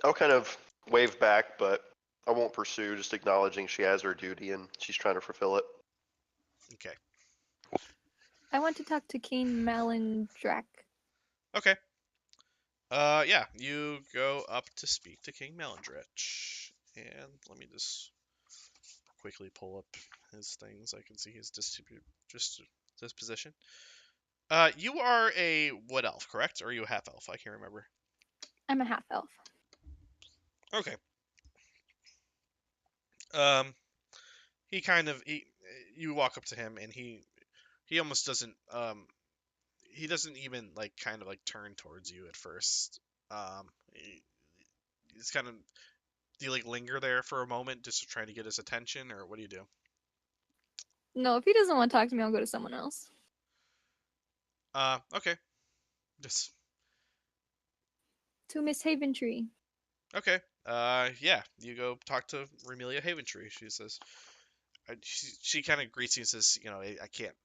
I'll kind of wave back, but I won't pursue, just acknowledging she has her duty and she's trying to fulfill it. Okay. I want to talk to King Malandrak. Okay. Yeah, you go up to speak to King Melandrich, and let me just quickly pull up his things. I can see his disposition. You are a wood elf, correct? Or are you a half elf? I can't remember. I'm a half elf. Okay. Um, you walk up to him, and he almost doesn't he doesn't even like kind of like turn towards you at first. He's kind of do you like linger there for a moment just to try to get his attention, or what do you do? No, if he doesn't want to talk to me, I'll go to someone else. Okay. Just To Miss Haventree. okay. Yeah, you go talk to Remelia Haventree. She says, she kind of greets you and says, I can't.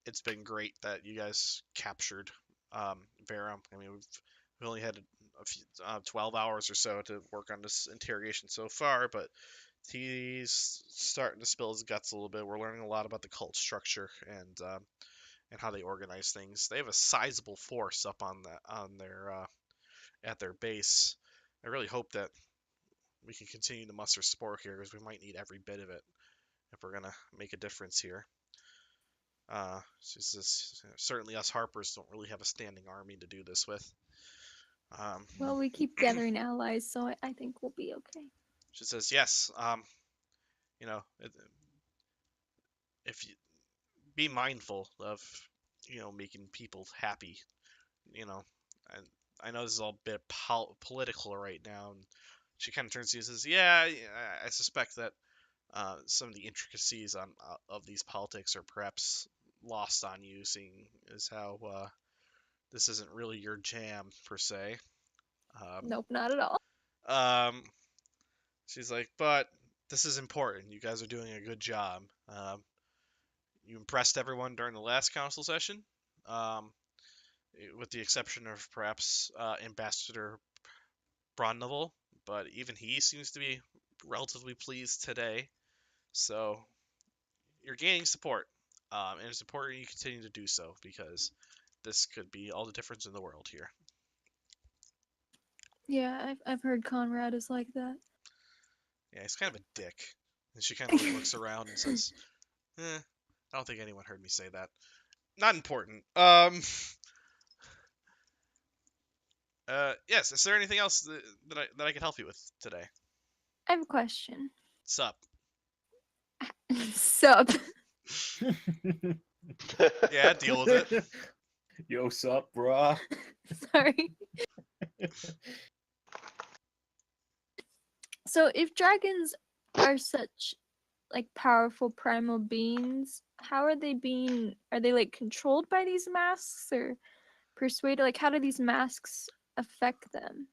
It's been great that you guys captured Verum. I mean, we've only had a few, 12 hours or so to work on this interrogation so far, but he's starting to spill his guts a little bit. We're learning a lot about the cult structure and how they organize things. They have a sizable force up on their at their base. I really hope that we can continue to muster support here because we might need every bit of it if we're gonna make a difference here. She says, certainly us Harpers don't really have a standing army to do this with. Well, we keep gathering allies, so I think we'll be okay. She says, yes. You know, if you be mindful of, making people happy. You know, and I know this is all a bit political right now. And she kind of turns to you and says, yeah, I suspect that some of the intricacies of these politics are perhaps lost on you, seeing as how this isn't really your jam per se. Nope, not at all. Um, she's like, but this is important. You guys are doing a good job. You impressed everyone during the last council session, um, with the exception of perhaps Ambassador Bronneval, but even he seems to be relatively pleased today. So you're gaining support, and it's important you continue to do so because this could be all the difference in the world here. Yeah, I've heard Conrad is like that. Yeah, he's kind of a dick. And she kind of like looks around and says, I don't think anyone heard me say that. Not important. Yes, is there anything else that I could help you with today? I have a question. Sup? Sup? Yeah, deal with it. Yo, sup, brah? Sorry. So if dragons are such like powerful primal beings, how are they like controlled by these masks or persuaded? Like how do these masks affect them?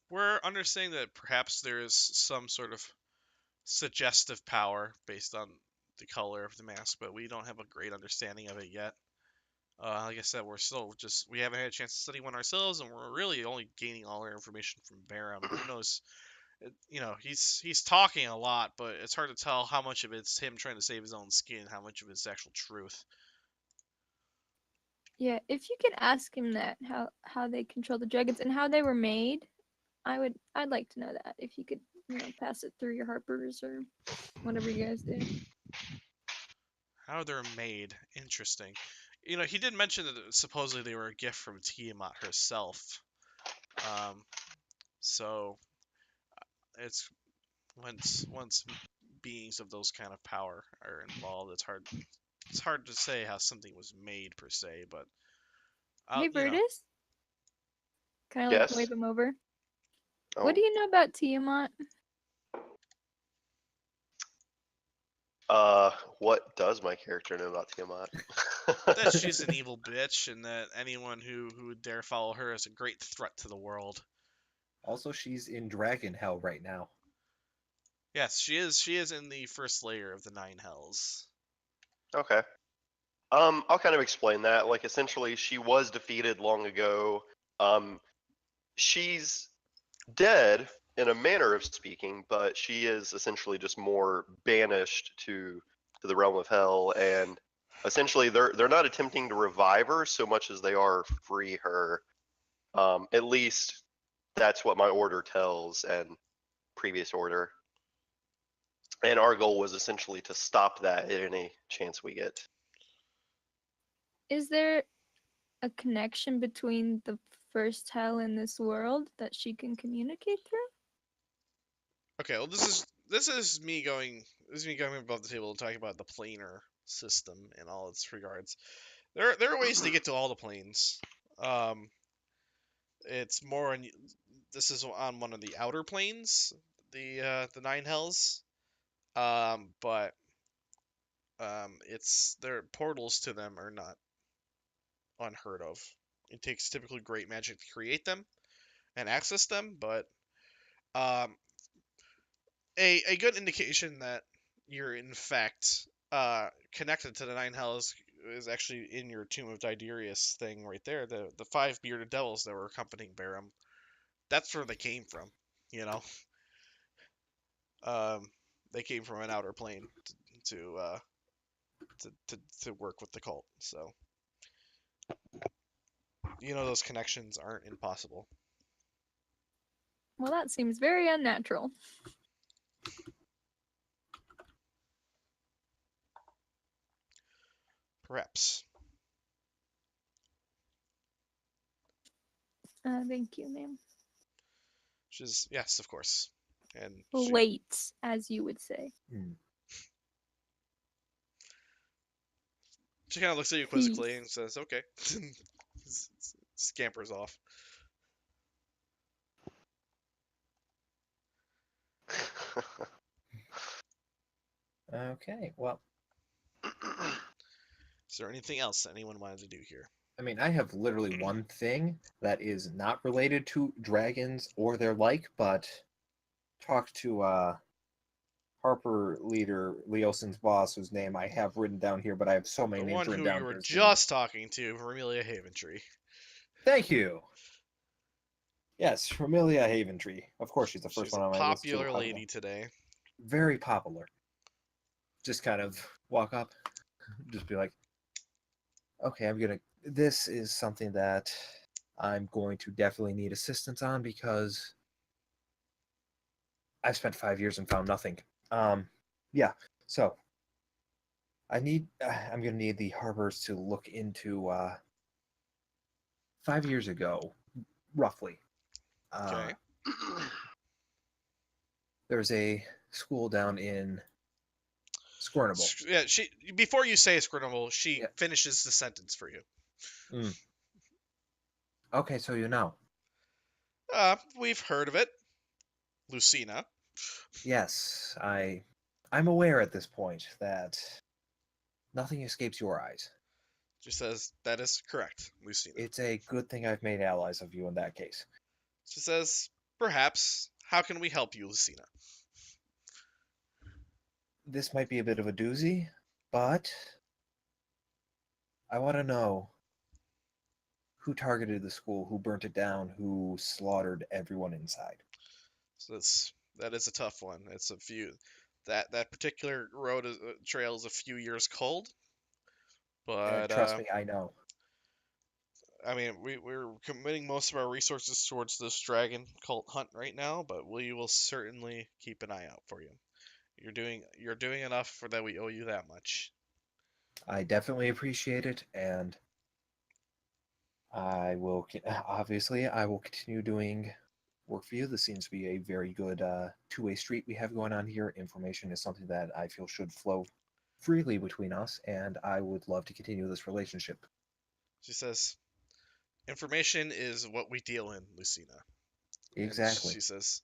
We're understanding that perhaps there is some sort of suggestive power based on the color of the mask, but we don't have a great understanding of it yet. Like I said, we haven't had a chance to study one ourselves, and we're really only gaining all our information from Barum. Who knows? He's talking a lot, but it's hard to tell how much of it's him trying to save his own skin, how much of it's actual truth. Yeah, if you could ask him that, how they control the dragons and how they were made, I'd like to know that. If you could, pass it through your harpers or whatever you guys do. How they're made, interesting. He did mention that supposedly they were a gift from Tiamat herself. So it's once beings of those kind of power are involved, it's hard to say how something was made per se, but Hey, you know, Vertus. Can I like Yes. wave him over? Oh, What do you know about Tiamat? what does my character know about Tiamat? that she's an evil bitch, and that anyone who would dare follow her is a great threat to the world. Also, she's in Dragon Hell right now. Yes, she is. She is in the first layer of the Nine Hells. Okay. I'll kind of explain that. Like, essentially, she was defeated long ago. She's dead in a manner of speaking, but she is essentially just more banished to the realm of hell, and essentially they're not attempting to revive her so much as they are free her. At least that's what my order tells, and previous order. And our goal was essentially to stop that at any chance we get. Is there a connection between the first hell and this world that she can communicate through? Okay, well this is me going above the table and talking about the planar system in all its regards. There are ways to get to all the planes. It's more on this is on one of the outer planes, the Nine Hells. But it's their portals to them are not unheard of. It takes typically great magic to create them and access them, but um, a good indication that you're in fact connected to the Nine Hells is actually in your Tomb of Diderius thing right there. The five bearded devils that were accompanying Barum. That's where they came from. You know, um, they came from an outer plane to uh, to work with the cult. So those connections aren't impossible. Well, that seems very unnatural. Perhaps. Thank you, ma'am. Which is yes, of course. And Late, as you would say. she kind of looks at you quizzically and says, "Okay." Scampers off. Okay, well, Is there anything else anyone wanted to do here? I mean, I have literally one thing that is not related to dragons or their like, but talk to Harper leader Leosin's boss, whose name I have written down here, but I have so many The names one written who down you were here. just talking to, Vermilia Haventree. Thank you. Yes, Romelia Haventree. Of course, she's the first She's one a on my list too. popular lady today. Very popular. Just kind of walk up, just be like, okay, this is something that I'm going to definitely need assistance on because I've spent 5 years and found nothing. Yeah, so I'm gonna need the harbors to look into 5 years ago, roughly. Okay. There's a school down in Squirnable. Yeah, before you say Squirnable, she Yeah. finishes the sentence for you. Okay, so you know. We've heard of it. Lucina. Yes, I'm aware at this point that nothing escapes your eyes. She says, that is correct, Lucina. It's a good thing I've made allies of you in that case. She says, perhaps, how can we help you, Lucina? This might be a bit of a doozy, but I want to know who targeted the school, who burnt it down, who slaughtered everyone inside. So that is a tough one. It's a few that particular trail is a few years cold, but Trust me, I know. I mean, we're committing most of our resources towards this dragon cult hunt right now, but we will certainly keep an eye out for you. You're doing enough for that we owe you that much. I definitely appreciate it, and I will continue doing work for you. This seems to be a very good two-way street we have going on here. Information is something that I feel should flow freely between us, and I would love to continue this relationship. She says, "Information is what we deal in, Lucina." And Exactly. she says,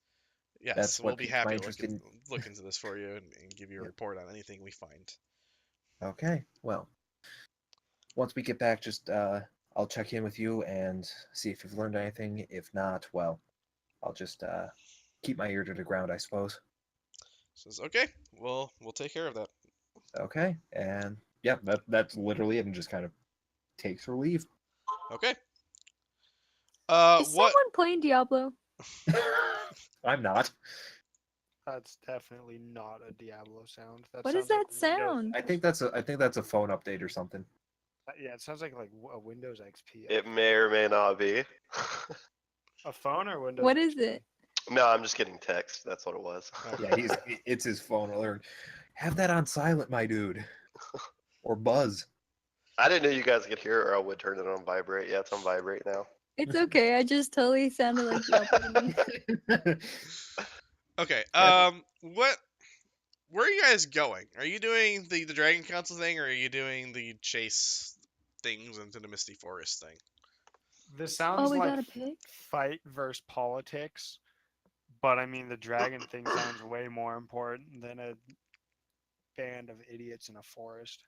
"Yes, That's we'll what be piques my happy to interest in. look into this for you and give you a Yep. report on anything we find." Okay. Well, once we get back, just I'll check in with you and see if you've learned anything. If not, well, I'll just keep my ear to the ground, I suppose. Says, "Okay, well, we'll take care of that." Okay. And yeah, that's literally it, and just kind of takes her leave. Okay. Is What? someone playing Diablo? I'm not. That's definitely not a Diablo sound. That What is sounds like that sound? I think that's a phone update or something. Yeah, it sounds like a Windows XP. It may or may not be. A phone or Windows. What is XP? it? No, I'm just getting text. That's what it was. Yeah, it's his phone alert. Have that on silent, my dude. Or buzz. I didn't know you guys could hear it, or I would turn it on vibrate. Yeah, it's on vibrate now. It's okay. I just totally sounded like Diablo to me. Okay. Yeah. What? Where are you guys going? Are you doing the Dragon Council thing, or are you doing the chase things into the Misty Forest thing? This Oh, sounds we like got a pig? fight versus politics, but I mean the dragon thing sounds way more important than a band of idiots in a forest.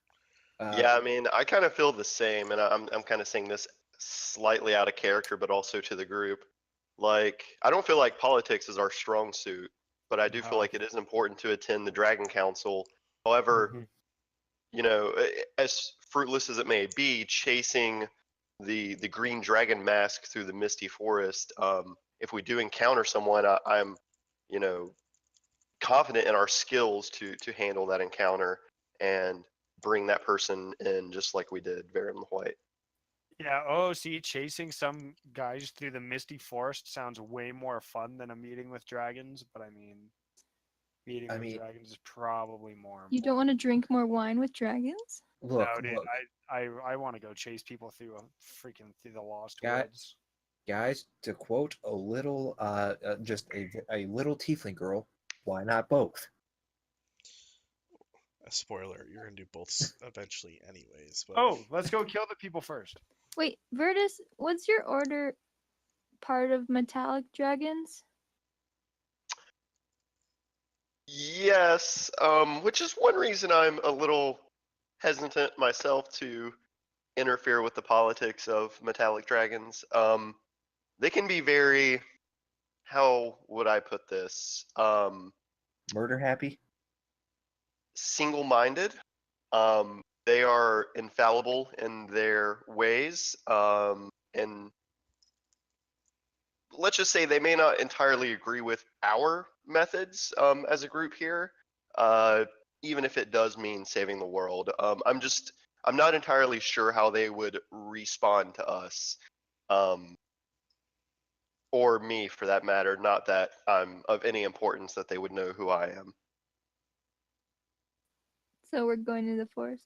Yeah, I mean, I kind of feel the same, and I'm kind of saying this slightly out of character, but also to the group. Like, I don't feel like politics is our strong suit, but I do feel No. like it is important to attend the Dragon Council. However, Mhm. you know, as fruitless as it may be, chasing the green dragon mask through the misty forest. If we do encounter someone, I'm, you know, confident in our skills to handle that encounter and bring that person in just like we did Verum the White. Yeah, oh, see, chasing some guys through the misty forest sounds way more fun than a meeting with dragons, but I mean, meeting I with mean, dragons is probably more You important. don't want to drink more wine with dragons? look, No, dude, look, I want to go chase people through through the lost Guy- woods. guys. To quote a little, just a little tiefling girl. Why not both? A spoiler: you're gonna do both eventually, anyways. But Oh, let's go kill the people first. Wait, Virtus, was your order part of metallic dragons? Yes, which is one reason I'm a little hesitant myself to interfere with the politics of metallic dragons. They can be very, how would I put this? Murder happy. Single-minded. They are infallible in their ways, and let's just say they may not entirely agree with our methods as a group here, even if it does mean saving the world. I'm not entirely sure how they would respond to us, or me for that matter. Not that I'm of any importance that they would know who I am. So we're going to the forest.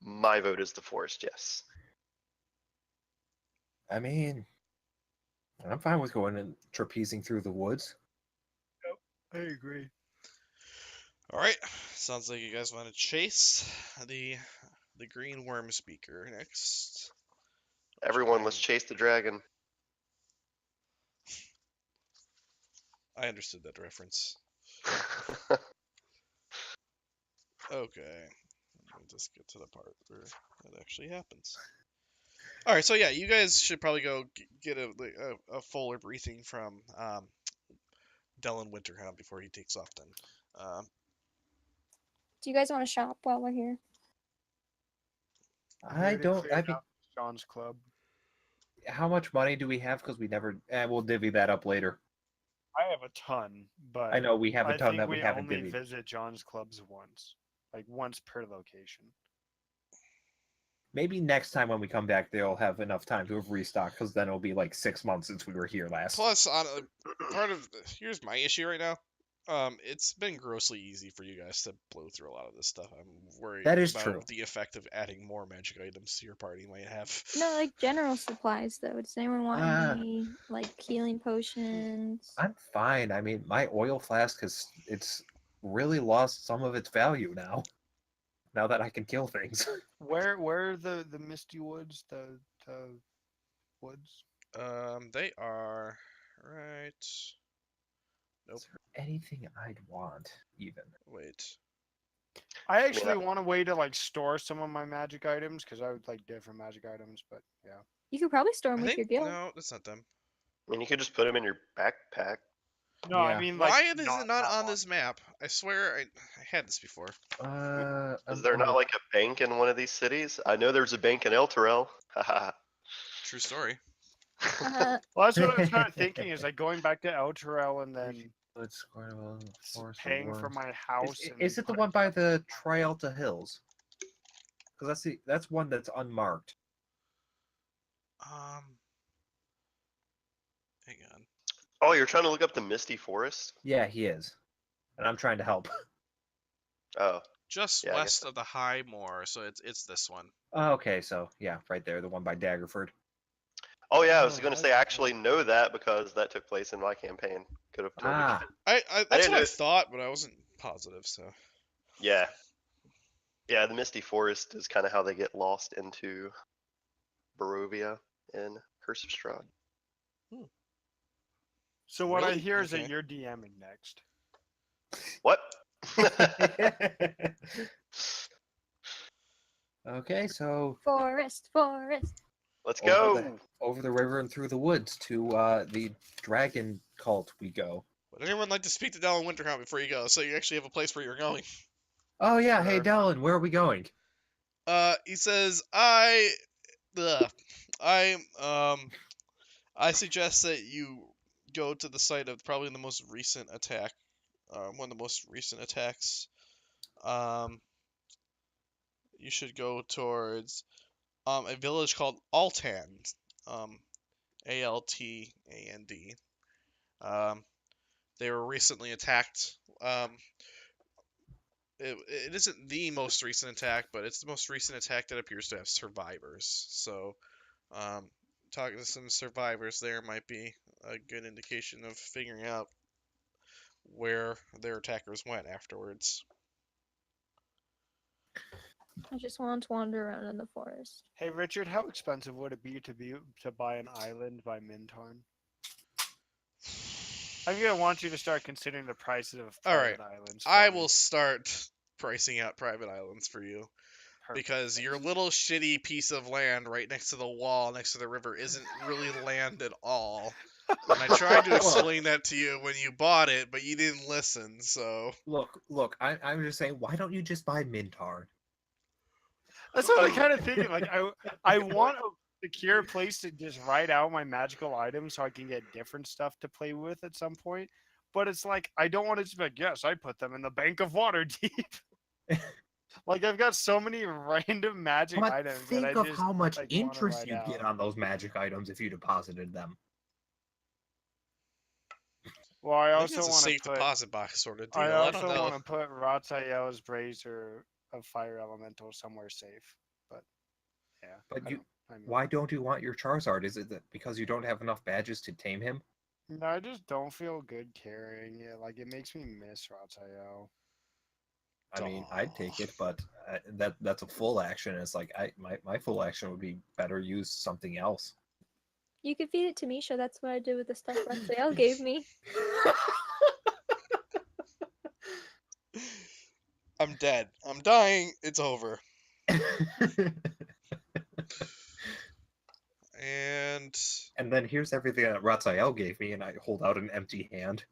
My vote is the forest, yes. I mean, I'm fine with going and trapezing through the woods. I agree. all right, sounds like you guys want to chase the green worm speaker next. Everyone, let's chase the dragon. I understood that reference. Okay, let me just get to the part where that actually happens. All right, so yeah, you guys should probably go get a fuller briefing from Dylan Winterhound before he takes off. Then, Do you guys want to shop while we're here? I don't. I mean, John's club. how much money do we have? Because we never. We'll divvy that up later. I have a ton, but I know we have a I ton think that we haven't only divvied. visit John's clubs once, like once per location. Maybe next time when we come back, they'll have enough time to have restocked. Because then it'll be like 6 months since we were here last. plus, on part of here's my issue right now. It's been grossly easy for you guys to blow through a lot of this stuff. I'm worried That is about true. the effect of adding more magic items to your party might have. No, like general supplies though. Does anyone want Uh, any like healing potions? I'm fine. I mean, my oil flask it's really lost some of its value now. Now that I can kill things. Where are the misty woods? The woods? They are right. Nope. Is there anything I'd want even? Wait. I mean, actually want a way to like store some of my magic items because I would like different magic items, but yeah. You could probably store them I with think your guild. no, that's not them. I mean, you could just put them in your backpack. No, I Yeah. mean like Why is it not that on one. this map? I swear I had this before. Is there not like a bank in one of these cities? I know there's a bank in El Terrell. Haha. True story. Uh, Well, that's what I was kind of thinking is like going back to El Terrell and then paying for my house. Is it the and one by the Trialta Hills? Because that's one that's unmarked. Hang on. Oh, you're trying to look up the Misty Forest? Yeah, he is, and I'm trying to help. Oh, Just Yeah, I guess west of the High Moor, so it's this one. Oh, okay, so yeah, right there, the one by Daggerford. oh yeah. I was Oh, going to that's say I actually cool. know that because that took place in my campaign. Could have told you. Ah, I I that's didn't what I know- thought, but I wasn't positive. So Yeah. Yeah, the Misty Forest is kind of how they get lost into Barovia in Curse of Strahd. So what I Really? hear is that Okay. you're DMing next. What? okay, so forest. Let's over go. over the river and through the woods to the dragon cult we go. would anyone like to speak to Dallin Winterhound before you go, so you actually have a place where you're going? Oh yeah, hey Sure. Dallin, where are we going? He says I suggest that you go to the site of probably the most recent attack, one of the most recent attacks. You should go towards a village called Altan, Altand. They were recently attacked. It isn't the most recent attack, but it's the most recent attack that appears to have survivors. So, talking to some survivors there might be a good indication of figuring out where their attackers went afterwards. I just want to wander around in the forest. Hey Richard, how expensive would it be to buy an island by Mintarn? I'm gonna want you to start considering the prices of All right, private islands. I for me. will start pricing out private islands for you. Perfect. Because your little shitty piece of land right next to the wall, next to the river, isn't really land at all. And I tried to explain that to you when you bought it, but you didn't listen, so... Look, I'm just saying, why don't you just buy Mintar? That's what I'm kind of thinking. Like I want a secure place to just write out my magical items so I can get different stuff to play with at some point. But it's like I don't want to just be like, yes, I put them in the bank of Waterdeep. Like I've got so many random magic But items think that I of just how much like, wanna interest write you out. get on those magic items if you deposited them. Well, I I also think it's a want safe to put. deposit box sort of deal. I I don't also know. want to put Ratzael's Brazier of Fire Elemental somewhere safe. But yeah. But I you, don't- I mean, why don't you want your Charizard? Is it that because you don't have enough badges to tame him? No, I just don't feel good carrying it. Like it makes me miss Ratzael. I mean, I'd take it, but that's a full action. It's like my full action would be better used something else. You could feed it to Misha. That's what I did with the stuff Raphael gave me. I'm dead. I'm dying. It's over. And And then here's everything that Ratzael gave me, and I hold out an empty hand.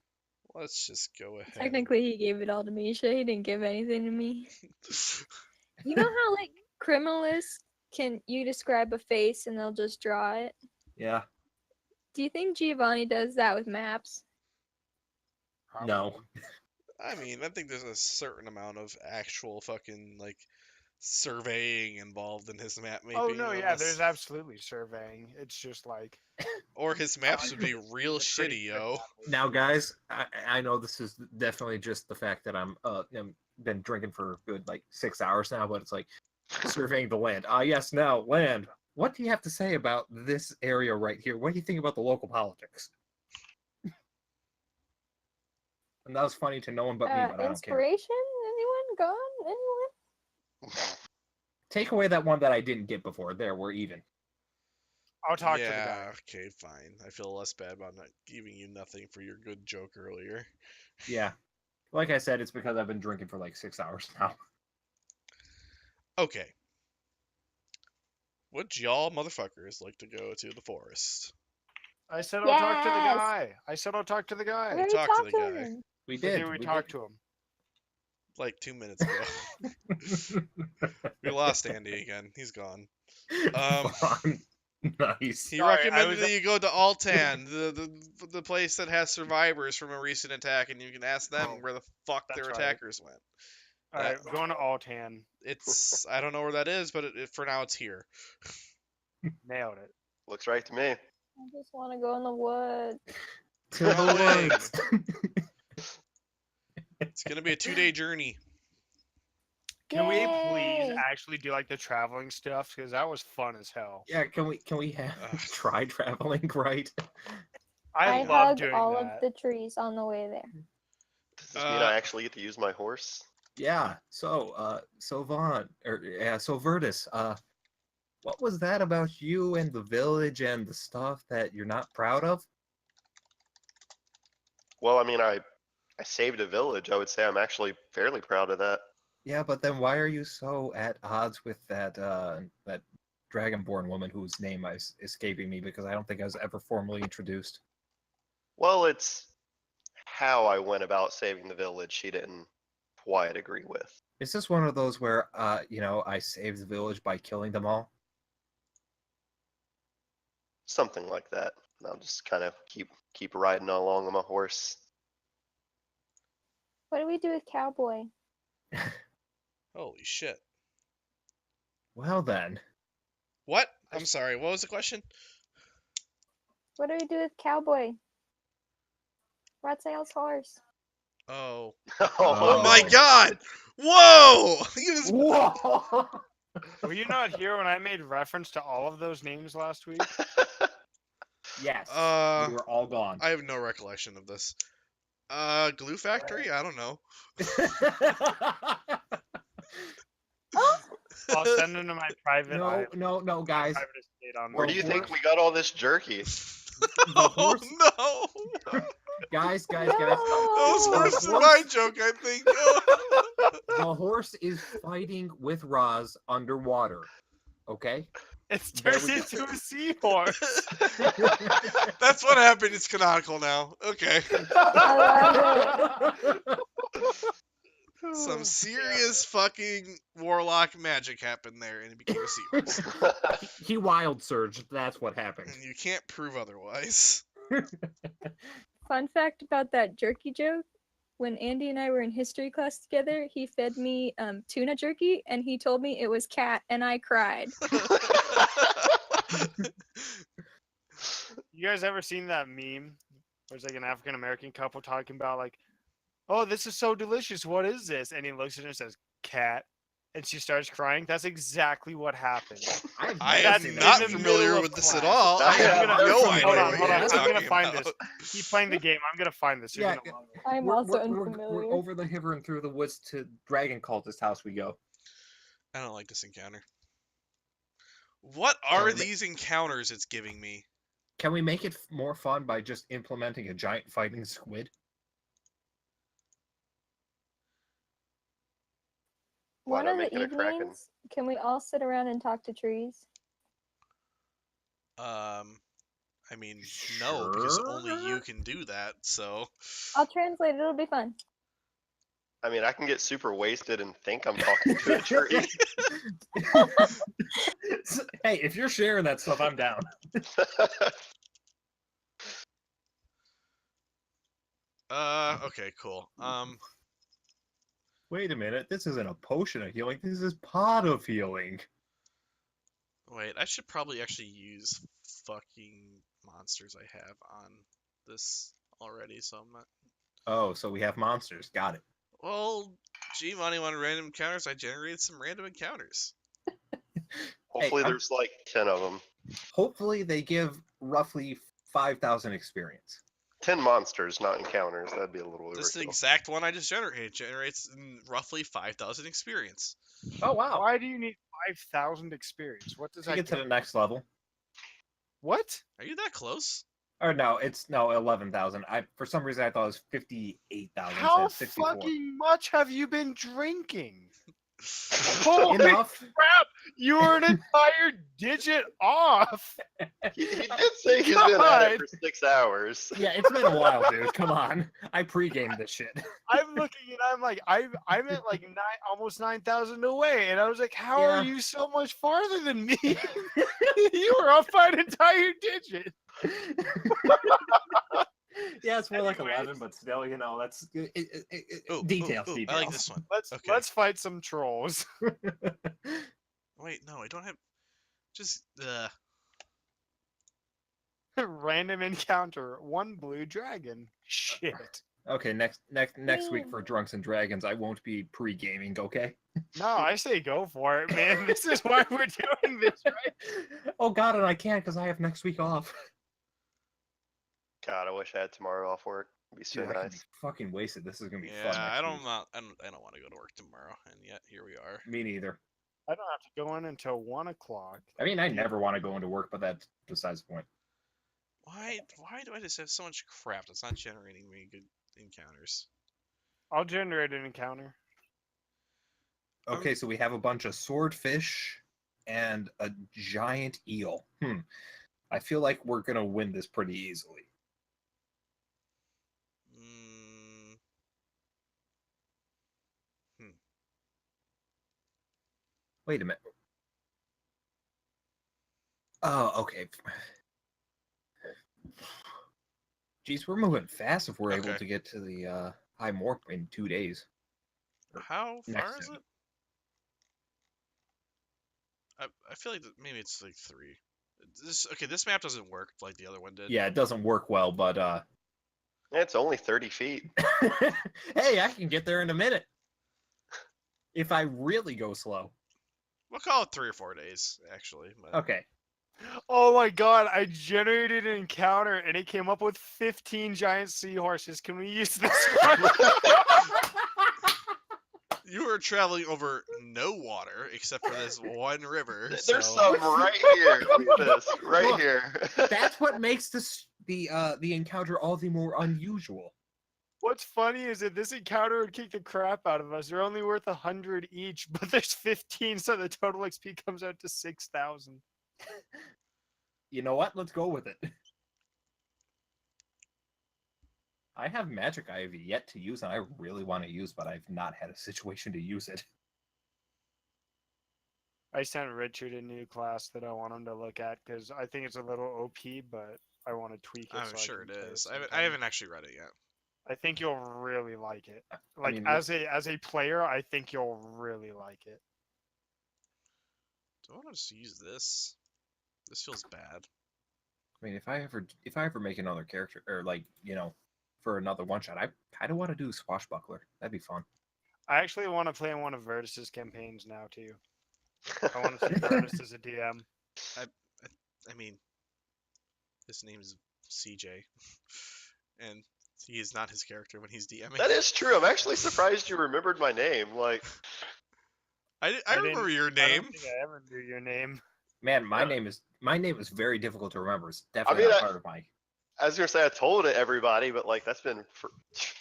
let's just go ahead. Technically, he gave it all to Misha. He didn't give anything to me. You know how like criminalists can you describe a face and they'll just draw it? Yeah. Do you think Giovanni does that with maps? No. Probably. I mean, I think there's a certain amount of actual fucking like surveying involved in his map Oh making. no, yeah, there's absolutely surveying. It's just like Or his maps would be real it's a pretty shitty, quick yo. battle. Now, guys, I know this is definitely just the fact that I'm been drinking for a good like 6 hours now, but it's like surveying the land. Yes, now land. What do you have to say about this area right here? What do you think about the local politics? And that was funny to no one but me, but I don't care. Inspiration? Anyone gone? Anyone? Take away that one that I didn't get before. There, we're even. I'll talk to the Yeah, guy. okay, fine. I feel less bad about not giving you nothing for your good joke earlier. Yeah. Like I said, it's because I've been drinking for like 6 hours now. Okay. Would y'all motherfuckers like to go to the forest? I said I'll talk to the Yes! guy. I said I'll talk to the I guy. already talked to talked the to guy. him. We So did. did we talk to him? Like 2 minutes ago. We lost Andy again. He's gone. Fun. Nice. He Sorry, I recommended was- that you go to Altan, the place that has survivors from a recent attack, and you can ask them Oh, where the fuck that's their right. attackers went. All right, going to Altan. It's I don't know where that is, but for now it's here. Nailed it. Looks right to me. I just want to go in the woods. To the Going. woods. It's gonna be a 2-day journey. Can we please Yay! actually do like the traveling stuff? Because that was fun as hell. Yeah, can we have Ugh. try traveling, right? I I love hug doing all that. of the trees on the way there. Does this mean I actually get to use my horse? Yeah. So Vaughn, so Virtus, what was that about you and the village and the stuff that you're not proud of? Well, I mean, I saved a village. I would say I'm actually fairly proud of that. Yeah, but then why are you so at odds with that dragonborn woman whose name is escaping me because I don't think I was ever formally introduced? Well, it's how I went about saving the village she didn't quite agree with. Is this one of those where I saved the village by killing them all? Something like that. And I'll just kind of keep riding along on my horse. What do we do with Cowboy? Holy shit. Well then. What? I'm sorry. What was the question? What do we do with Cowboy? Ratsail's horse. Oh. Oh. Oh my god! Whoa! You just- Whoa! Were you not here when I made reference to all of those names last week? Yes. We were all gone. I have no recollection of this. Glue factory? I don't know. I'll send them to my private. no, guys. Private estate on Where do you horse- think we got all this jerky? Oh horse- no! Guys. No! That was worse than horse- my joke, I think. The horse is fighting with Roz underwater. Okay? It's There turned we go. into a seahorse. That's what happened. It's canonical now. Okay. I Some serious fucking warlock magic happened there, and it became a seahorse. He wild surged. That's what happened. And you can't prove otherwise. Fun fact about that jerky joke. When Andy and I were in history class together, he fed me tuna jerky and he told me it was cat and I cried. You guys ever seen that meme? Where it's like an African American couple talking about like, "Oh, this is so delicious. What is this?" And he looks at her and says, "Cat." And she starts crying. That's exactly what happened. I That's am in not the familiar middle of with this at class. all. I I'm have gonna- no hold idea on, what hold you're on. I'm talking gonna find about. this. Keep playing the game. I'm gonna find this. You're Yeah, gonna love it. I'm also unfamiliar. We're over the river and through the woods to Dragon Cultist house we go. I don't like this encounter. What are Can we- these encounters it's giving me? Can we make it more fun by just implementing a giant fighting squid? Why One not of the make it a kraken? evenings, can we all sit around and talk to trees? I mean, no, because only you Sure. can do that. So, I'll translate. It'll be fun. I mean, I can get super wasted and think I'm talking to a tree. Hey, if you're sharing that stuff, I'm down. okay, cool. Wait a minute. This isn't a potion of healing. This is pot of healing. Wait, I should probably actually use fucking monsters I have on this already, so I'm not. Oh, so we have monsters. Got it. Well, gee, money on random encounters. I generated some random encounters. Hopefully, I'm- there's like 10 of them. Hopefully, they give roughly 5,000 experience. 10 monsters, not encounters. That'd be a little This is the overkill. exact one I just generated. It generates roughly 5,000 experience. Oh wow! Why do you need 5,000 experience? What does To that get to the next level. What? Are you that close? Or no, it's 11,000. I for some reason I thought it was 58,000. How 64. fucking much have you been drinking? Holy Enough. crap! You were an entire digit off. He did say he's been at it God. for 6 hours. Yeah, it's been a while, dude. Come on. I pre-gamed this shit. I'm looking and I'm like, I'm at like almost 9,000 away, and I was like, how Yeah. are you so much farther than me? You were off by an entire digit. Yeah, it's more like Anyways. 11, but still, you know, that's Ooh, details. ooh, ooh, Details. I like this one. Let's Okay. let's fight some trolls. Wait, no, I don't have. Just Random encounter, one blue dragon. Shit. Okay, next week for Drunks and Dragons, I won't be pre-gaming. Okay. No, I say go for it, man. This is why we're doing this, right? Oh God, and I can't because I have next week off. God, I wish I had tomorrow off work. It'd be so Dude, I could be nice. fucking wasted. This is gonna be fun. yeah, Next I don't week. want to go to work tomorrow, and yet here we are. Me neither. I don't have to go in until 1 o'clock. I mean, I never want to go into work, but that's besides the point. Why do I just have so much crap that's not generating me good encounters? I'll generate an encounter. Okay, so we have a bunch of swordfish and a giant eel. I feel like we're gonna win this pretty easily. Mm, Wait a minute. Oh, okay. Geez, we're moving fast if we're able Okay. to get to the High Moor in 2 days. how next far is time. it? I feel like maybe it's like 3. This map doesn't work like the other one did. Yeah, it doesn't work well, but It's only 30 feet. hey, I can get there in a minute. If I really go slow. We'll call it 3 or 4 days, actually. But Okay. Oh my god, I generated an encounter and it came up with 15 giant seahorses. Can we use this one? you were traveling over no water except for this one river. There's so- some right here. Look at this. Right Look, here. That's what makes the encounter all the more unusual. What's funny is that this encounter would kick the crap out of us. They're only worth 100 each, but there's 15, so the total XP comes out to 6,000. You know what? Let's go with it. I have magic I have yet to use, and I really want to use, but I've not had a situation to use it. I sent Richard a new class that I want him to look at because I think it's a little OP, but I want to tweak it. I'm so I sure can it play is. I sometime. haven't actually read it yet. I think you'll really like it. I Like mean, as a player, I think you'll really like it. Do I want to just use this? This feels bad. I mean, if I ever make another character, or like, you know, for another one shot, I kind of want to do Swashbuckler. That'd be fun. I actually want to play in one of Virtus's campaigns now too. I want to see Virtus as a DM. I mean, his name is CJ, and he is not his character when he's DMing. That is true. I'm actually surprised you remembered my name. Like, I remember your I name. don't think I ever knew your name. Man, my Yeah. name is very difficult to remember. It's definitely mean, not I- part of my. I was gonna say I told it everybody, but like that's been for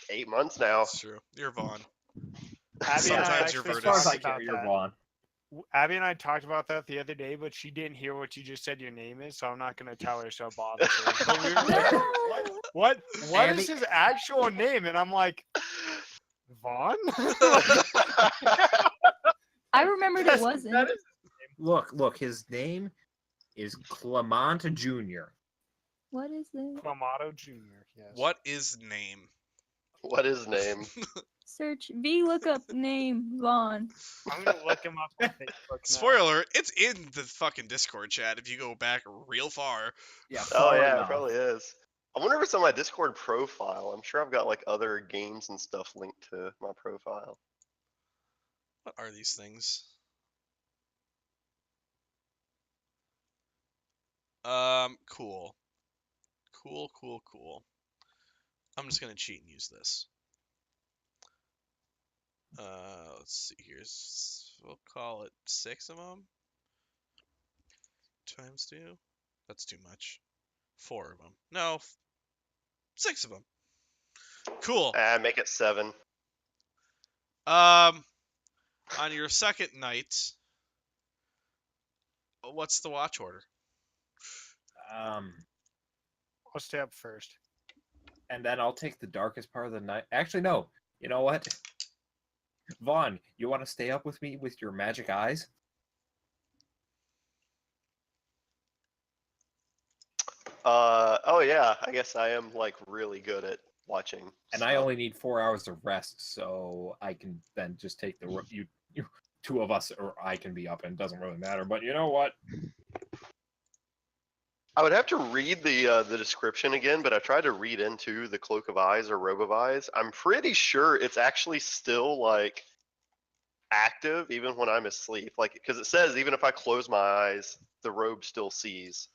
8 months now. That's true. You're Vaughn. Abby and I Sometimes you're actually As far as Virtus. I talked about care, you're that. Vaughn. Abby and I talked about that the other day, but she didn't hear what you just said your name is, so I'm not gonna tell her so bother her. But we were like, No. what Abby- is his actual name? And I'm like, Vaughn? I remembered it wasn't. That is Look, his name is Clement Jr. What is it? Clamato Jr. Yes. What is name? What is name? Search V lookup name Vaughn. I'm gonna look him up on Facebook now. Spoiler, it's in the fucking Discord chat if you go back real far. Yeah, Oh far yeah, it enough. probably is. I wonder if it's on my Discord profile. I'm sure I've got like other games and stuff linked to my profile. What are these things? Cool. Cool. I'm just gonna cheat and use this. Let's see here. We'll call it 6 of them. Times 2. That's too much. 4 of them. No. 6 of them. Cool. Make it 7. On your second night, what's the watch order? I'll stay up first. And then I'll take the darkest part of the night. Actually, no. You know what? Vaughn, you want to stay up with me with your magic eyes? Oh yeah, I guess I am like really good at watching. And I only need 4 hours of rest, so I can then just take the you 2 of us, or I can be up, and it doesn't really matter. But you know what? I would have to read the description again, but I tried to read into the Cloak of Eyes or Robe of Eyes. I'm pretty sure it's actually still like active even when I'm asleep. Like, because it says even if I close my eyes, the robe still sees.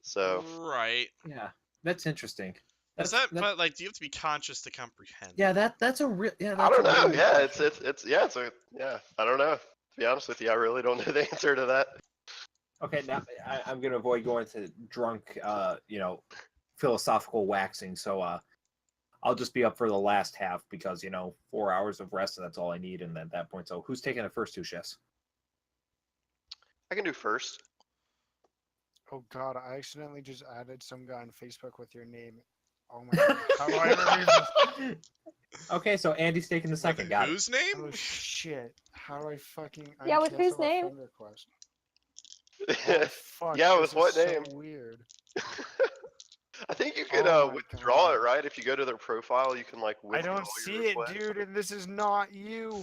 So Right. Yeah, that's interesting. Is that, but like, do you have to be conscious to comprehend? Yeah, that's a real. Yeah, I that's don't a know. really Yeah, good it's question. yeah, yeah. I don't know. To be honest with you, I really don't know the answer to that. Okay, now I'm gonna avoid going to drunk, philosophical waxing. So I'll just be up for the last half because 4 hours of rest, and that's all I need. And at that point, so who's taking the first 2 shifts? I can do first. Oh god, I accidentally just added some guy on Facebook with your name. Oh my god. How do I remove this? Okay, so Andy's taking the second. With Got it. whose name? Oh shit. How do I fucking Yeah, with whose uncancel a name? friend request? Oh fuck. Yeah, this with what is name? So weird. I think you could Oh my withdraw God. it, right? If you go to their profile, you can like I withdraw don't your see it, request. dude, and this is not you.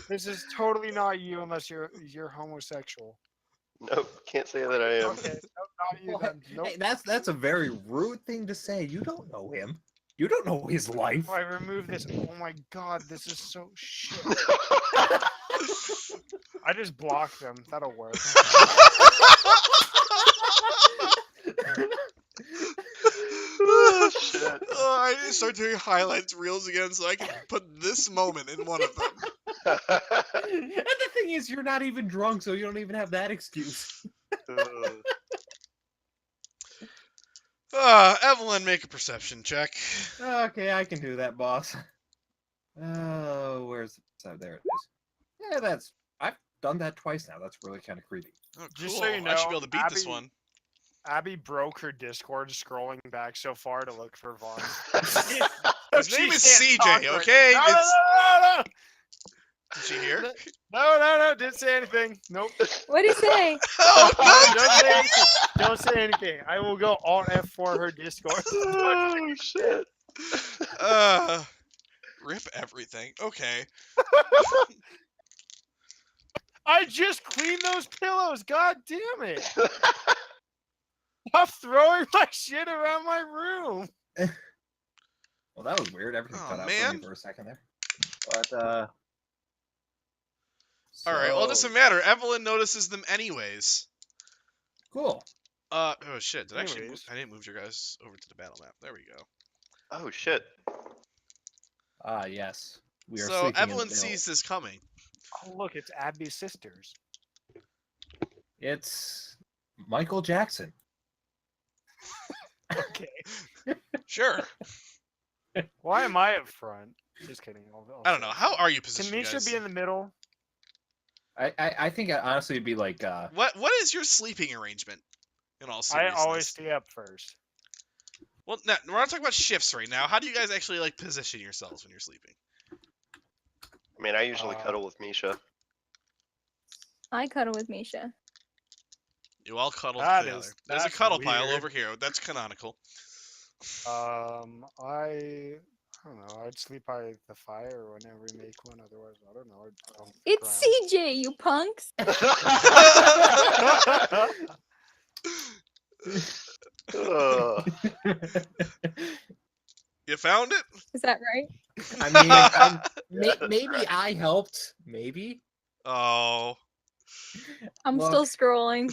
This is totally not you unless you're homosexual. Nope, can't say that I am. Okay, nope, not you Well, then. Nope. Hey, that's a very rude thing to say. You don't know him. You don't know his life. If I remove this, oh my god, this is so shit. I just blocked them. That'll work. Oh shit. Oh, I need to start doing highlights reels again so I can put this moment in one of them. And the thing is, you're not even drunk, so you don't even have that excuse. Evelyn, make a perception check. Okay, I can do that, boss. Oh, where's so there it is. Yeah, I've done that twice now. That's really kind of creepy. Oh, cool. Just so you I should know, be able to beat this one. Abby broke her Discord scrolling back so far to look for Vaughn. His name is CJ, okay? No, It's... no. Did she hear? No. Didn't say anything. Nope. What'd he say? Oh, Don't say anything. Don't say anything. I will go Alt F4 her Discord. Oh shit. Rip everything. Okay. I just cleaned those pillows. God damn it. Stop throwing my shit around my room. Well, that was weird. Everything Oh, cut out for man. me for a second there. But All right. Well, it so- doesn't matter. Evelyn notices them anyways. Cool. Oh shit! Did I actually? Anyways. I didn't move your guys over to the battle map. There we go. Oh shit. Ah, yes. We are So sleeping in the Evelyn middle. sees this coming. Oh, look, it's Abby's sisters. It's Michael Jackson. Okay. Sure. Why am I up front? Just kidding. I don't know. How are you Can positioned, Misha guys? be in the middle? I think honestly it'd be like What is your sleeping arrangement? In all I seriousness. always stay up first. Well, no, we're not talking about shifts right now. How do you guys actually like position yourselves when you're sleeping? I mean, I usually cuddle with Misha. I cuddle with Misha. You all cuddle That together. is- There's a that's cuddle pile weird. over here. That's canonical. I I don't know. I'd sleep by the fire whenever we make one. Otherwise, I don't know. I'd It's CJ, you punks. Ugh. You found it? Is that right? I mean, Yeah, that's maybe right. I helped. Maybe. Oh. I'm Look. still scrolling.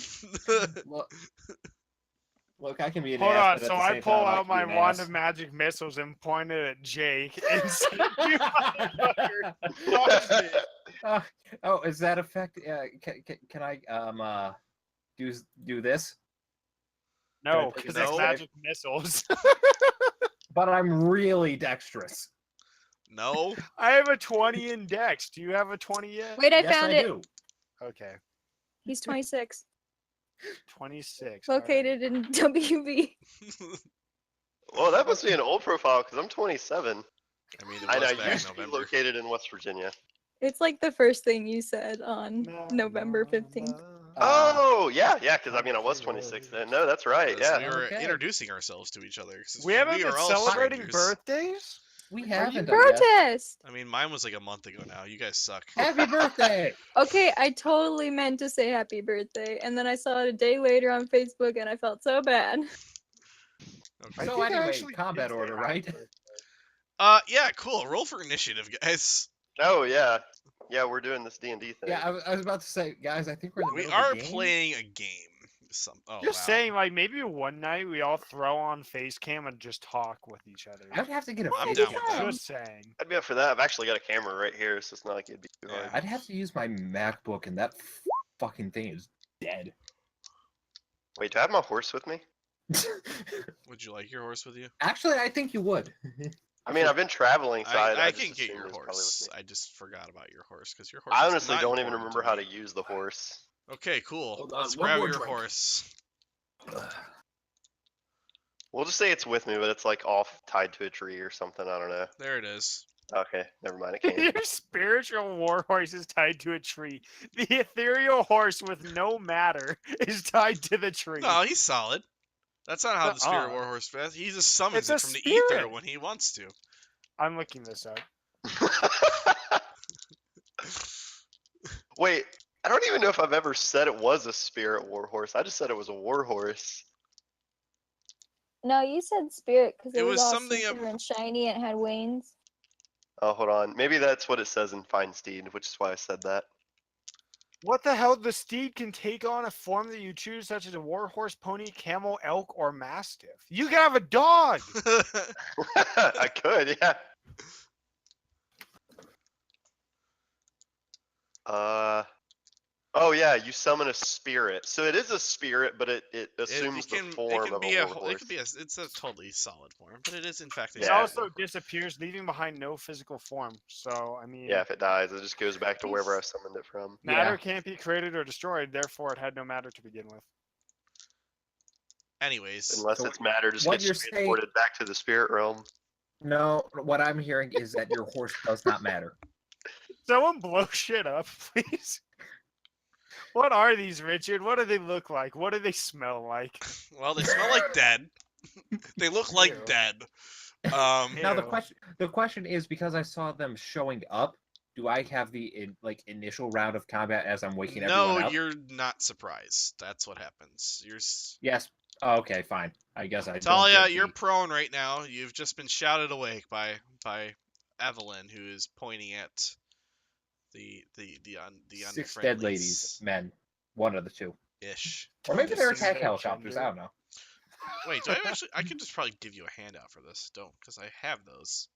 Look, I can be an Hold ass, on. but at So the I same pull time, I out can be my an wand ass. of magic missiles and point it at Jake and say, "You motherfucker, watch this." Oh, is that effect? Can I do this? No, take because a it's No. magic missiles. But I'm really dexterous. No. I have a 20 in Dex. Do you have a 20 yet? Wait, I Yes, found I it. do. Okay, He's 26. 26. all right. Located in WV. Well, that must be an old profile because I'm 27. I mean, it I was back in used to be November. located in West Virginia. It's like the first thing you said on November 15th. Oh, yeah, because I mean, I was 26 then. No, that's right. 'Cause Yeah. we were Okay. introducing ourselves to each other. 'Cause We haven't we been are all celebrating strangers. birthdays. We Are haven't you- done yet. Protest! I mean, mine was like a month ago now. You guys suck. Happy birthday! Okay, I totally meant to say happy birthday, and then I saw it a day later on Facebook, and I felt so bad. Okay. So think I anyway, actually combat did say order, happy right? birthday. Yeah, cool. Roll for initiative, guys. Oh, yeah. Yeah, we're doing this D&D thing. Yeah, I was about to say, guys, I think we're in the We middle of are a game. playing a game. Oh, Just wow. saying, like maybe one night we all throw on face cam and just talk with each other. I would have to get a I'm face down with cam. that. Just saying. I'd be up for that. I've actually got a camera right here, so it's not like it'd be too hard. Yeah. I'd have to use my MacBook, and that fucking thing is dead. Wait, do I have my horse with me? Would you like your horse with you? Actually, I think you would. I mean, I've been traveling, so I just can get assumed your it was probably horse. with me. I just forgot about your horse because your horse. I is honestly not don't even important remember how me. to use the horse. Okay, cool. Hold on, Let's one grab more your drink. horse. We'll just say it's with me, but it's like off tied to a tree or something. I don't know. There it is. Okay, never mind. It came. Your spiritual war horse is tied to a tree. The ethereal horse with no matter is tied to the tree. No, he's solid. That's not how the spirit Uh-uh. warhorse fast. He just summons It's it a from the ether spirit. when he wants to. I'm looking this up. Wait, I don't even know if I've ever said it was a spirit warhorse. I just said it was a warhorse. No, you said spirit because It it was was all something silver and shiny and it had wings. Oh, hold on. Maybe that's what it says in Fine Steed, which is why I said that. What the hell? The steed can take on a form that you choose, such as a war horse, pony, camel, elk, or mastiff. You can have a dog. I could, yeah. Oh yeah, you summon a spirit. So it is a spirit, but it assumes the form of a warhorse. It could be it's a totally solid form, but it is in fact a It Yeah. spirit also warhorse. disappears, leaving behind no physical form. So, I mean, Yeah, if it dies, it just goes back to wherever I summoned it from. matter Yeah. can't be created or destroyed. Therefore, it had no matter to begin with. Anyways, Unless So its matter just what gets you're saying- transported back to the spirit realm. No, what I'm hearing is that your horse does not matter. Someone blow shit up, please. What are these, Richard? What do they look like? What do they smell like? well, they smell like dead. They look like Ew. dead. Now Ew. the question is, because I saw them showing up, do I have the initial round of combat as I'm waking No, everyone up? you're not surprised. That's what happens. Yes. Oh, okay, fine. I guess I don't Talia, get you're the- prone right now. You've just been shouted awake by Evelyn, who is pointing at the six dead ladies, men. One of the two. ish. Or maybe they're Assume attack their helicopters. I gender. don't know. Wait, do I actually? I can just probably give you a handout for this. Don't, because I have those.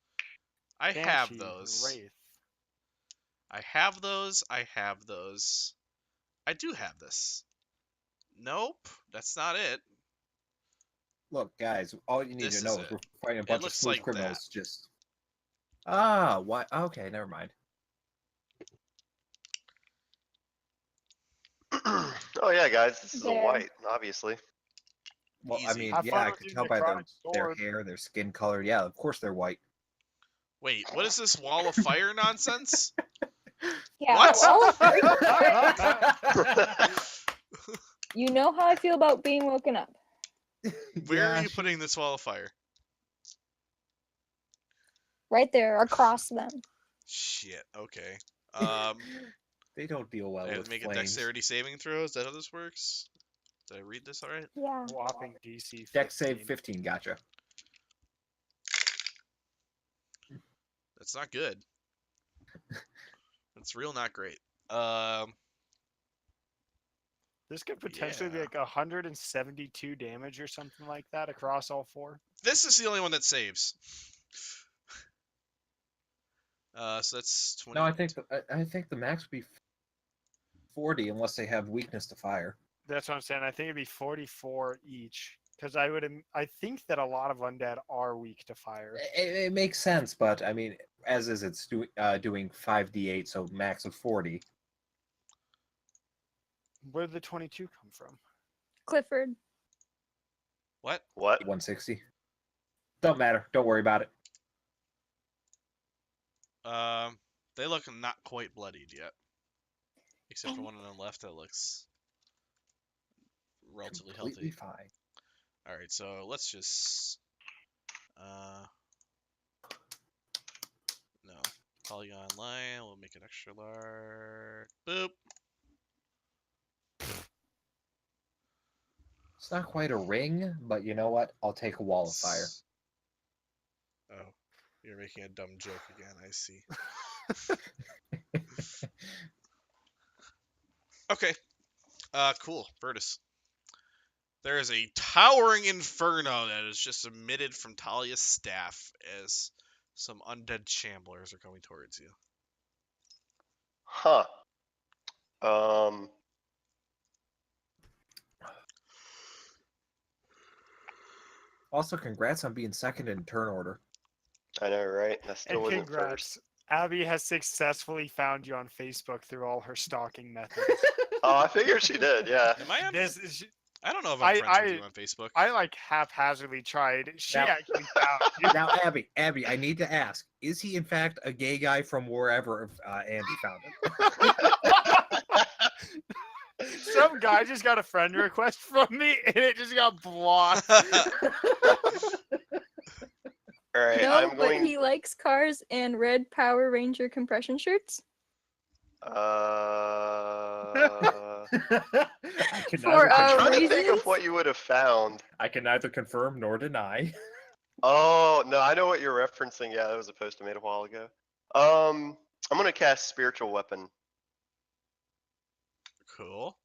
I Banshee, have those. Wraith. I have those. I have those. I do have this. Nope, that's not it. Look, guys, all you need This to is know is it. we're fighting a bunch of looks smooth like criminals. Just what? Okay, never mind. Oh yeah, guys, this is a There. white, obviously. Well, I Easy. mean, Have yeah, fun I with could using tell the by chronic their sword. hair, their skin color. Yeah, of course they're white. Wait, what is this wall of fire nonsense? Yeah. What? All of you know how I feel about being woken up. Where Yeah, are you putting this wall of fire? right there across them. Shit. Okay. They don't deal well I have with to make a flames. dexterity saving throw. Is that how this works? Did I read this all right? Yeah. Whopping DC 15. Dex save 15, gotcha. That's not good. That's real not great. Um, This could potentially be Yeah. like 172 damage or something like that across all four. this is the only one that saves. So that's 20. No, I think the max would be 40 unless they have weakness to fire. That's what I'm saying. I think it'd be 44 each because I think that a lot of undead are weak to fire. It makes sense, but I mean, as is, it's doing 5d8, so max of 40. Where did the 22 come from? Clifford. What? What? 160. Don't matter. Don't worry about it. They look not quite bloodied yet, except for one on the left that looks relatively Completely healthy. fine. All right, so let's just no polygon line. We'll make it extra large. Boop. It's not quite a ring, but you know what? I'll take a wall of fire. Oh, you're making a dumb joke again. I see. Okay. Cool. Bertus. There is a towering inferno that is just emitted from Talia's staff as some undead shamblers are coming towards you. Huh. Also, congrats on being second in turn order. I know, right? I still And wasn't congrats. first. Abby has successfully found you on Facebook through all her stalking methods. Oh, I figured she did. Yeah. Am I on? This is, I don't know if I'm friends with you on Facebook. I like haphazardly tried. She Now- actually found you. Now, Abby, I need to ask: is he in fact a gay guy from wherever Andy found him? Some guy just got a friend request from me and it just got blocked. All right. No, I'm but going. he likes cars and red Power Ranger compression shirts. I can For, neither I'm trying to reasons? think of what you would have found. I can neither confirm nor deny. Oh no, I know what you're referencing. Yeah, that was a post I made a while ago. I'm gonna cast spiritual weapon. Cool.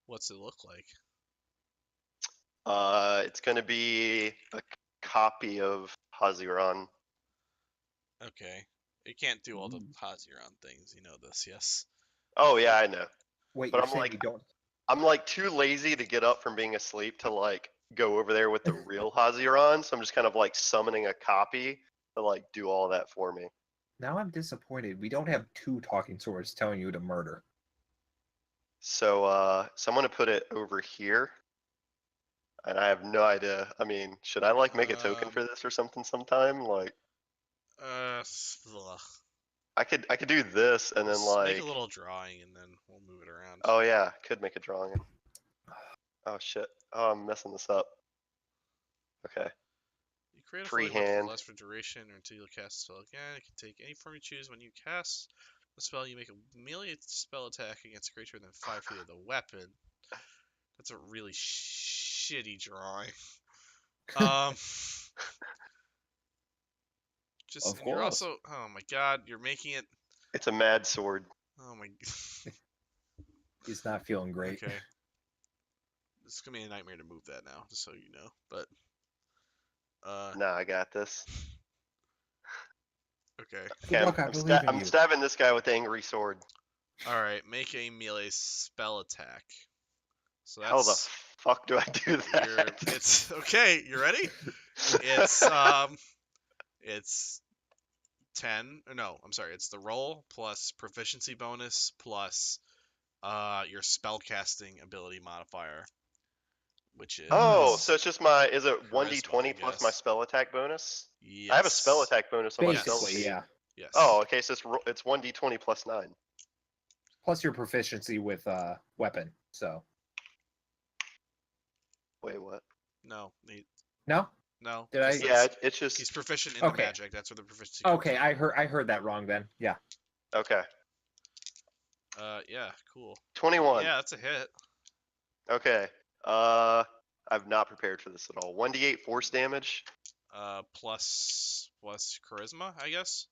What's it look like? It's gonna be a copy of Haziran. Okay. It can't do all the Ooh. Haziran things. You know this, yes? Oh yeah, I know. Wait, But you're I'm saying like- you don't? I'm like too lazy to get up from being asleep to like go over there with the real Haziran, so I'm just kind of like summoning a copy to like do all that for me. Now I'm disappointed. We don't have two talking swords telling you to murder. So I'm gonna put it over here. And I have no idea. I mean, should I like make a token Um, for this or something sometime? Like Ugh. I could do this and then Just like make a little drawing and then we'll move it around. oh yeah, could make a drawing. Oh shit. Oh, I'm messing this up. Okay. You create a flying weapon Freehand. that lasts for duration or until you cast the spell again. It can take any form you choose. When you cast the spell, you make a melee spell attack against a creature within 5 feet of the weapon. That's a really shitty drawing. Just Of and you're course. also oh my god, you're making it. It's a mad sword. Oh my. He's not feeling great. Okay. This is gonna be a nightmare to move that now, just so you know. But Nah, I got this. okay. Good Okay, luck, I believe in I'm you. stabbing this guy with the angry sword. All right, make a melee spell attack. So How the that's fuck do I do that? it's okay. You ready? It's 10. Or no, I'm sorry. It's the roll plus proficiency bonus plus your spellcasting ability modifier, which is Oh, so it's just my is it Charisma, 1d20 I plus my guess. spell attack bonus? yes. I have a spell attack bonus on my spell Basically, sheet. yeah. Yes. Oh, okay, so it's 1d20 plus 9. Plus your proficiency with weapon. So Wait, what? No. no. No. Did I- just Yeah, that's- it's just He's proficient in Okay. the magic. That's where the proficiency comes Okay, from. I heard that wrong then. Yeah. okay. Yeah, cool. 21. Yeah, that's a hit. Okay. I've not prepared for this at all. 1d8 force damage. Plus charisma, I guess.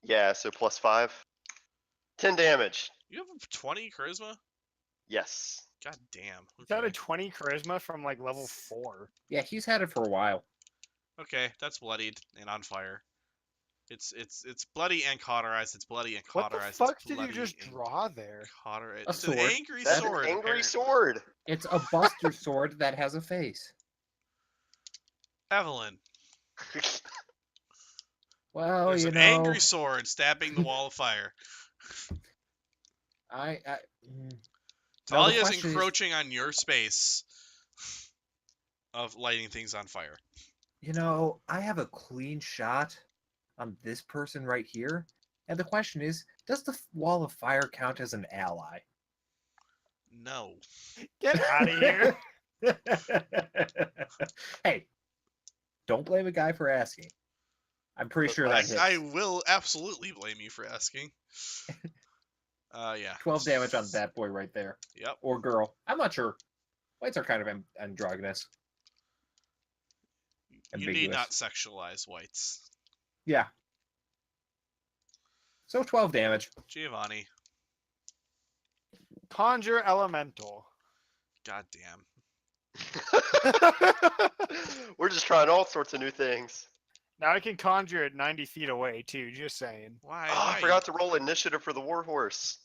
Yeah, so plus 5. 10 damage. You have a 20 charisma? Yes. God damn. He's got a Okay. 20 charisma from like level 4. Yeah, he's had it for a while. Okay, that's bloodied and on fire. It's bloody and cauterized. It's bloody and What the cauterized. fuck it's did you just bloody and draw there? Cauterized. A It's an sword. angry That's sword. an angry apparently. sword. It's a Buster sword that has a face. Evelyn. Well, There's you an know, angry sword stabbing the wall of fire. I mm, no, the Talia's question is- encroaching on your space of lighting things on fire. you know, I have a clean shot on this person right here, and the question is, does the wall of fire count as an ally? No. Get out of here. Hey, don't blame a guy for asking. I'm pretty sure that hits. I will absolutely blame you for asking. Yeah. 12 damage on that boy right there. Yep. Or girl. I'm not sure. Whites are kind of androgynous. You need not Ambiguous. sexualize whites. Yeah. So 12 damage. Giovanni. Conjure elemental. God damn. We're just trying all sorts of new things. Now I can conjure it 90 feet away too, just saying. Why? Oh, I forgot to roll initiative for the warhorse.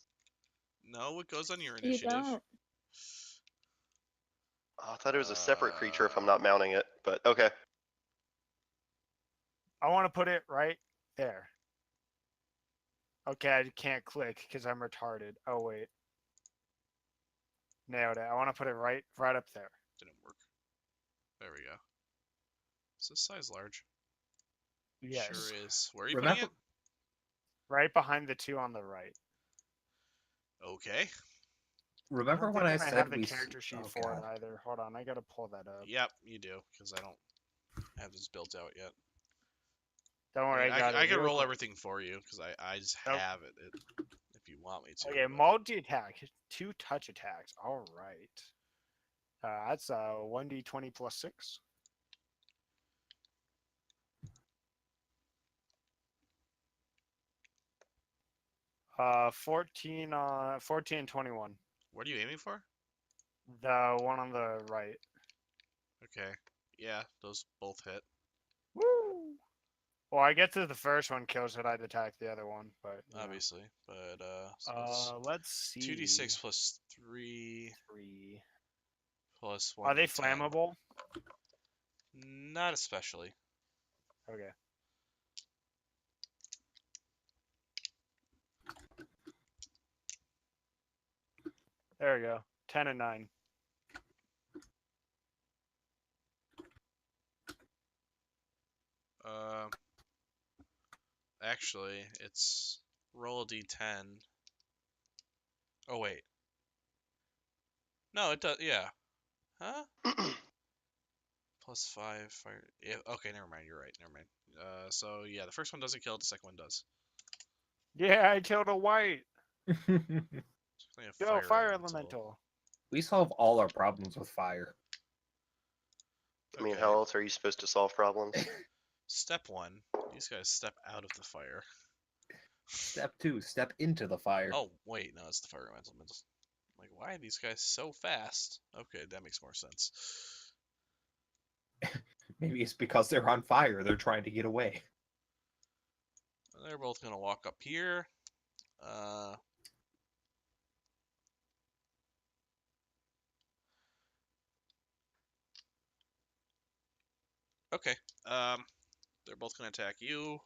No, it goes on your You initiative. don't. Oh, I thought it was a separate creature if I'm not mounting it, but okay. I want to put it right there. Okay, I can't click because I'm retarded. Oh wait. Nailed it. I want to put it right up there. Didn't work. There we go. Is this size large? Yes. Sure is. Where are you Remember- putting Right behind the two on the right. it? Okay. Remember don't when I think said have the we... character sheet oh, for God. it either. Hold on, I gotta pull that up. Yep, you do, because I don't have this built out yet. Don't worry, I got it. I can real roll quick. everything for you, because I just Nope. have it if you want me to. Okay, but- multi attack, 2 touch attacks. All right. That's 1d20 plus 6. Uh, 14 and 21. What are you aiming for? The one on the right. Okay. Yeah, those both hit. Woo! Well, I get to the first one kills it, I'd attack the other one, but you know. Obviously, but so Let's see. 2d6 plus 3 3. plus 1. Are they flammable? Not especially. Okay. There we go. 10 and 9. Actually, it's roll a d10. Oh wait. No, it does. Yeah. Huh? Plus 5 fire. Yeah. Okay, never mind. You're right. Never mind. So yeah, the first one doesn't kill. The second one does. Yeah, I killed a white. It's only a Yo, fire elemental. We solve all our problems with fire. I mean, Okay. how else are you supposed to solve problems? Step 1. These guys step out of the fire. Step 2, step into the fire. Oh wait, no, it's the fire elemental. Like, why are these guys so fast? Okay, that makes more sense. Maybe it's because they're on fire. They're trying to get away. They're both gonna walk up here. Okay. They're both gonna attack you.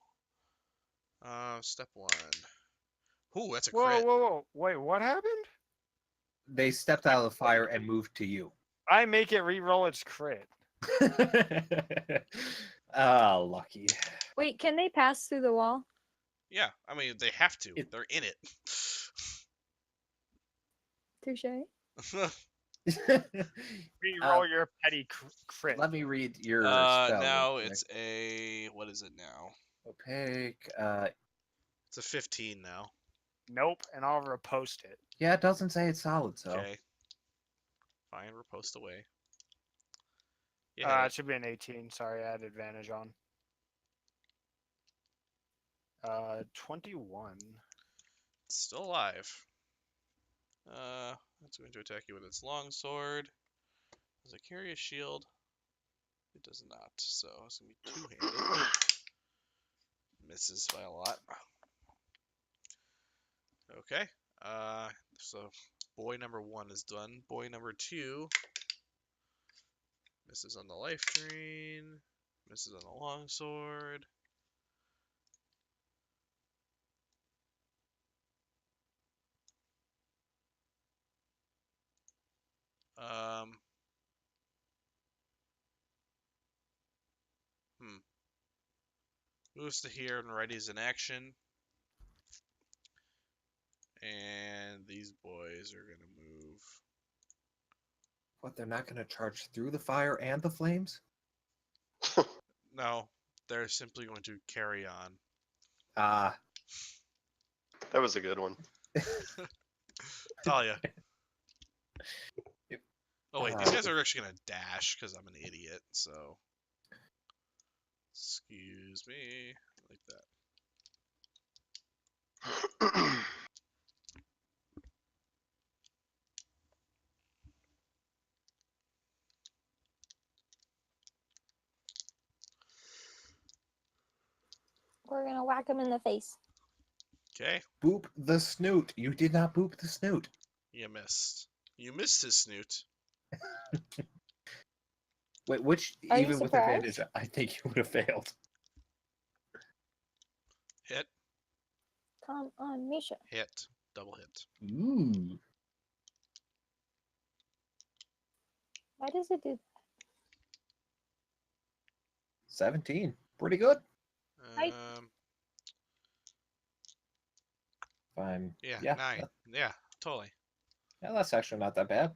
Step 1. Ooh, that's a Whoa, crit. whoa, whoa. Wait, what happened? They stepped out of the fire and moved to you. I make it re-roll its crit. Ah, lucky. Wait, can they pass through the wall? Yeah, I mean they have to. It- They're in it. Touche. Reroll your petty crit. Let me read your spell. Now real it's a what is it now? quick. Opaque. It's a 15 now. Nope, and I'll repost it. Yeah, it doesn't say it's solid, so. Okay. Fine, repost away. Yeah. It should be an 18. Sorry, I had advantage on. 21. It's still alive. It's going to attack you with its longsword. Does it carry a shield? It does not, so it's going to be two-handed. Misses by a lot. Okay. So boy number 1 is done. Boy number 2 misses on the life drain. Misses on the longsword. Moves to here and readies an action. And these boys are going to move. What, they're not going to charge through the fire and the flames? No, they're simply going to carry on. Ah. That was a good one. Talia. Yep. Oh wait, these guys are actually going to dash because I'm an idiot, so... Excuse me. Like that. We're gonna whack him in the face. Okay, Boop the snoot. You did not boop the snoot. you missed. You missed his snoot. Wait, which, Are you even with surprised? advantage, I think you would have failed. Hit, Come on, Misha. hit, double hit. Ooh. Why does it do 17. Pretty good. Hi. Fine. Yeah, Yeah, 9. Yeah, totally. Yeah, that's actually not that bad.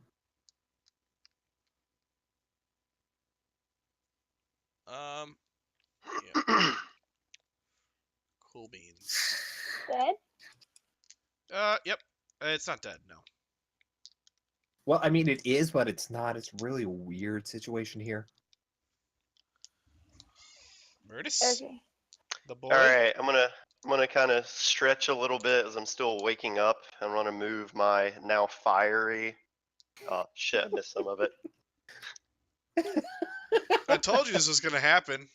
Yeah. Cool beans. dead? Yep. It's not dead, no. Well, I mean, it is, but it's not. It's really a weird situation here. Murtis? Okay. The boy? All right, I'm gonna kind of stretch a little bit as I'm still waking up. I'm gonna move my now fiery. Oh shit, I missed some of it. I told you this was gonna happen.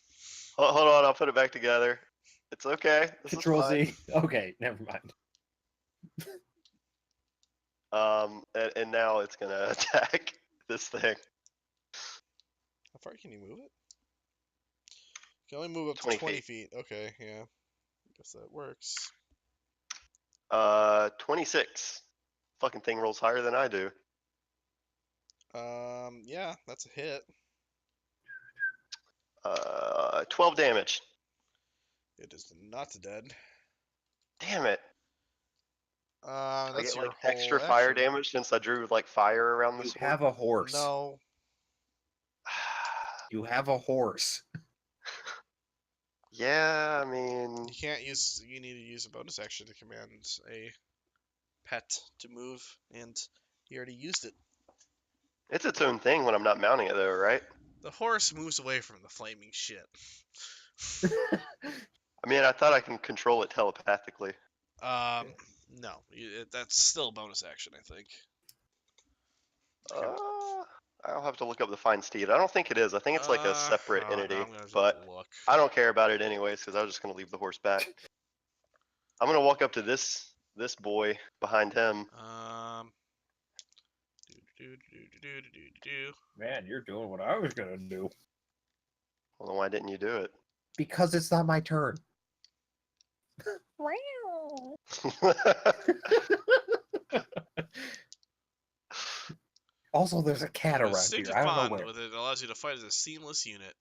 Hold on, I'll put it back together. It's okay. This Control is fine. Z. Okay, never mind. And now it's gonna attack this thing. How far can you move it? You can only move up to 20 20 feet. feet. Okay, yeah. Guess that works. 26. Fucking thing rolls higher than I do. Yeah, that's a hit. 12 damage. It is not dead. Damn it. I That's get your like whole extra fire action. damage since I drew like fire around the You sword. have a horse. No. You have a horse. Yeah, I mean, You can't use. You need to use a bonus action to command a pet to move, and you already used it. it's its own thing when I'm not mounting it though, right? The horse moves away from the flaming shit. I mean, I thought I can control it telepathically. No, that's still a bonus action, I think. I'll have to look up the fine steed. I don't think it is. I think it's like a separate Oh, entity, now I'm gonna have but to look. I don't care about it anyways because I was just gonna leave the horse back. I'm gonna walk up to this boy behind him. Man, you're doing what I was gonna do. Well, then why didn't you do it? Because it's not my turn. Wow. Also, there's a cat A around here. distinctive I don't know bond where. with it allows you to fight as a seamless unit.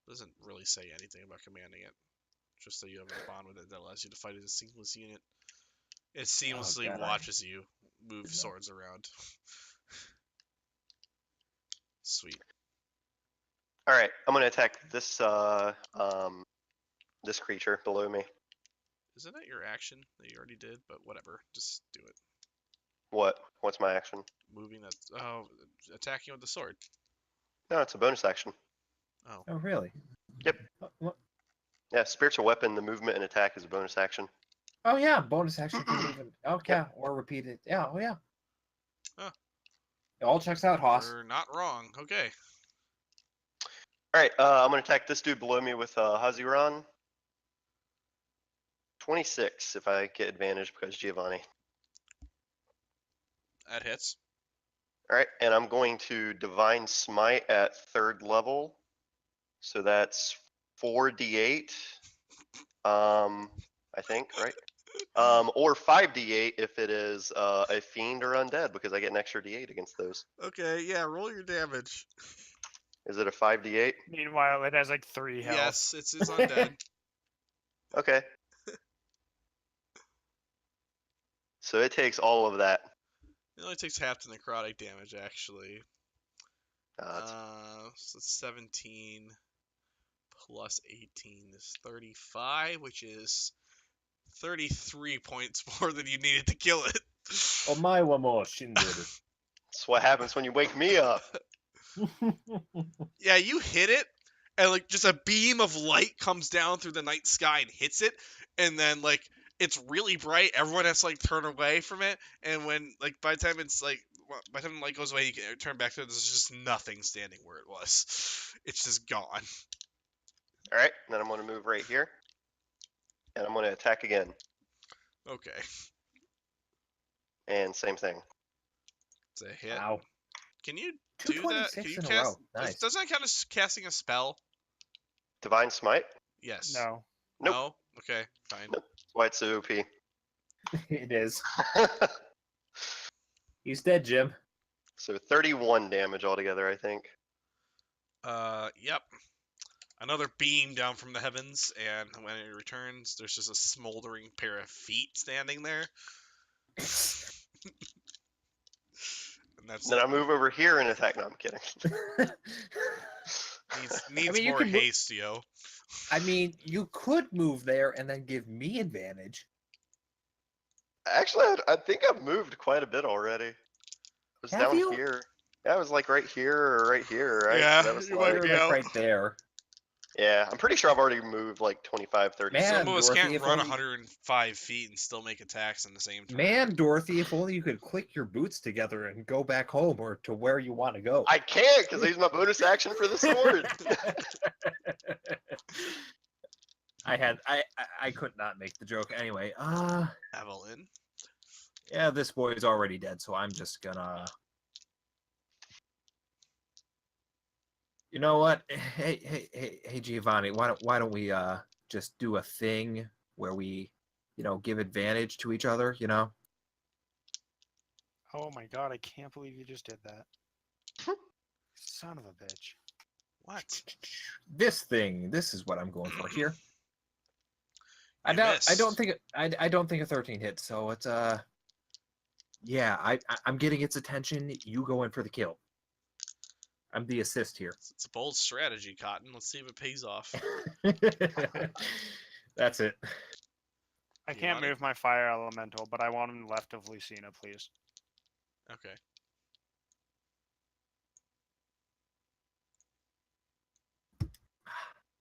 Doesn't really say anything about commanding it. Just that you have a bond with it that allows you to fight as a seamless unit. It seamlessly God, watches you move didn't know. swords around. Sweet. All right, I'm gonna attack this this creature below me. Isn't that your action that you already did? But whatever, just do it. What? What's my action? Moving that. Oh, attacking with the sword. No, it's a bonus action. Oh, Oh, really? Yep. What? Yeah, spiritual weapon. The movement and attack is a bonus action. Oh yeah, bonus action for moving. Okay, Yep. or repeat it. Yeah, oh yeah. Huh. It all checks out, Hoss. you're not wrong. Okay. All right, I'm gonna attack this dude below me with Haziran. 26 if I get advantage because Giovanni. That hits. All right, and I'm going to Divine Smite at 3rd level. So that's 4d8. I think, right? Or 5d8 if it is a fiend or undead, because I get an extra d8 against those. Okay, yeah, roll your damage. Is it a 5d8? Meanwhile, it has like 3 health. Yes, it's undead. Okay. So it takes all of that. It only takes half the necrotic damage, actually. It's So 17 plus 18 is 35, which is 33 points more than you needed to kill it. Omae wa mo shinderu. That's what happens when you wake me up. Yeah, you hit it, and like just a beam of light comes down through the night sky and hits it, and then like it's really bright. Everyone has to like turn away from it, and when like by the time by the time the light goes away, you can turn back to it. There's just nothing standing where it was. It's just gone. All right, then I'm going to move right here. And I'm going to attack again. Okay, And same thing. it's a hit. Wow. Can you do that? Can 226 you in a cast? row. Nice. Doesn't that count as casting a spell? Divine Smite? Yes. No. Nope. No. Okay. Fine. Nope. That's why it's so OP. It is. He's dead, Jim. So 31 damage altogether, I think. Yep. Another beam down from the heavens, and when it returns, there's just a smoldering pair of feet standing there. And that's Then it. I move over here and attack. No, I'm kidding. Needs mean, you more can mo- haste, yo. I mean, you could move there and then give me advantage. Actually, I think I've moved quite a bit already. I was Have down you? here. Yeah, I was like right here or right here, right? Yeah, So that was you like, might You're be like out. right there. yeah, I'm pretty sure I've already moved like 25, 30. Man, Some of us Dorothy, can't if run only- 105 feet and still make attacks in the same turn. Man, Dorothy, if only you could click your boots together and go back home or to where you want to go. I can't because I used my bonus action for the sword. I could not make the joke anyway. Evelyn. Yeah, this boy's already dead, so I'm just gonna. You know what? Hey, Giovanni, why don't we just do a thing where we, give advantage to each other, Oh my god, I can't believe you just did that. Son of a bitch. What? This thing, this is what I'm going for here. I You don't missed. think I don't think a 13 hits, so it's yeah, I'm getting its attention. You go in for the kill. I'm the assist here. It's a bold strategy, Cotton. Let's see if it pays off. That's it. I You can't want it? move my fire elemental, but I want him left of Lucina, please. Okay.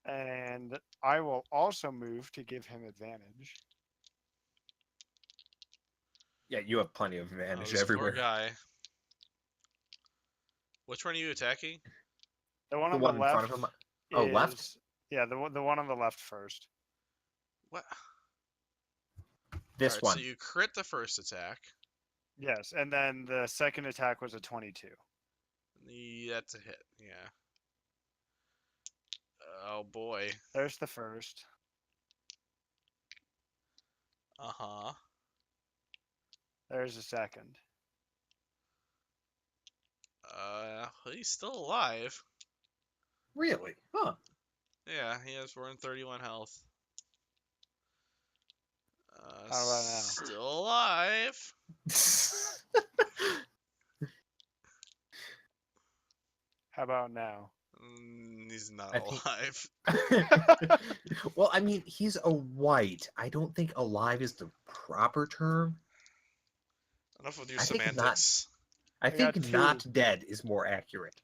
And I will also move to give him advantage. Yeah, you have plenty of Oh, advantage this everywhere. poor guy. Which one are you attacking? The one The on one the in front left. of him. Oh, left? is- Yeah, the one on the left first. What? This Alright, one. So you crit the first attack. Yes, and then the second attack was a 22. That's a hit. Yeah. Oh boy. There's the first. Uh-huh. There's the second. He's still alive. Really? Huh. Yeah, he has 431 health. How about now? Still alive. How about now? He's not I think- alive. Well, I mean, he's a white. I don't think alive is the proper term. Enough with your I think not. semantics. I got think two. not dead is more accurate.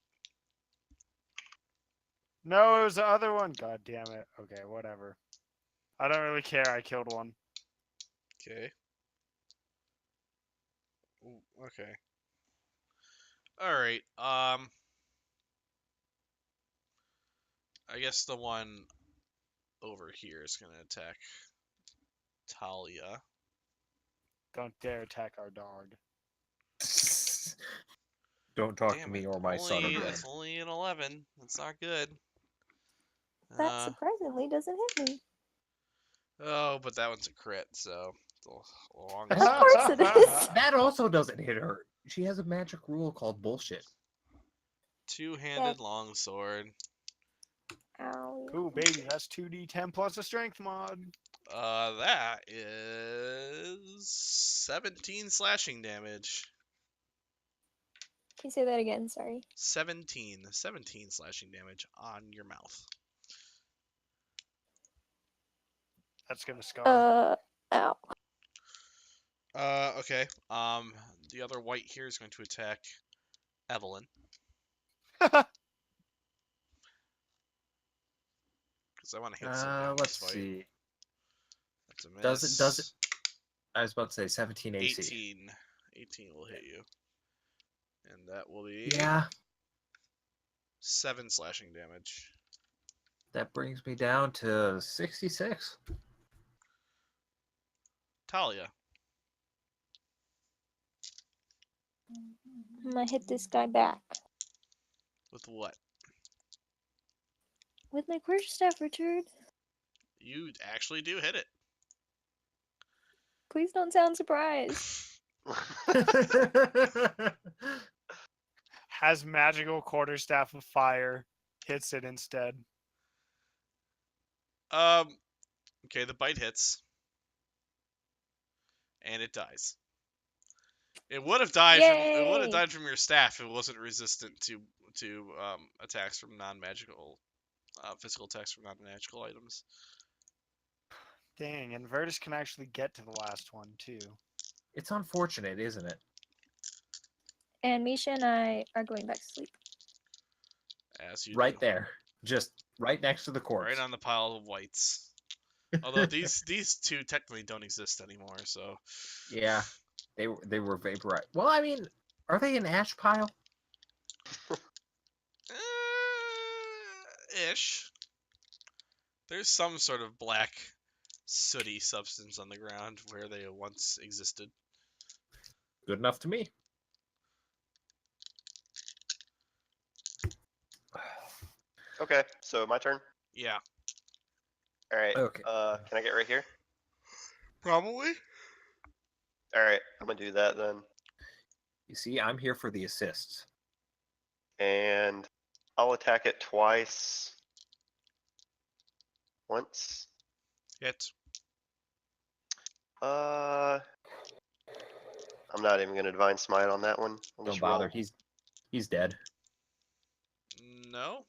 No, it was the other one. God damn it. Okay, whatever. I don't really care. I killed one. Okay. Ooh, okay. All right. I guess the one over here is gonna attack Talia. Don't dare attack our dog. Don't talk to Damn me it. or my son again. That's only an 11. That's not good. That surprisingly doesn't hit me. Oh, but that one's a crit, so it's a long Of shot. course it is. That also doesn't hit her. She has a magic rule called bullshit. Two-handed longsword. Ow. Ooh, baby, that's 2d10 plus a strength mod. That is 17 slashing damage. Can you say that again? Sorry. 17 slashing damage on your mouth. That's gonna scar. Ow. Okay. The other white here is going to attack Evelyn. Because I want to hit somebody in Let's this fight. see. That's a miss. Does it? I was about to say 17 AC. 18 will hit you. And that will be Yeah, 7 slashing damage. that brings me down to 66. Talia. I'm gonna hit this guy back With what? with my quarterstaff, Richard. You actually do hit it. Please don't sound surprised. Has magical quarterstaff of fire. Hits it instead. Okay, the bite hits. And it dies. It would have died Yay! from your staff if it wasn't resistant to attacks from non-magical physical attacks from non-magical items. Dang, and Virtus can actually get to the last one too. It's unfortunate, isn't it? And Misha and I are going back to sleep. As you Right do. there. Just right next to the corpse. Right on the pile of whites. Although these two technically don't exist anymore, so Yeah, they were vaporized. Well, I mean, are they an ash pile? ish. There's some sort of black sooty substance on the ground where they once existed. Good enough to me. Okay, so my turn. Yeah, All right. Okay. Can I get right here? probably. All right, I'm gonna do that then, You see, I'm here for the assists. and I'll attack it twice. Once. Hit. I'm not even gonna divine smite on that one. I'll Don't just bother. roll. He's dead. No.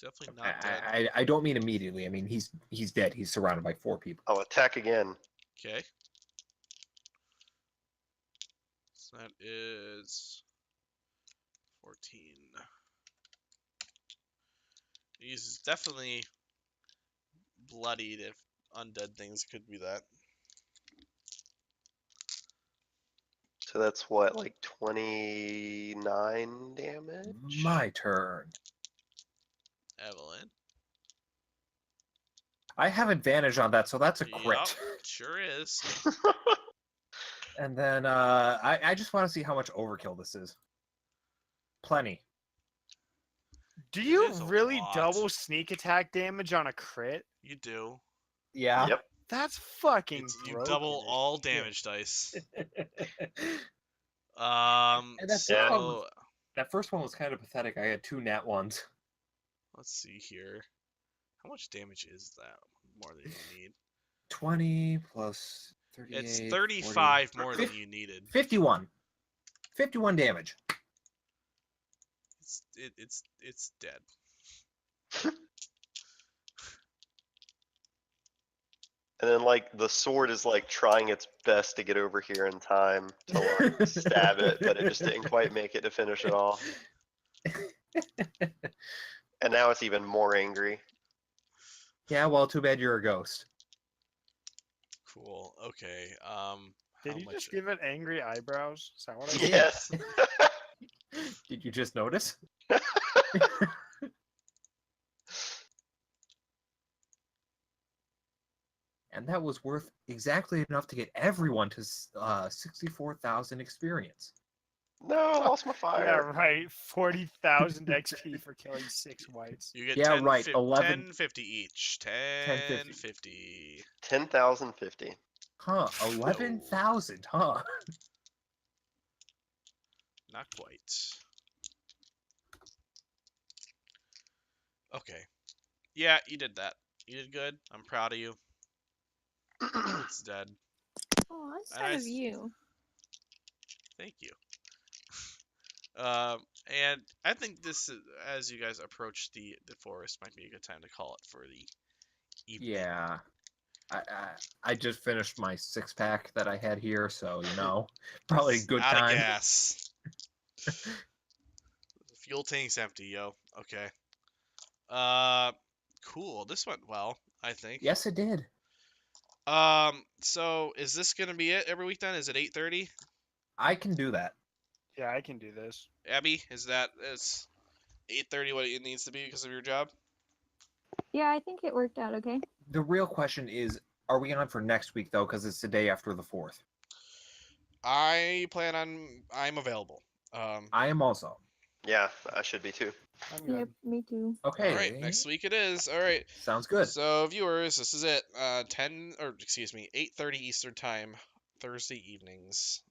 Definitely not dead. I don't mean immediately. I mean he's dead. He's surrounded by 4 people. I'll attack again. Okay. So that is 14. He's definitely bloodied if undead things could be that. So that's what, like 29 damage? My turn. Evelyn. I have advantage on that, so that's a crit. Yup, sure is. And then I just want to see how much overkill this is. Plenty. Do you is a really lot. double sneak attack damage on a crit? You do. Yeah. Yep. That's fucking You broken double as all shit. damage dice. And So that first one was kind of pathetic. I had 2 nat ones. let's see here. How much damage is that? More than you need. 20 plus 38. It's 40, 35 more than you needed. 51. 51 damage. It's dead. And then like the sword is like trying its best to get over here in time to like stab it, but it just didn't quite make it to finish it off. And now it's even more angry. Yeah, well, too bad you're a ghost. Cool. Okay. Did how you much? just give it angry eyebrows? Is that what I Yes. Did you just notice? And that was worth exactly enough to get everyone to 64,000 experience. No, I lost my Yeah, fire. right. 40,000 XP for killing 6 whites. You get Yeah, 10, right, 11 1050 each. 1050. 1050. 10,050. Huh, 11,000, huh? Not quite. Okay. Yeah, you did that. You did good. I'm proud of you. It's dead. Oh, that's And sad of you. Thank you. And I think this, as you guys approach the forest, might be a good time to call it for the evening. Yeah. I just finished my 6-pack that I had here, so, probably a good Out of time. gas. Fuel tank's empty, yo. Okay. Cool. This went well, I think. Yes, it did. So is this gonna be it every week then? Is it 8:30? I can do that. Yeah, I can do this. Abby, is 8:30 what it needs to be because of your job? Yeah, I think it worked out okay. The real question is, are we on for next week, though, because it's the day after the 4th? I'm available. I am also. Yeah, I should be too. I'm good. Yep, me too. Okay. All right, next week it is. All right. Sounds good. So viewers, this is it. 8:30 Eastern time, Thursday evenings,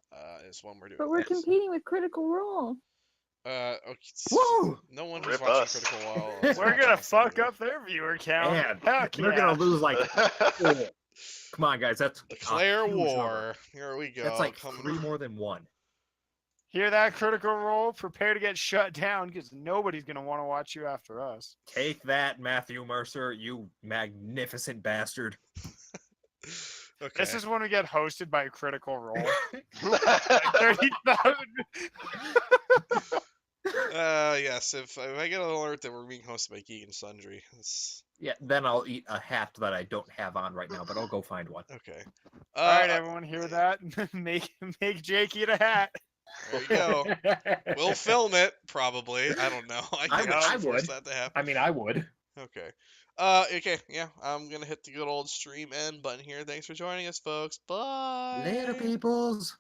is when we're doing But we're this. competing with Critical Role. Okay. Woo! No one who's Rip watching us. Critical Role. We're gonna fuck up their viewer count. Man, Heck we're yeah. gonna lose like 4. Come on, guys. That's a Declare huge war. number. Here we go. That's like Coming. 3 more than 1. Hear that, Critical Role? Prepare to get shut down because nobody's gonna want to watch you after us. Take that, Matthew Mercer, you magnificent bastard. Okay. This is when we get hosted by Critical Role. 30,000. Yes. If I get an alert that we're being hosted by Geek and Sundry, it's Yeah, then I'll eat a hat that I don't have on right now, but I'll go find one. okay. All right, everyone, hear that? make Jake eat a hat. There you go. We'll film it probably. I don't know. I I can't would- I force would. that to happen. I mean, I would. Okay. Okay. Yeah. I'm gonna hit the good old stream end button here. Thanks for joining us, folks. Bye. Later, peoples.